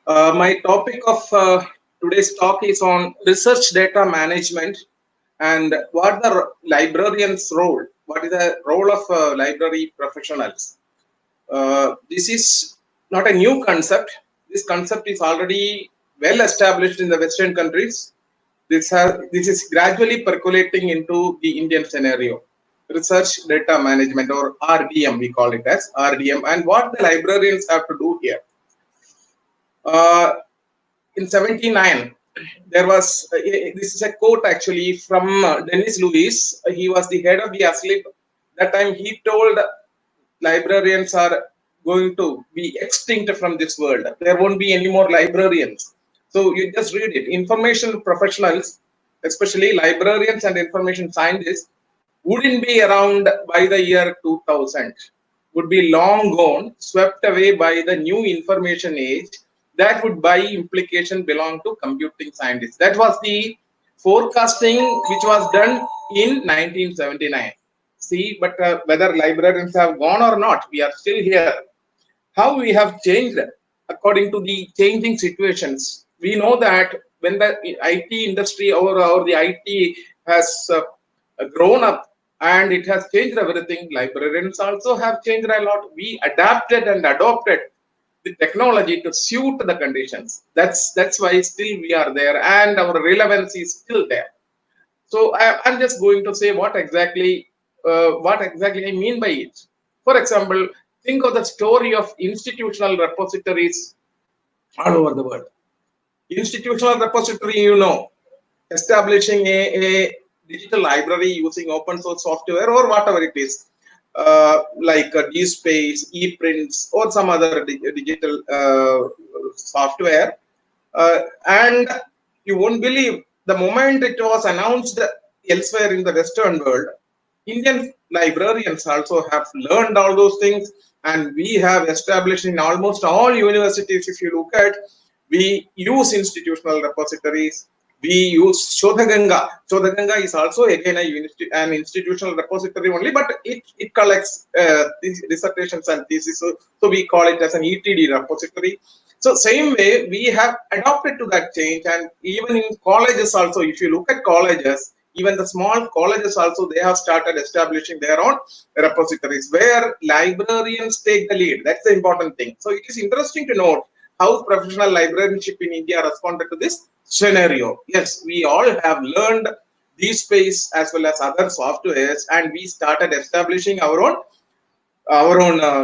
My topic of today's talk is on research data management and what the librarian's role. What is the role of library professionals? This is not a new concept. This concept is already well established in the Western countries. This is gradually percolating into the Indian scenario. Research data management, or RDM, we call it as RDM, and what the librarians have to do here. In 1979, there was, this is a quote actually from Dennis Lewis. He was the head of the ASLIP. That time he told librarians are going to be extinct from this world. There won't be any more librarians. So you just read it. Information professionals, especially librarians and information scientists, wouldn't be around by the year 2000. Would be long gone, swept away by the new information age. That would by implication belong to computing scientists. That was the forecasting which was done in 1979. See, but whether librarians have gone or not, we are still here. How we have changed according to the changing situations. We know that when the IT industry or the IT has grown up and it has changed everything, librarians also have changed a lot. We adapted and adopted the technology to suit the conditions. That's why still we are there and our relevance is still there. So I'm just going to say what exactly I mean by it. For example, think of the story of institutional repositories all over the world. Institutional repository, you know, establishing a digital library using open source software or whatever it is. Like DSpace, ePrints, or some other digital software. And you won't believe, the moment it was announced elsewhere in the Western world, Indian librarians also have learned all those things, and we have established in almost all universities, if you look at, we use institutional repositories. We use Shodhaganga. Shodhaganga is also again an institutional repository only, but it collects dissertations and theses. So we call it as an ETD repository. So same way we have adopted to that change, and even in colleges also, if you look at colleges, even the small colleges also, they have started establishing their own repositories where librarians take the lead. That's the important thing. So it is interesting to note how professional librarianship in India responded to this scenario. Yes, we all have learned these space as well as other softwares, and we started establishing our own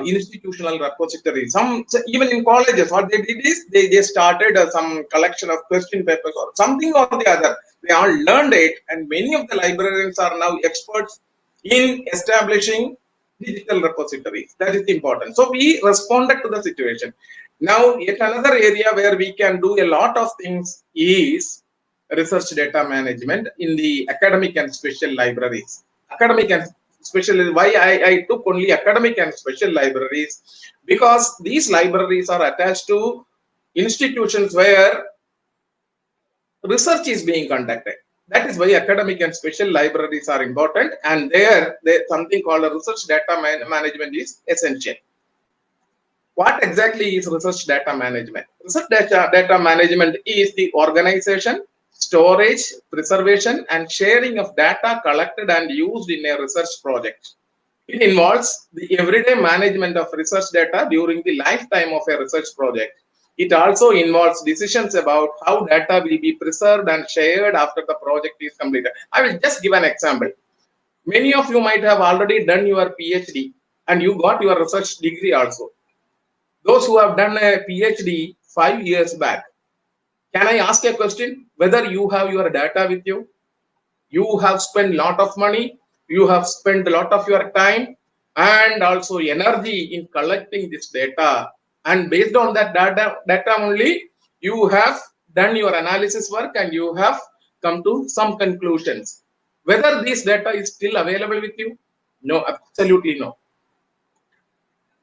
institutional repository. So even in colleges, what they did is they started some collection of question papers or something or the other. They all learned it, and many of the librarians are now experts in establishing digital repositories. That is important. So we responded to the situation. Now, yet another area where we can do a lot of things is research data management in the academic and special libraries. Academic and special, why I took only academic and special libraries, because these libraries are attached to institutions where research is being conducted. That is why academic and special libraries are important, and there something called a research data management is essential. What exactly is research data management? Research data management is the organization, storage, preservation, and sharing of data collected and used in a research project. It involves the everyday management of research data during the lifetime of a research project. It also involves decisions about how data will be preserved and shared after the project is completed. I will just give an example. Many of you might have already done your PhD and you got your research degree also. Those who have done a PhD 5 years back, can I ask a question? Whether you have your data with you? You have spent a lot of money, you have spent a lot of your time and also energy in collecting this data. And based on that data only, you have done your analysis work and you have come to some conclusions. Whether this data is still available with you? No, absolutely no.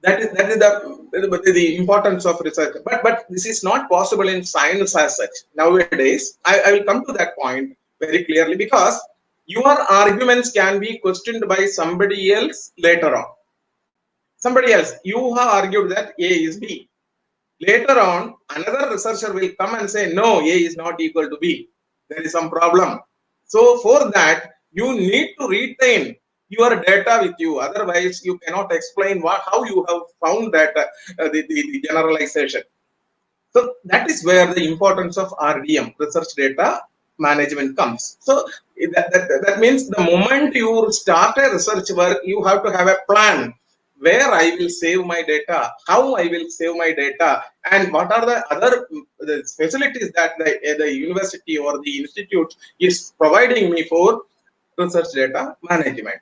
That is the importance of research. But this is not possible in science as such. Nowadays, I will come to that point very clearly, because your arguments can be questioned by somebody else later on. Somebody else, you have argued that A is B. Later on, another researcher will come and say, no, A is not equal to B. There is some problem. So for that, you need to retain your data with you. Otherwise, you cannot explain how you have found that the generalization. So that is where the importance of RDM, research data management, comes. So that means the moment you start a research work, you have to have a plan where I will save my data, how I will save my data, and what are the other facilities that the university or the institute is providing me for research data management.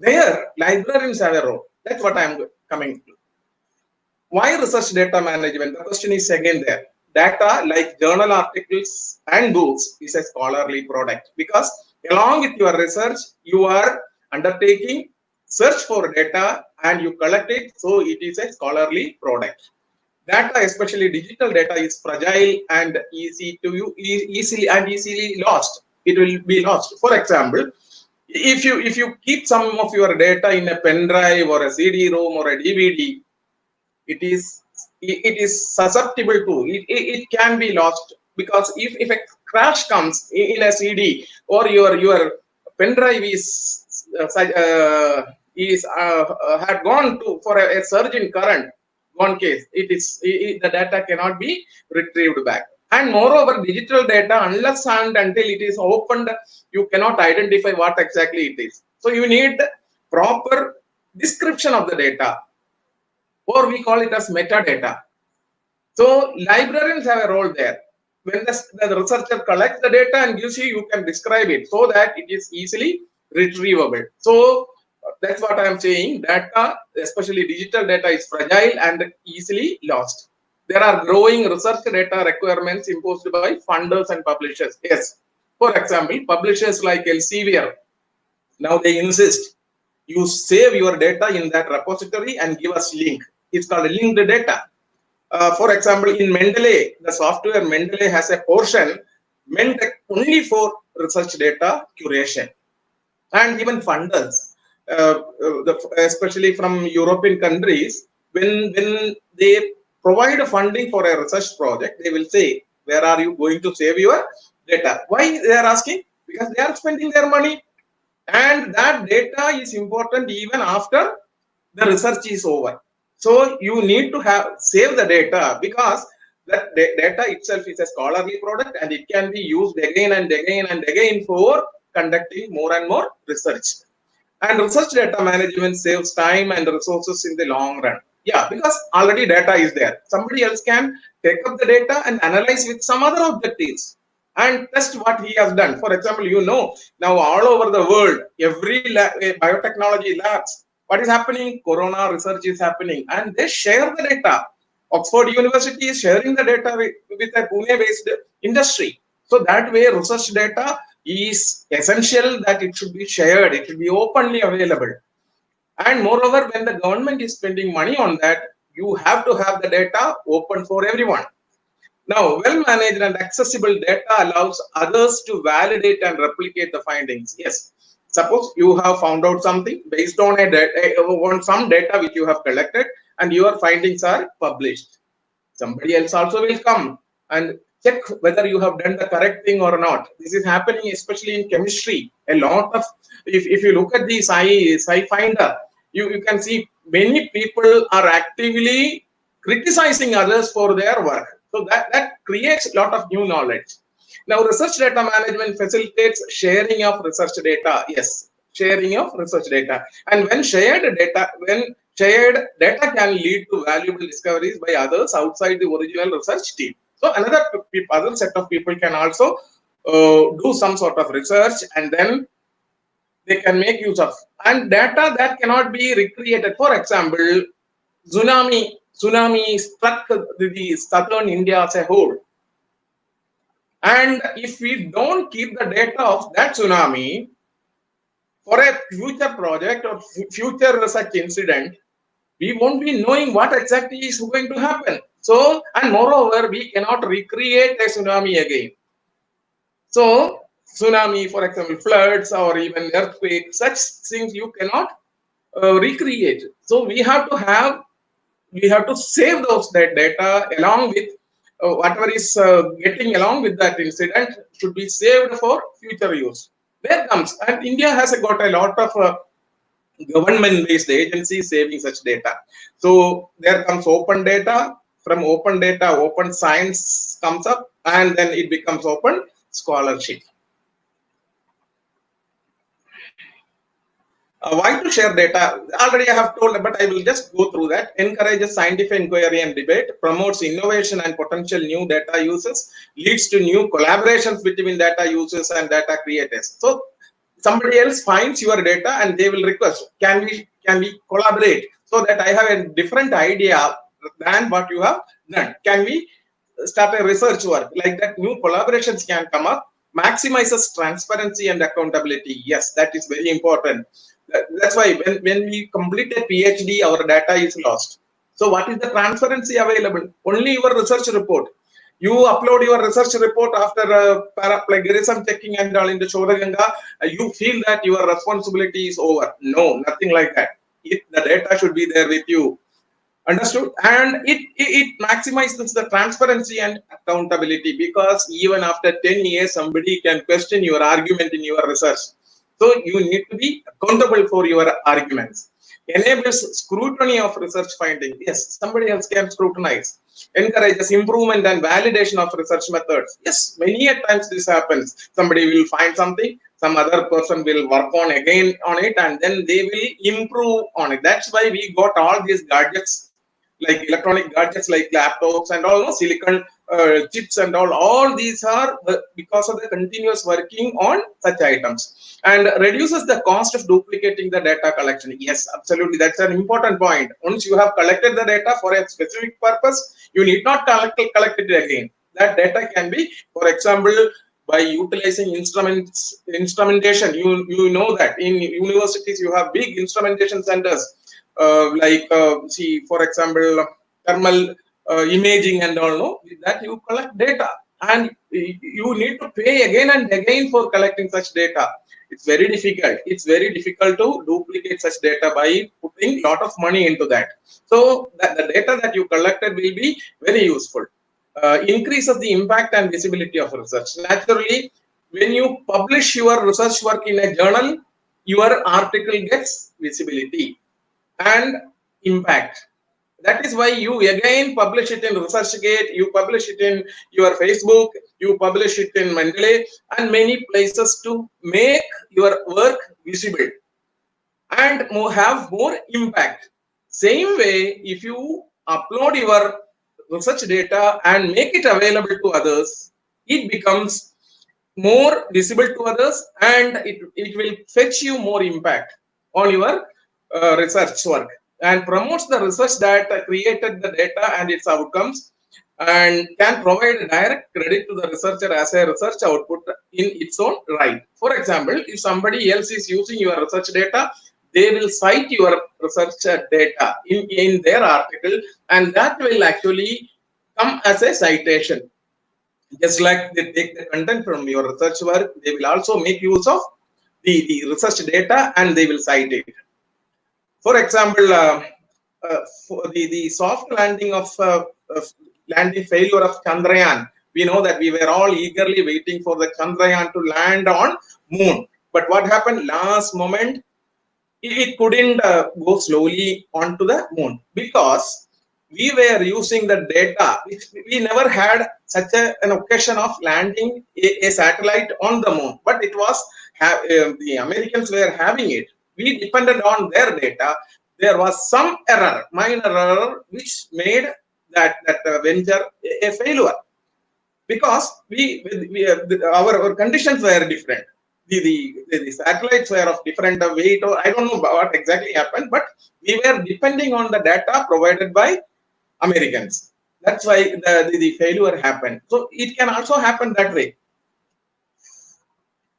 There, librarians have a role. That's what I am coming to. Why research data management? The question is again there. Data like journal articles and books is a scholarly product, because along with your research, you are undertaking search for data and you collect it, so it is a scholarly product. Data, especially digital data, is fragile and easily lost. It will be lost. For example, if you keep some of your data in a pen drive or a CD-ROM or a DVD, it is susceptible to it can be lost, because if a crash comes in a CD or your pen drive had gone for a surge in current, one case, the data cannot be retrieved back. And moreover, digital data, unless and until it is opened, you cannot identify what exactly it is. So you need proper description of the data, or we call it as metadata. So librarians have a role there. When the researcher collects the data and gives you can describe it so that it is easily retrievable. So that's what I am saying. Data, especially digital data, is fragile and easily lost. There are growing research data requirements imposed by funders and publishers. Yes. For example, publishers like Elsevier, now they insist you save your data in that repository and give us link. It's called linked data. For example, in Mendeley, the software Mendeley has a portion meant only for research data curation. And even funders, especially from European countries, when they provide funding for a research project, they will say, where are you going to save your data? Why they are asking? Because they are spending their money. And that data is important even after the research is over. So you need to save the data, because that data itself is a scholarly product and it can be used again and again and again for conducting more and more research. And research data management saves time and resources in the long run. Yeah, because already data is there. Somebody else can take up the data and analyze with some other objectives and test what he has done. For example, now all over the world, every biotechnology labs, what is happening? Corona research is happening, and they share the data. Oxford University is sharing the data with a Pune-based industry. So that way, research data is essential that it should be shared, it should be openly available. And moreover, when the government is spending money on that, you have to have the data open for everyone. Now, well-managed and accessible data allows others to validate and replicate the findings. Yes, suppose you have found out something based on on some data which you have collected, and your findings are published. Somebody else also will come and check whether you have done the correct thing or not. This is happening especially in chemistry. A lot of, if you look at the SciFinder, you can see many people are actively criticizing others for their work. So that creates a lot of new knowledge. Now, research data management facilitates sharing of research data. Yes, sharing of research data. And when shared data can lead to valuable discoveries by others outside the original research team. So another set of people can also do some sort of research, and then they can make use of and data that cannot be recreated. For example, tsunami struck the southern India as a whole. And if we don't keep the data of that tsunami for a future project or future research incident, we won't be knowing what exactly is going to happen. So, and moreover, we cannot recreate a tsunami again. So, tsunami, for example, floods or even earthquakes, such things you cannot recreate. So, we have to save those data along with whatever is getting along with that incident should be saved for future use. There comes, and India has got a lot of government-based agencies saving such data. So there comes open data. From open data, open science comes up, and then it becomes open scholarship. Why to share data? Already I have told, but I will just go through that. Encourages scientific inquiry and debate, promotes innovation and potential new data uses, leads to new collaborations between data users and data creators. So somebody else finds your data and they will request, can we collaborate so that I have a different idea than what you have done? Can we start a research work? Like that, new collaborations can come up. Maximizes transparency and accountability. Yes, that is very important. That's why when we complete a PhD, our data is lost. So what is the transparency available? Only your research report. You upload your research report after plagiarism checking and all in the Shodhaganga, you feel that your responsibility is over. No, nothing like that. The data should be there with you. Understood? And it maximizes the transparency and accountability, because even after 10 years, somebody can question your argument in your research. So you need to be accountable for your arguments. Enables scrutiny of research findings. Yes, somebody else can scrutinize. Encourages improvement and validation of research methods. Yes, many a times this happens. Somebody will find something, some other person will work on again on it, and then they will improve on it. That's why we got all these gadgets, like electronic gadgets like laptops and all, silicon chips and all these are because of the continuous working on such items. And reduces the cost of duplicating the data collection. Yes, absolutely, that's an important point. Once you have collected the data for a specific purpose, you need not collect it again. That data can be, for example, by utilizing instrumentation. You know that in universities you have big instrumentation centers, see, for example, thermal imaging and all. No, with that you collect data, and you need to pay again and again for collecting such data. It's very difficult. It's very difficult to duplicate such data by putting a lot of money into that. So the data that you collected will be very useful. Increases the impact and visibility of research. Naturally, when you publish your research work in a journal, your article gets visibility and impact. That is why you again publish it in ResearchGate, you publish it in your Facebook, you publish it in Mendeley and many places to make your work visible and have more impact. Same way, if you upload your research data and make it available to others, it becomes more visible to others and it will fetch you more impact on your research work and promotes the research that created the data and its outcomes and can provide direct credit to the researcher as a research output in its own right. For example, if somebody else is using your research data, they will cite your research data in their article and that will actually come as a citation. Just like they take the content from your research work, they will also make use of the research data and they will cite it. For example, for the soft landing of landing failure of Chandrayaan, we know that we were all eagerly waiting for the Chandrayaan to land on moon. But what happened last moment? It couldn't go slowly onto the moon because we were using the data which we never had such an occasion of landing a satellite on the moon, but it was the Americans were having it. We depended on their data. There was some error, minor error, which made that venture a failure because our conditions were different. The satellites were of different weight, or I don't know what exactly happened, but we were depending on the data provided by Americans. That's why the failure happened. So it can also happen that way.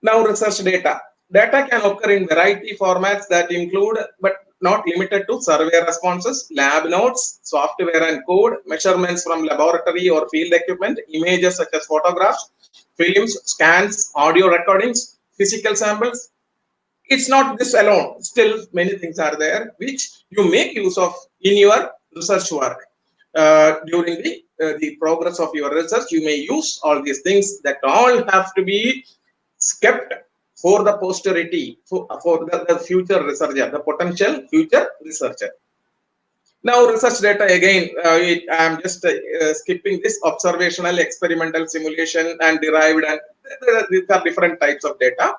Now, research data. Data can occur in variety formats that include, but not limited to, survey responses, lab notes, software and code, measurements from laboratory or field equipment, images such as photographs, films, scans, audio recordings, physical samples. It's not this alone. Still, many things are there which you make use of in your research work. During the progress of your research, you may use all these things that all have to be kept for the posterity, for the future researcher, the potential future researcher. Now, research data again, I am just skipping this observational, experimental, simulation, and derived, and these are different types of data.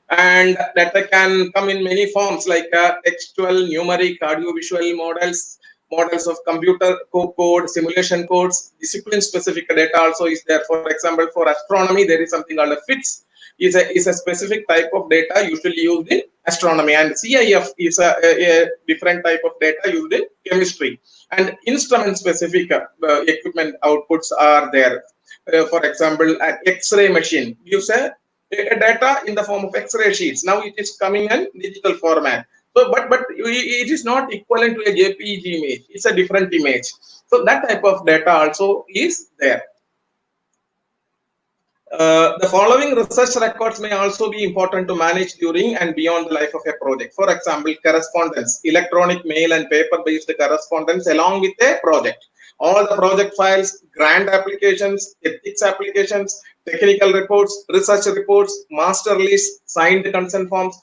And data can come in many forms like textual, numeric, audiovisual models, models of computer code, simulation codes, discipline-specific data also is there. For example, for astronomy, there is something called a FITS, is a specific type of data usually used in astronomy, and CIF is a different type of data used in chemistry, and instrument specific equipment outputs are there. For example, an X-ray machine gives a data in the form of X-ray sheets. Now it is coming in digital format. So, but it is not equivalent to a JPEG image. It's a different image. So that type of data also is there. The following research records may also be important to manage during and beyond the life of a project. For example, correspondence, electronic mail and paper-based correspondence along with a project. All the project files, grant applications, ethics applications, technical reports, research reports, master lists, signed consent forms.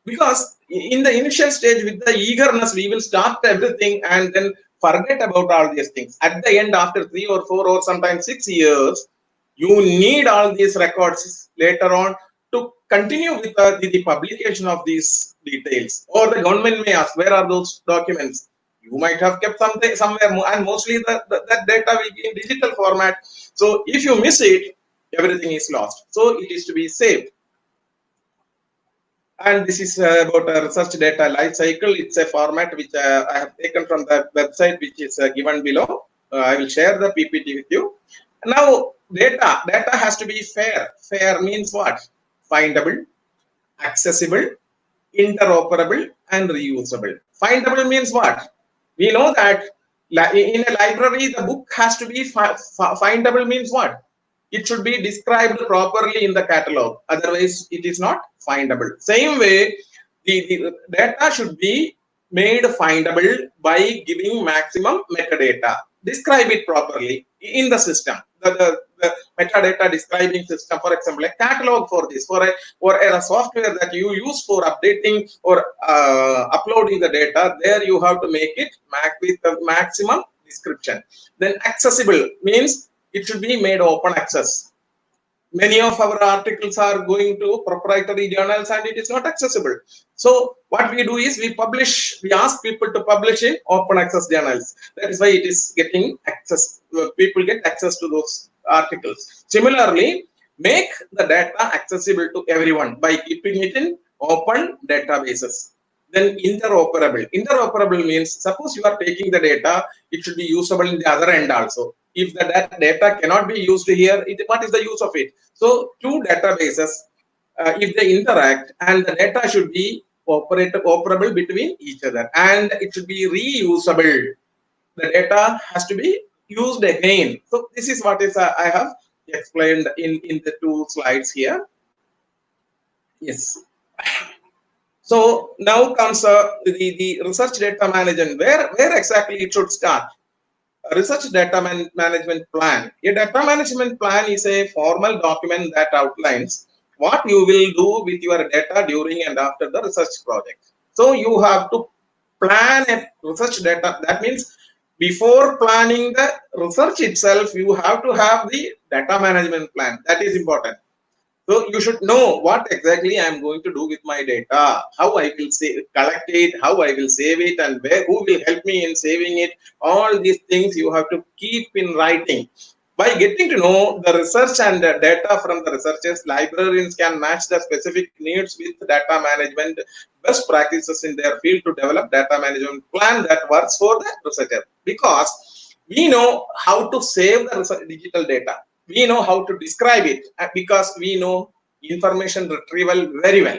Because in the initial stage, with the eagerness, we will start everything and then forget about all these things. At the end, after 3 or 4 or sometimes 6 years, you need all these records later on to continue with the publication of these details. Or the government may ask, where are those documents? You might have kept something somewhere, and mostly that data will be in digital format. So if you miss it, everything is lost. So it is to be saved. And this is about a research data life cycle. It's a format which I have taken from the website, which is given below. I will share the PPT with you. Now, data has to be fair. Fair means what? Findable, accessible, interoperable, and reusable. Findable means what? We know that in a library, the book has to be findable means what? It should be described properly in the catalog. Otherwise, it is not findable. Same way, the data should be made findable by giving maximum metadata. describe it properly in the system. The metadata describing system, for example, a catalog for this, or a software that you use for updating or uploading the data, there you have to make it with the maximum description. Then accessible means it should be made open access. Many of our articles are going to proprietary journals and it is not accessible. So what we do is we ask people to publish in open access journals. That is why it is getting access. People get access to those articles. Similarly, make the data accessible to everyone by keeping it in open databases. Then interoperable. Interoperable means suppose you are taking the data, it should be usable in the other end also. If the data cannot be used here, what is the use of it? So two databases, if they interact, and the data should be operable between each other, and it should be reusable. The data has to be used again. So this is what is I have explained in the two slides here. Yes. So now comes the research data management. Where exactly it should start? A research data management plan. A data management plan is a formal document that outlines what you will do with your data during and after the research project. So you have to plan a research data. That means before planning the research itself, you have to have the data management plan. That is important. So you should know what exactly I am going to do with my data, how I will collect it, how I will save it, and who will help me in saving it. All these things you have to keep in writing. By getting to know the research and the data from the researchers, librarians can match the specific needs with data management best practices in their field to develop data management plan that works for the researcher. Because we know how to save the digital data. We know how to describe it because we know information retrieval very well.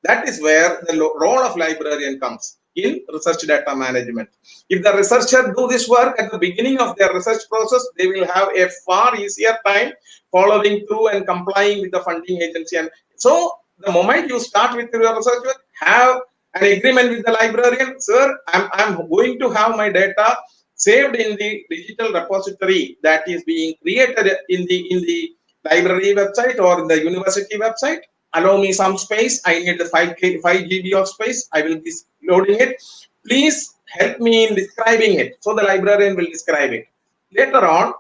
That is where the role of librarian comes in research data management. If the researcher do this work at the beginning of their research process, they will have a far easier time following through and complying with the funding agency. And so the moment you start with your research work, have an agreement with the librarian. Sir, I'm going to have my data saved in the digital repository that is being created in the library website or in the university website. Allow me some space. I need the 5 GB of space. I will be loading it. Please help me in describing it. So the librarian will describe it. Later on,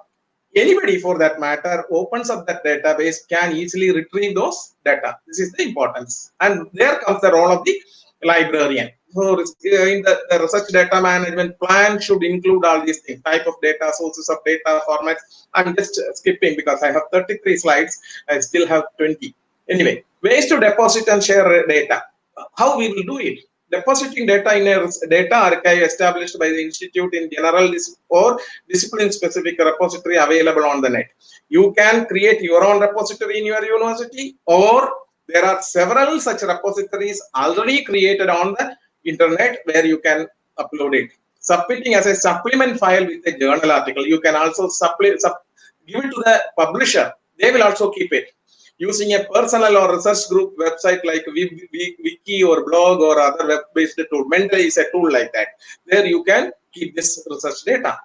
anybody for that matter opens up that database can easily retrieve those data. This is the importance. And there comes the role of the librarian. So in the research data management plan should include all these things: type of data, sources of data, formats. I'm just skipping because I have 33 slides. I still have 20. Anyway, ways to deposit and share data. How we will do it? Depositing data in a data archive established by the institute in general or discipline-specific repository available on the net. You can create your own repository in your university, or there are several such repositories already created on the internet where you can upload it. Submitting as a supplement file with a journal article. You can also give it to the publisher. They will also keep it. Using a personal or research group website like Wiki or blog or other web-based tool. Mendeley is a tool like that. There you can keep this research data.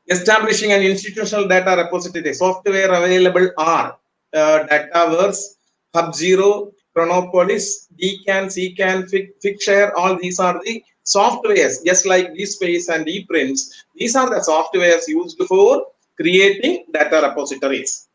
Establishing an institutional data repository. Software available are Dataverse, HubZero, Chronopolis, DCAN, CCAN, Figshare. All these are the softwares, just like DSpace and ePrints. These are the softwares used for creating data repositories.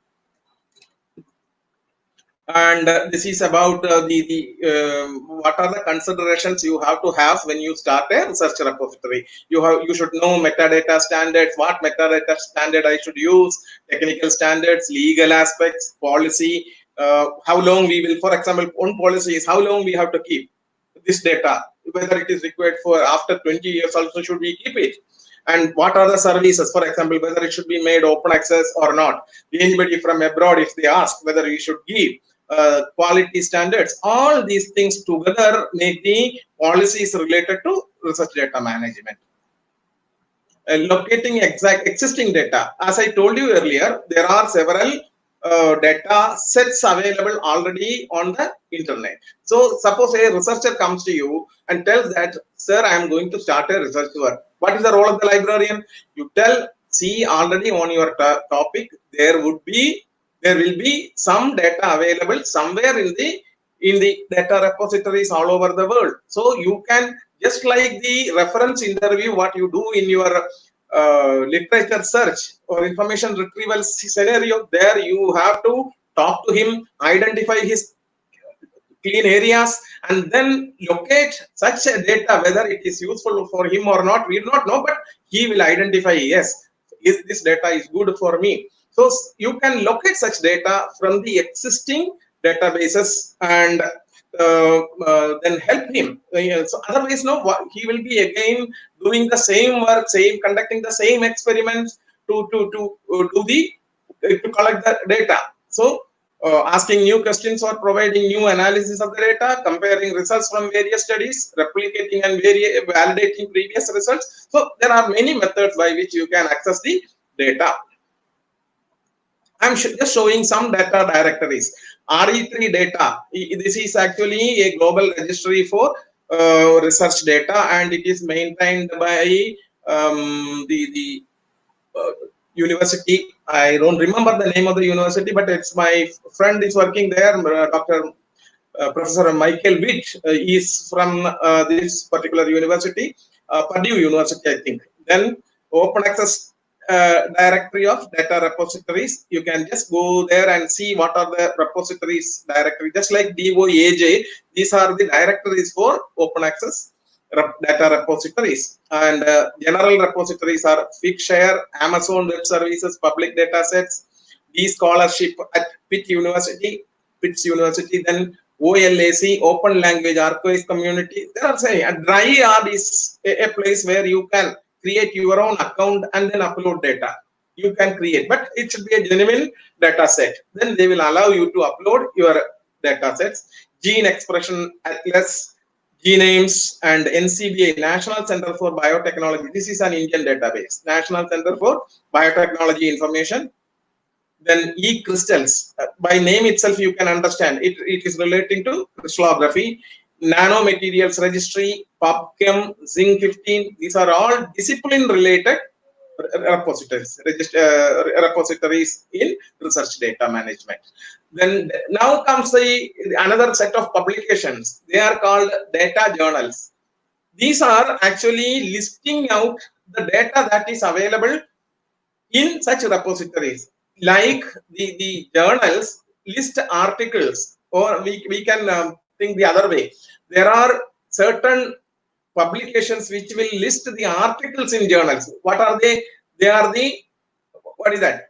And this is about what are the considerations you have to have when you start a research repository. You should know metadata standards, what metadata standard I should use, technical standards, legal aspects, policy, how long we will, for example, one policy is how long we have to keep this data, whether it is required for after 20 years also should we keep it. And what are the services, for example, whether it should be made open access or not. Anybody from abroad, if they ask whether you should give quality standards, all these things together make the policies related to research data management. Locating existing data. As I told you earlier, there are several data sets available already on the internet. So suppose a researcher comes to you and tells that, sir, I am going to start a research work. What is the role of the librarian? You tell, see, already on your topic, there will be some data available somewhere in the data repositories all over the world. So you can, just like the reference interview, what you do in your literature search or information retrieval scenario, there you have to talk to him, identify his clean areas, and then locate such a data, whether it is useful for him or not, we do not know, but he will identify, yes, this data is good for me. So you can locate such data from the existing databases and then help him. So otherwise, no, he will be again doing the same work, conducting the same experiments to collect the data. So asking new questions or providing new analysis of the data, comparing results from various studies, replicating and validating previous results. So there are many methods by which you can access the data. I'm just showing some data directories. RE3 data, this is actually a global registry for research data, and it is maintained by the university. I don't remember the name of the university, but it's my friend is working there, Professor Michael Witt is from this particular university, Purdue University, I think. Then open access directory of data repositories. You can just go there and see what are the repositories directory. Just like DOAJ, these are the directories for open access data repositories, and general repositories are Figshare, Amazon Web Services, public data sets, scholarship at Pitt University, then OLAC, Open Language Archives Community. There are saying a DryArt is a place where you can create your own account and then upload data. You can create, but it should be a genuine data set. Then they will allow you to upload your data sets. Gene Expression Atlas, GNAMES, and NCBI, National Center for Biotechnology. This is an Indian database. National Center for Biotechnology Information. Then e-crystals. By name itself, you can understand it is relating to crystallography. Nanomaterials Registry, PubChem, Zinc 15. These are all discipline-related repositories in research data management. Then now comes another set of publications. They are called data journals. These are actually listing out the data that is available in such repositories. Like the journals list articles, or we can think the other way. There are certain publications which will list the articles in journals. What are they? They are what is that?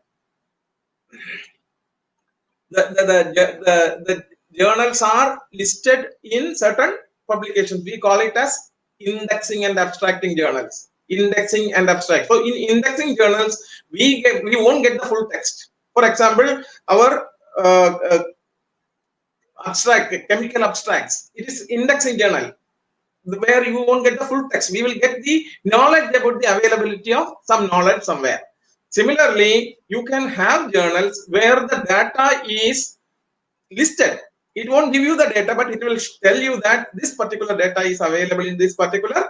The journals are listed in certain publications. We call it as indexing and abstracting journals. Indexing and abstract. So in indexing journals, we won't get the full text. For example, our chemical abstracts, it is indexing journal where you won't get the full text. We will get the knowledge about the availability of some knowledge somewhere. Similarly, you can have journals where the data is listed. It won't give you the data, but it will tell you that this particular data is available in this particular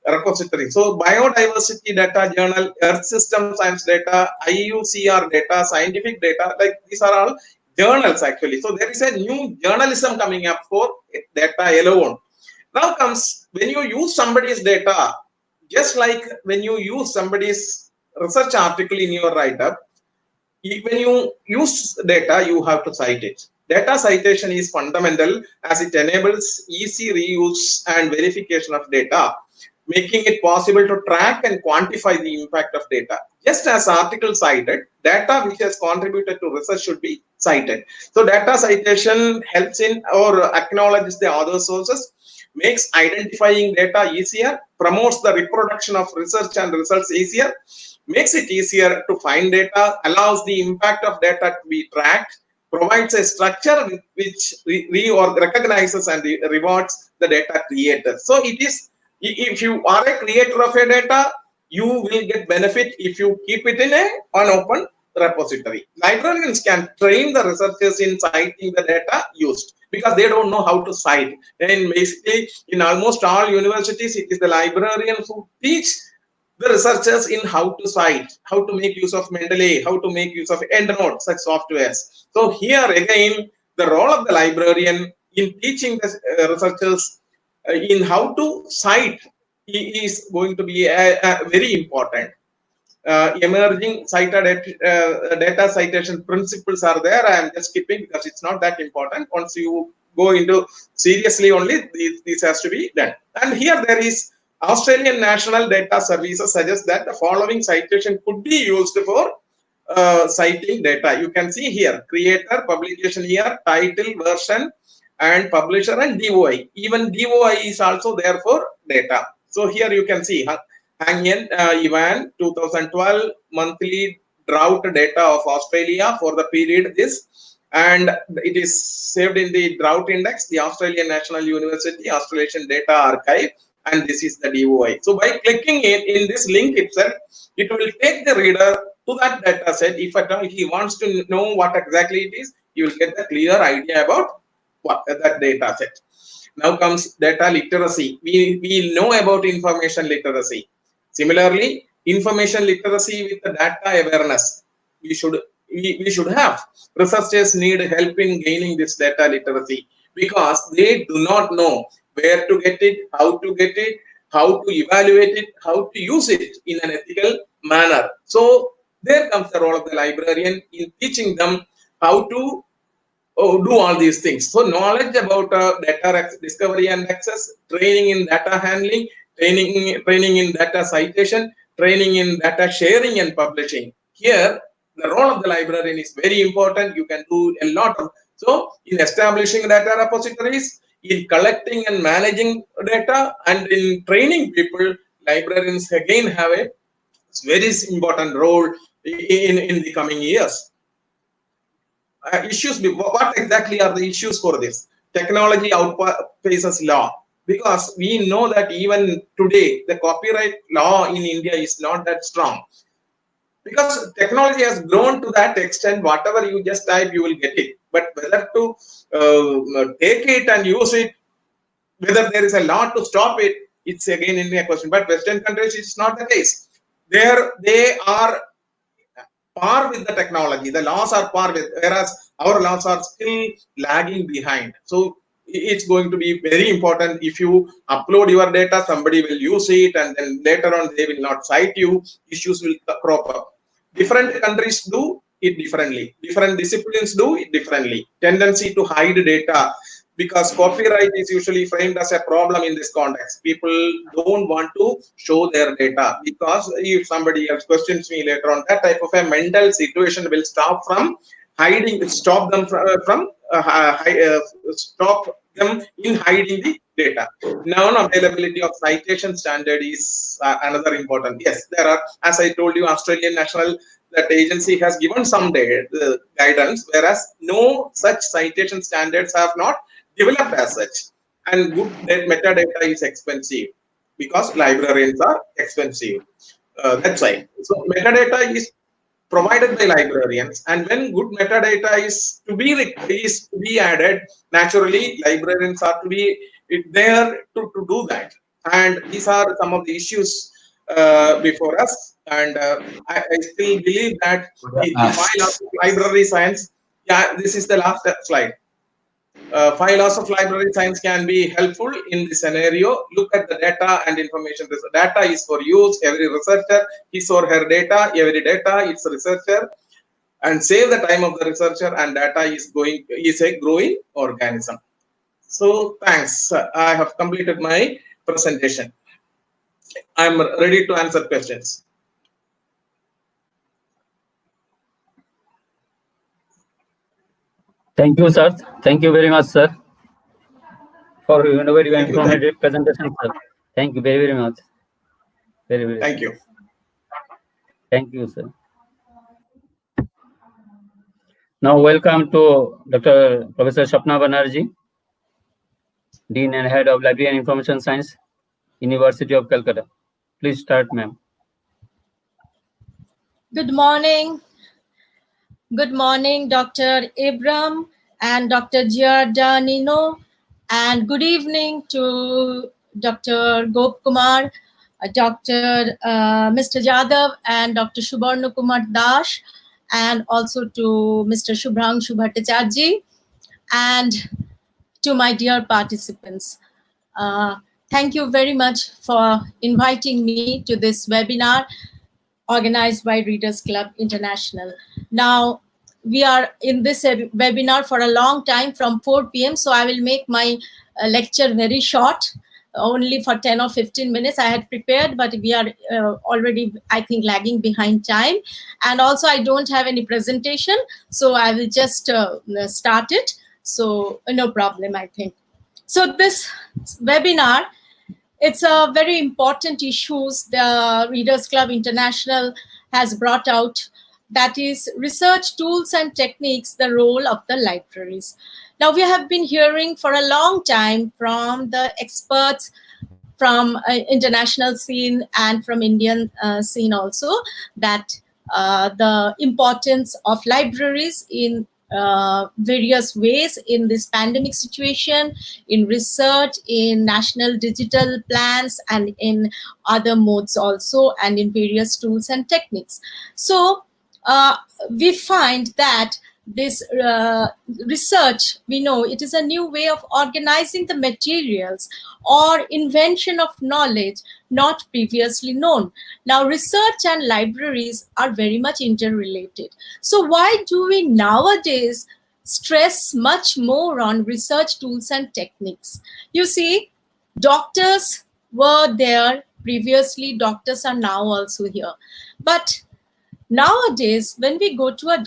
repository. So biodiversity data journal, earth system science data, IUCR data, scientific data, like these are all journals actually. So there is a new journalism coming up for data alone. Now comes when you use somebody's data, just like when you use somebody's research article in your write-up, when you use data, you have to cite it. Data citation is fundamental as it enables easy reuse and verification of data, making it possible to track and quantify the impact of data. Just as article cited, data which has contributed to research should be cited. So data citation helps in or acknowledges the other sources, makes identifying data easier, promotes the reproduction of research and results easier, makes it easier to find data, allows the impact of data to be tracked, provides a structure which recognizes and rewards the data creator. So it is, if you are a creator of a data, you will get benefit if you keep it in an open repository. Librarians can train the researchers in citing the data used because they don't know how to cite. And basically, in almost all universities, it is the librarians who teach the researchers in how to cite, how to make use of Mendeley, how to make use of EndNote, such softwares. So here again, the role of the librarian in teaching the researchers in how to cite is going to be very important. Emerging data citation principles are there. I am just skipping because it's not that important. Once you go into seriously only, this has to be done. And here there is Australian National Data Services suggests that the following citation could be used for citing data. You can see here, creator, publication year, title, version, and publisher, and DOI. Even DOI is also there for data. So here you can see Hangyen Ivan 2012 monthly drought data of Australia for the period this, and it is saved in the drought index, the Australian National University Australian Data Archive, and this is the DOI. So by clicking in this link itself, it will take the reader to that data set. If at all he wants to know what exactly it is, you will get a clear idea about what that data set. Now comes data literacy. We know about information literacy. Similarly, information literacy with the data awareness, we should have. Researchers need help in gaining this data literacy because they do not know where to get it, how to get it, how to evaluate it, how to use it in an ethical manner. So there comes the role of the librarian in teaching them how to do all these things. So knowledge about data discovery and access, training in data handling, training in data citation, training in data sharing and publishing. Here, the role of the librarian is very important. You can do a lot of, so in establishing data repositories, in collecting and managing data, and in training people, librarians again have a very important role in the coming years. Issues, what exactly are the issues for this? Technology outpaces law, because we know that even today the copyright law in India is not that strong, because technology has grown to that extent, whatever you just type you will get it, but whether to take it and use it, whether there is a law to stop it, it's again in a question. But Western countries, it's not the case. There they are par with the technology, the laws are par with, whereas our laws are still lagging behind. So it's going to be very important. If you upload your data, somebody will use it, and then later on they will not cite you, issues will crop up. Different countries do it differently, different disciplines do it differently. Tendency to hide data, because copyright is usually framed as a problem in this context. People don't want to show their data, because if somebody else questions me later on, that type of a mental situation will stop from hiding, stop them stop them in hiding the data. Non-availability of citation standard is another important. Yes, there are, as I told you, Australian National, that agency has given some guidance, whereas no such citation standards have not developed as such. And good metadata is expensive, because librarians are expensive. That's why. So metadata is provided by librarians, and when good metadata is to be added, naturally librarians are to be there to do that. And these are some of the issues before us, and I still believe that the file of library science, yeah, this is the last slide. 5 laws of library science can be helpful in this scenario. Look at the data and information. Data is for use. Every researcher, his or her data, every data is a researcher, and save the time of the researcher, and data is a growing organism. So thanks. I have completed my presentation. I'm ready to answer questions. Thank you, sir. Thank you very much, sir, for your very informative presentation, sir. Thank you very, very much. Very, very. Thank you. Thank you, sir. Now, welcome to Dr. Professor Shapna Banerjee, Dean and Head of Library and Information Science, University of Calcutta. Please start, ma'am. Good morning. Good morning, Dr. Abram and Dr. Giordano, and good evening to Dr. Gop Kumar. Dr. Mr. Jadhav and Dr. Subarna Kumar Das, and also to Mr. Shubhranshu Bhattacharjee, and to my dear participants. Thank you very much for inviting me to this webinar organized by Readers Club International. Now, we are in this webinar for a long time from 4 p.m. So I will make my lecture very short, only for 10 or 15 minutes. I had prepared, but we are already, I think, lagging behind time. And also I don't have any presentation, so I will just start it. So no problem, I think. So this webinar, it's a very important issues the Readers Club International has brought out, that is research tools and techniques, the role of the libraries. Now, we have been hearing for a long time from the experts from international scene and from Indian scene also, that the importance of libraries in various ways in this pandemic situation, in research, in national digital plans, and in other modes also, and in various tools and techniques. So we find that this research, we know it is a new way of organizing the materials or invention of knowledge not previously known. Now, research and libraries are very much interrelated. So why do we nowadays stress much more on research tools and techniques? You see, doctors were there previously, doctors are now also here. But nowadays, when we go to a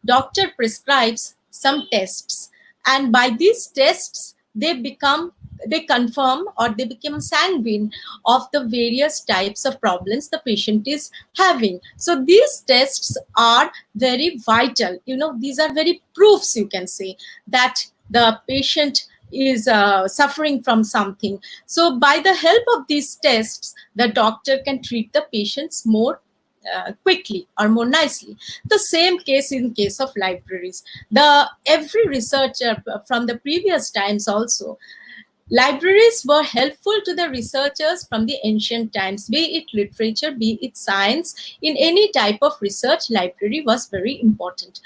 doctor prescribes some tests, and by these tests, they confirm or they become sanguine of the various types of problems the patient is having. So these tests are very vital. You know, these are very proofs, you can say, that the patient is suffering from something. So by the help of these tests, the doctor can treat the patients more quickly or more nicely. The same case in case of libraries. Every researcher from the previous times also, libraries were helpful to the researchers from the ancient times, be it literature, be it science. In any type of research, library was very important.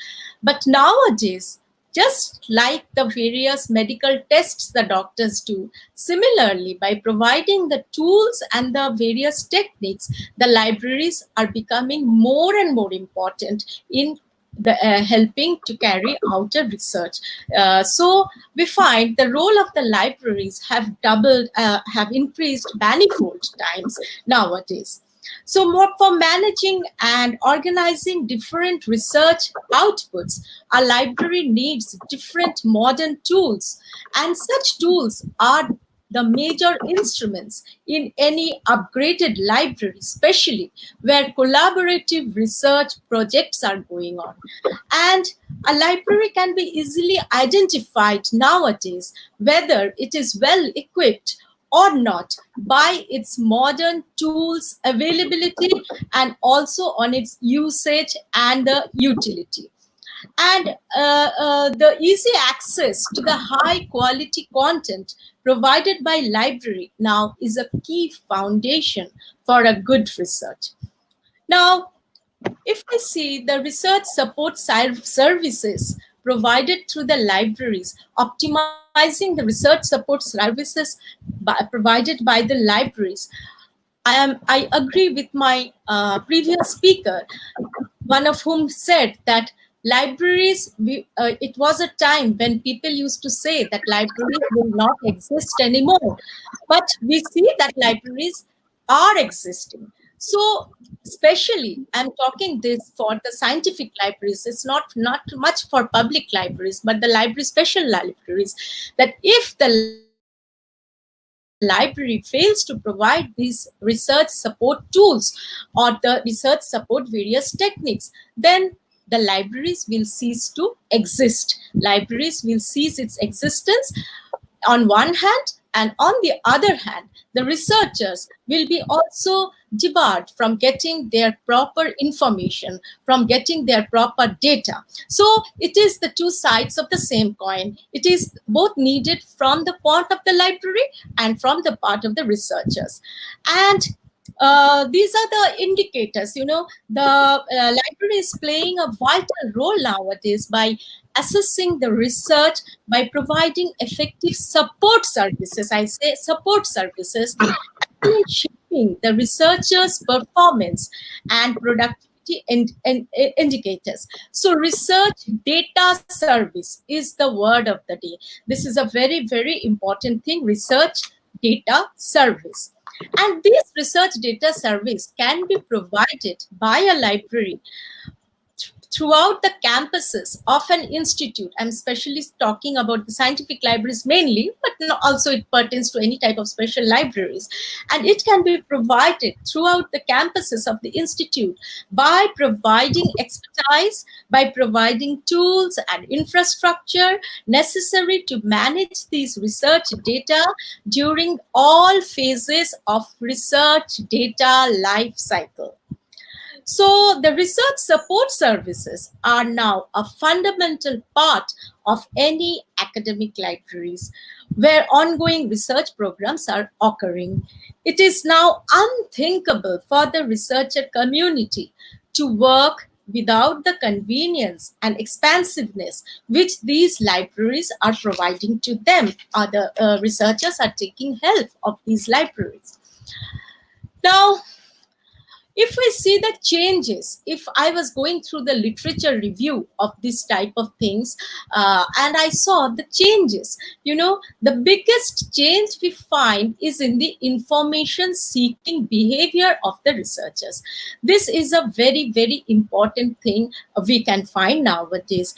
But nowadays, just like the various medical tests the doctors do, similarly, by providing the tools and the various techniques, the libraries are becoming more and more important in the helping to carry out a research. So we find the role of the libraries have increased manifold times nowadays. So more for managing and organizing different research outputs, a library needs different modern tools, and such tools are the major instruments in any upgraded library, especially where collaborative research projects are going on. And a library can be easily identified nowadays whether it is well equipped or not by its modern tools availability and also on its usage and the utility. And the easy access to the high quality content provided by library now is a key foundation for a good research. Now, if we see the research support services provided through the libraries, optimizing the research support services provided by the libraries, I agree with my previous speaker, one of whom said that libraries, it was a time when people used to say that libraries will not exist anymore. But we see that libraries are existing. So especially, I'm talking this for the scientific libraries. It's not much for public libraries, but the special libraries, that if the library fails to provide these research support tools or the research support various techniques, then the libraries will cease to exist. Libraries will cease its existence on one hand, And on the other hand, the researchers will be also debarred from getting their proper information, from getting their proper data. So it is the two sides of the same coin. It is both needed from the part of the library and from the part of the researchers. And these are the indicators. The library is playing a vital role nowadays by assessing the research, by providing effective support services. I say support services, and shaping the researchers' performance and productivity indicators. So research data service is the word of the day. This is a very, very important thing, research data service. And this research data service can be provided by a library throughout the campuses of an institute. I'm especially talking about the scientific libraries mainly, but also it pertains to any type of special libraries. And it can be provided throughout the campuses of the institute by providing expertise, by providing tools and infrastructure necessary to manage these research data during all phases of research data life cycle. So the research support services are now a fundamental part of any academic libraries where ongoing research programs are occurring. It is now unthinkable for the researcher community to work without the convenience and expansiveness which these libraries are providing to them. Other researchers are taking help of these libraries. Now, if we see the changes, if I was going through the literature review of this type of things, and I saw the changes, the biggest change we find is in the information seeking behavior of the researchers. This is a very, very important thing we can find nowadays.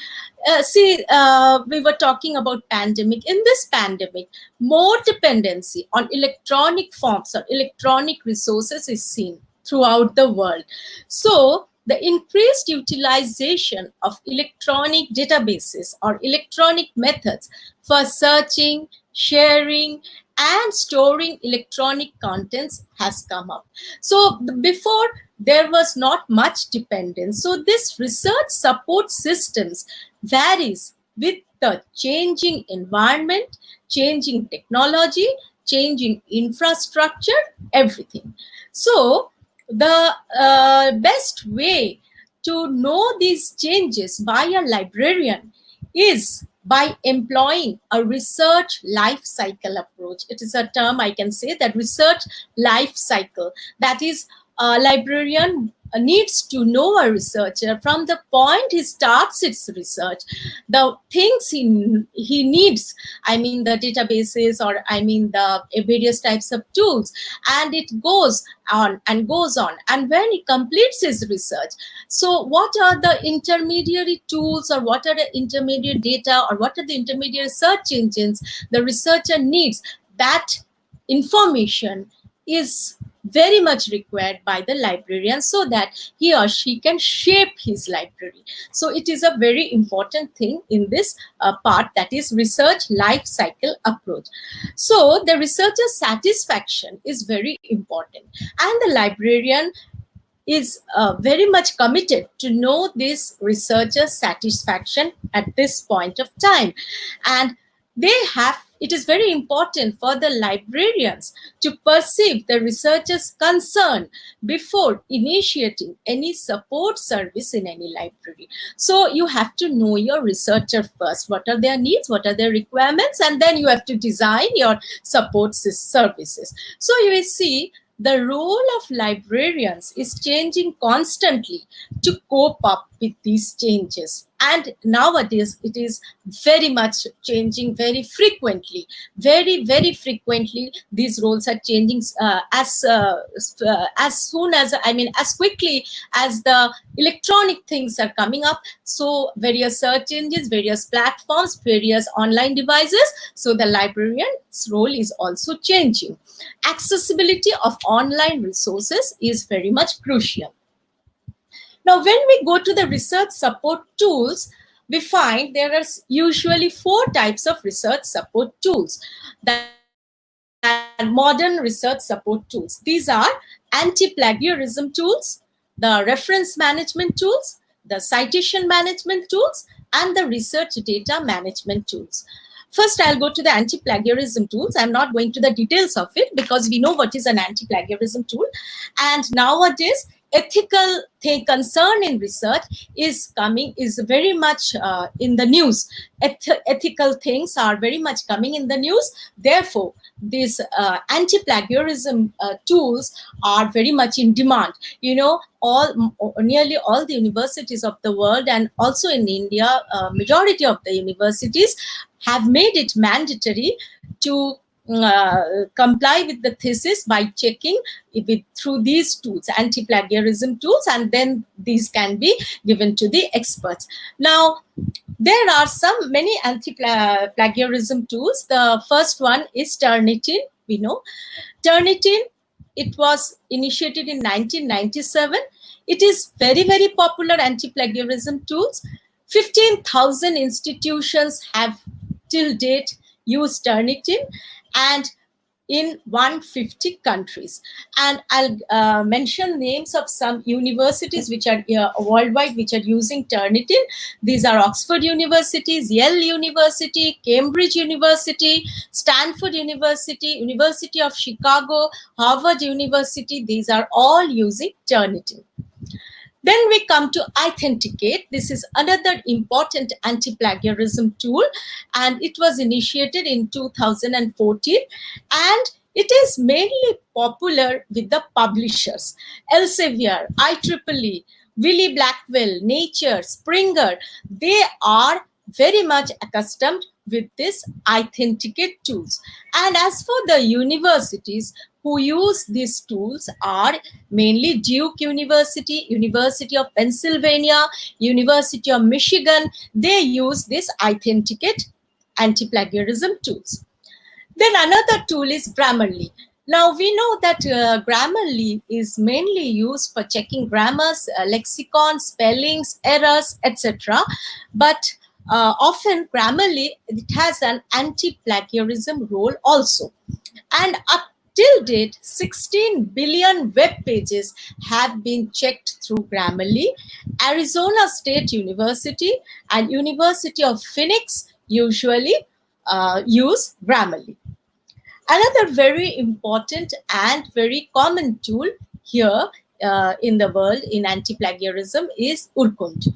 We were talking about pandemic. In this pandemic, more dependency on electronic forms or electronic resources is seen throughout the world. So the increased utilization of electronic databases or electronic methods for searching, sharing, and storing electronic contents has come up. So before, there was not much dependence. So this research support systems varies with the changing environment, changing technology, changing infrastructure, everything. So the best way to know these changes by a librarian is by employing a research life cycle approach. It is a term I can say, that research life cycle. That is, a librarian needs to know a researcher from the point he starts its research, the things he needs, I mean the databases, or I mean the various types of tools, and it goes on and goes on. And when he completes his research, so what are the intermediary tools, or what are the intermediate data, or what are the intermediate search engines the researcher needs? That information is very much required by the librarian so that he or she can shape his library. So it is a very important thing in this part, that is research life cycle approach. So the researcher's satisfaction is very important, and the librarian is very much committed to know this researcher's satisfaction at this point of time. And it is very important for the librarians to perceive the researcher's concern before initiating any support service in any library. So you have to know your researcher first. What are their needs? What are their requirements? And then you have to design your support services. So you will see the role of librarians is changing constantly to cope up with these changes. And nowadays, it is very much changing very frequently. Very, very frequently, these roles are changing as soon as, as quickly as the electronic things are coming up. So various search engines, various platforms, various online devices. So the librarian's role is also changing. Accessibility of online resources is very much crucial. Now, when we go to the research support tools, we find there are usually 4 types of research support tools. That and modern research support tools. These are anti-plagiarism tools, the reference management tools, the citation management tools, and the research data management tools. First, I'll go to the anti-plagiarism tools. I'm not going to the details of it because we know what is an anti-plagiarism tool. And nowadays, ethical concern in research is very much in the news. Ethical things are very much coming in the news. Therefore, these anti-plagiarism tools are very much in demand. You know, nearly all the universities of the world, and also in India, majority of the universities have made it mandatory to comply with the thesis by checking through these tools, anti-plagiarism tools, and then these can be given to the experts. Now, there are many anti-plagiarism tools. The first one is Turnitin. We know Turnitin. It was initiated in 1997. It is very, very popular anti-plagiarism tools. 15,000 institutions have till date used Turnitin, and in 150 countries. And I'll mention names of some universities which are worldwide which are using Turnitin. These are Oxford University, Yale University, Cambridge University, Stanford University, University of Chicago, Harvard University. These are all using Turnitin. Then we come to Authenticate. This is another important anti-plagiarism tool, and it was initiated in 2014, and it is mainly popular with the publishers. Elsevier, IEEE, Wiley Blackwell, Nature, Springer, they are very much accustomed with this Authenticate tools. And as for the universities who use these tools are mainly Duke University, University of Pennsylvania, University of Michigan. They use this Authenticate anti-plagiarism tools. Then another tool is Grammarly. Now we know that Grammarly is mainly used for checking grammars, lexicon, spellings, errors, etc. But often Grammarly, it has an anti-plagiarism role also. And up till date, 16 billion web pages have been checked through Grammarly. Arizona State University and University of Phoenix usually use Grammarly. Another very important and very common tool here in the world in anti-plagiarism is Urkund.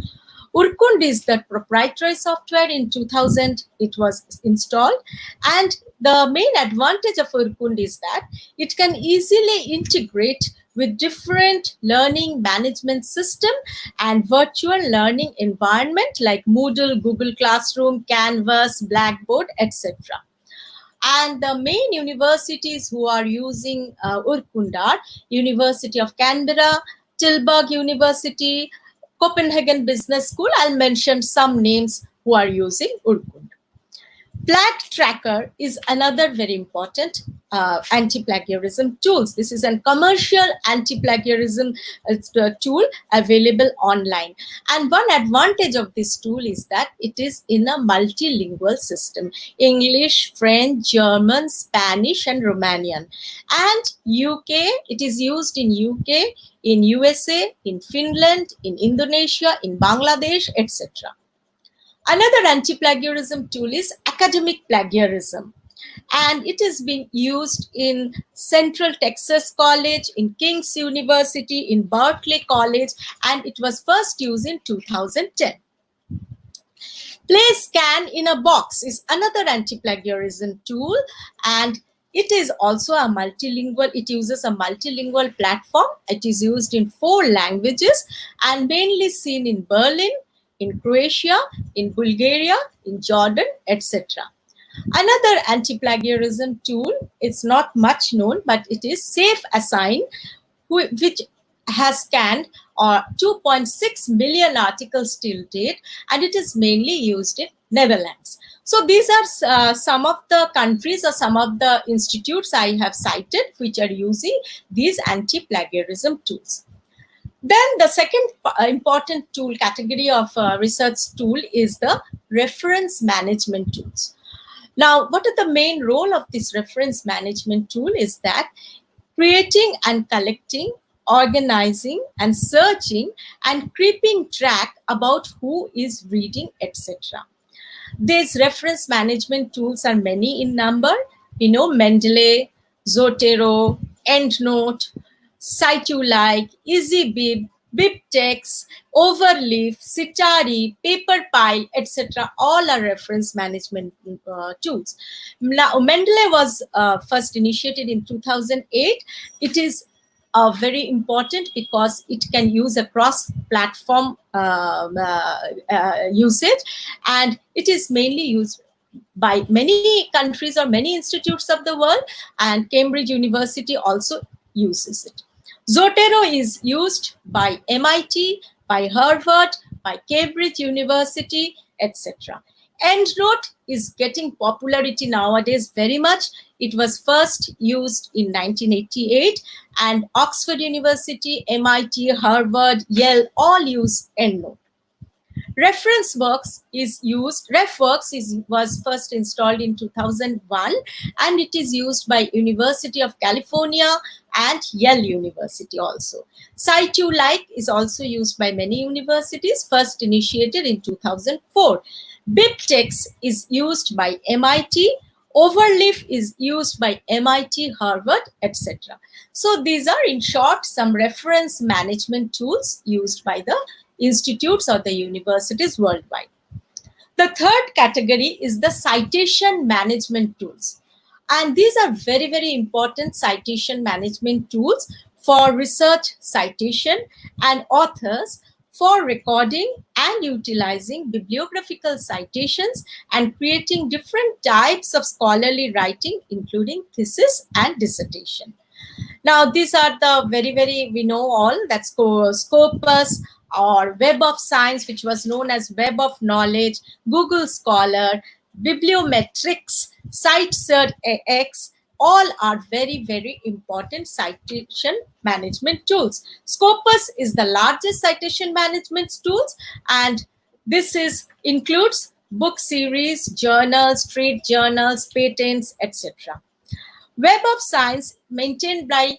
Urkund is the proprietary software. In 2000, it was installed. And the main advantage of Urkund is that it can easily integrate with different learning management system and virtual learning environment like Moodle, Google Classroom, Canvas, Blackboard, etc. And the main universities who are using Urkund are University of Canberra, Tilburg University, Copenhagen Business School. I'll mention some names who are using Urkund. Plag Tracker is another very important anti-plagiarism tools. This is a commercial anti-plagiarism tool available online. And one advantage of this tool is that it is in a multilingual system: English, French, German, Spanish, and Romanian. And UK, it is used in UK, in USA, in Finland, in Indonesia, in Bangladesh, etc. Another anti-plagiarism tool is academic plagiarism, and it is being used in Central Texas College, in King's University, in Berkeley College, and it was first used in 2010. Play Scan in a Box is another anti-plagiarism tool, and it is also a multilingual. It uses a multilingual platform. It is used in 4 languages and mainly seen in Berlin, in Croatia, in Bulgaria, in Jordan, etc. Another anti-plagiarism tool, it's not much known, but it is Safe Assign, which has scanned 2.6 million articles till date, and it is mainly used in Netherlands. So these are some of the countries or some of the institutes I have cited which are using these anti-plagiarism tools. Then the second important tool category of research tool is the reference management tools. Now, what are the main role of this reference management tool is that creating and collecting, organizing and searching and keeping track about who is reading, etc. These reference management tools are many in number. Mendeley, Zotero, EndNote, Cite-U-Like, EasyBib, BibTeX, Overleaf, Citari, Paperpile, etc. All are reference management tools. Now, Mendeley was first initiated in 2008. It is very important because it can use a cross-platform usage, and it is mainly used by many countries or many institutes of the world, and Cambridge University also uses it. Zotero is used by MIT, by Harvard, by Cambridge University, etc. EndNote is getting popularity nowadays very much. It was first used in 1988, and Oxford University, MIT, Harvard, Yale all use EndNote. RefWorks was first installed in 2001, and it is used by University of California and Yale University also. Cite-U-Like is also used by many universities, first initiated in 2004. BibTeX is used by MIT, Overleaf is used by MIT, Harvard, etc. So these are, in short, some reference management tools used by the institutes or the universities worldwide. The third category is the citation management tools. And these are very, very important citation management tools for research citation and authors for recording and utilizing bibliographical citations and creating different types of scholarly writing, including thesis and dissertation. Now, these are the we know all, that's Scopus or Web of Science, which was known as Web of Knowledge, Google Scholar, Bibliometrics, CiteCert-X, all are very, very important citation management tools. Scopus is the largest citation management tools, and this includes book series, journals, trade journals, patents, etc. Web of Science, maintained by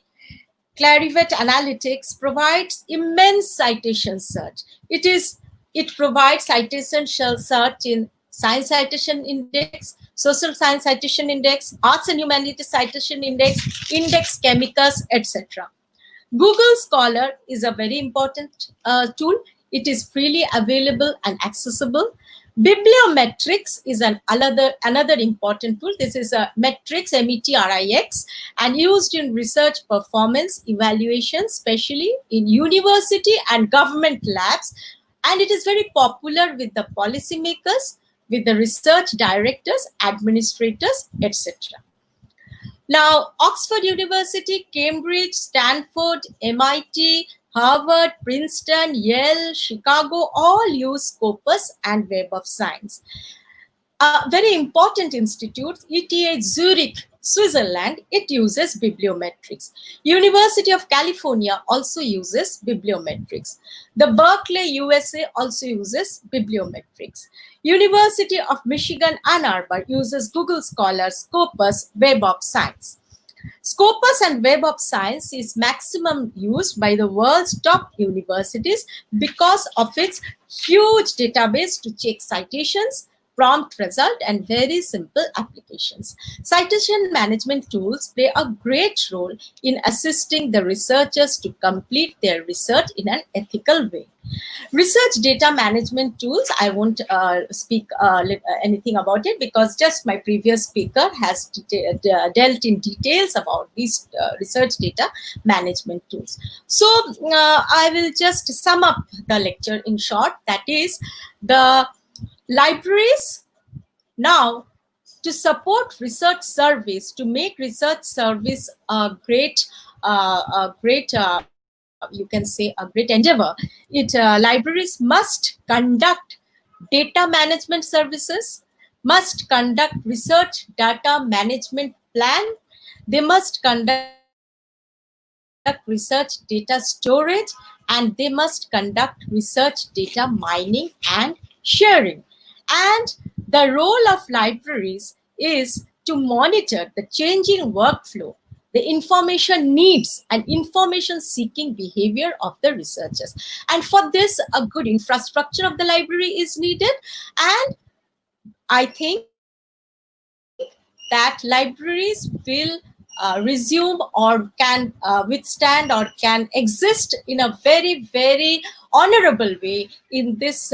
Clarivate Analytics, provides immense citation search. It provides citation search in Science Citation Index, Social Science Citation Index, Arts and Humanities Citation Index, Index Chemicus, etc. Google Scholar is a very important tool. It is freely available and accessible. Bibliometrics is another important tool. This is a metrics, METRIX, and used in research performance evaluation, especially in university and government labs. And it is very popular with the policymakers, with the research directors, administrators, etc. Now, Oxford University, Cambridge, Stanford, MIT, Harvard, Princeton, Yale, Chicago all use Scopus and Web of Science. A very important institute, ETH Zurich, Switzerland, it uses bibliometrics. University of California also uses bibliometrics. The Berkeley, USA also uses bibliometrics. University of Michigan, Ann Arbor uses Google Scholar, Scopus, Web of Science. Scopus and Web of Science is maximum used by the world's top universities because of its huge database to check citations, prompt result, and very simple applications. Citation management tools play a great role in assisting the researchers to complete their research in an ethical way. Research data management tools, I won't speak anything about it because just my previous speaker has dealt in details about these research data management tools. So I will just sum up the lecture in short. That is, the libraries now, to support research service, to make research service a great you can say a great endeavor, libraries must conduct data management services, must conduct research data management plan, they must conduct research data storage, and they must conduct research data mining and sharing. And the role of libraries is to monitor the changing workflow, the information needs and information seeking behavior of the researchers. And for this, a good infrastructure of the library is needed. And I think that libraries will resume or can withstand or can exist in a very, very honorable way in this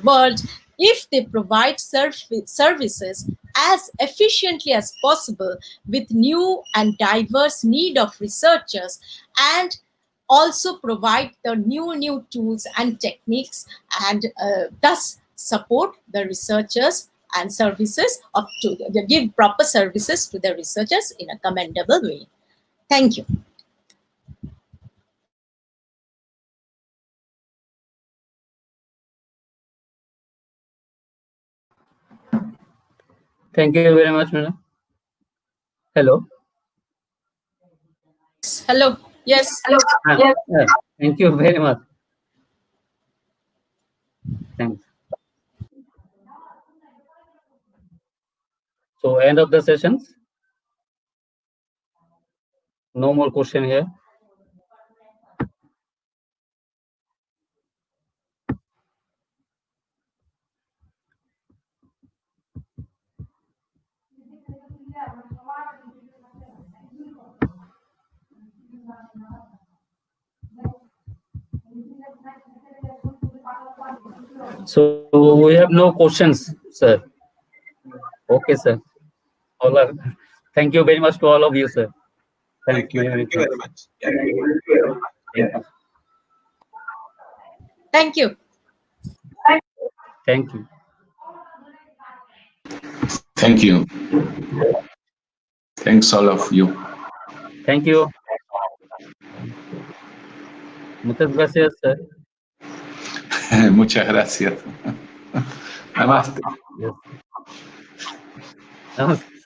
world if they provide services as efficiently as possible with new and diverse need of researchers, and also provide the new tools and techniques, and thus support the researchers and services to give proper services to the researchers in a commendable way. Thank you. Thank you very much, madam. Hello. Hello. Yes. Hello. Yes. Thank you very much. Thanks. So end of the sessions. No more question here. So we have no questions, sir. Okay, sir. Thank you very much to all of you, sir. Thank you very much. Thank you. Thank you. Thank you. Thanks all of you. Thank you. Muchas gracias, sir. Muchas gracias. Namaste. Yes. Namaste.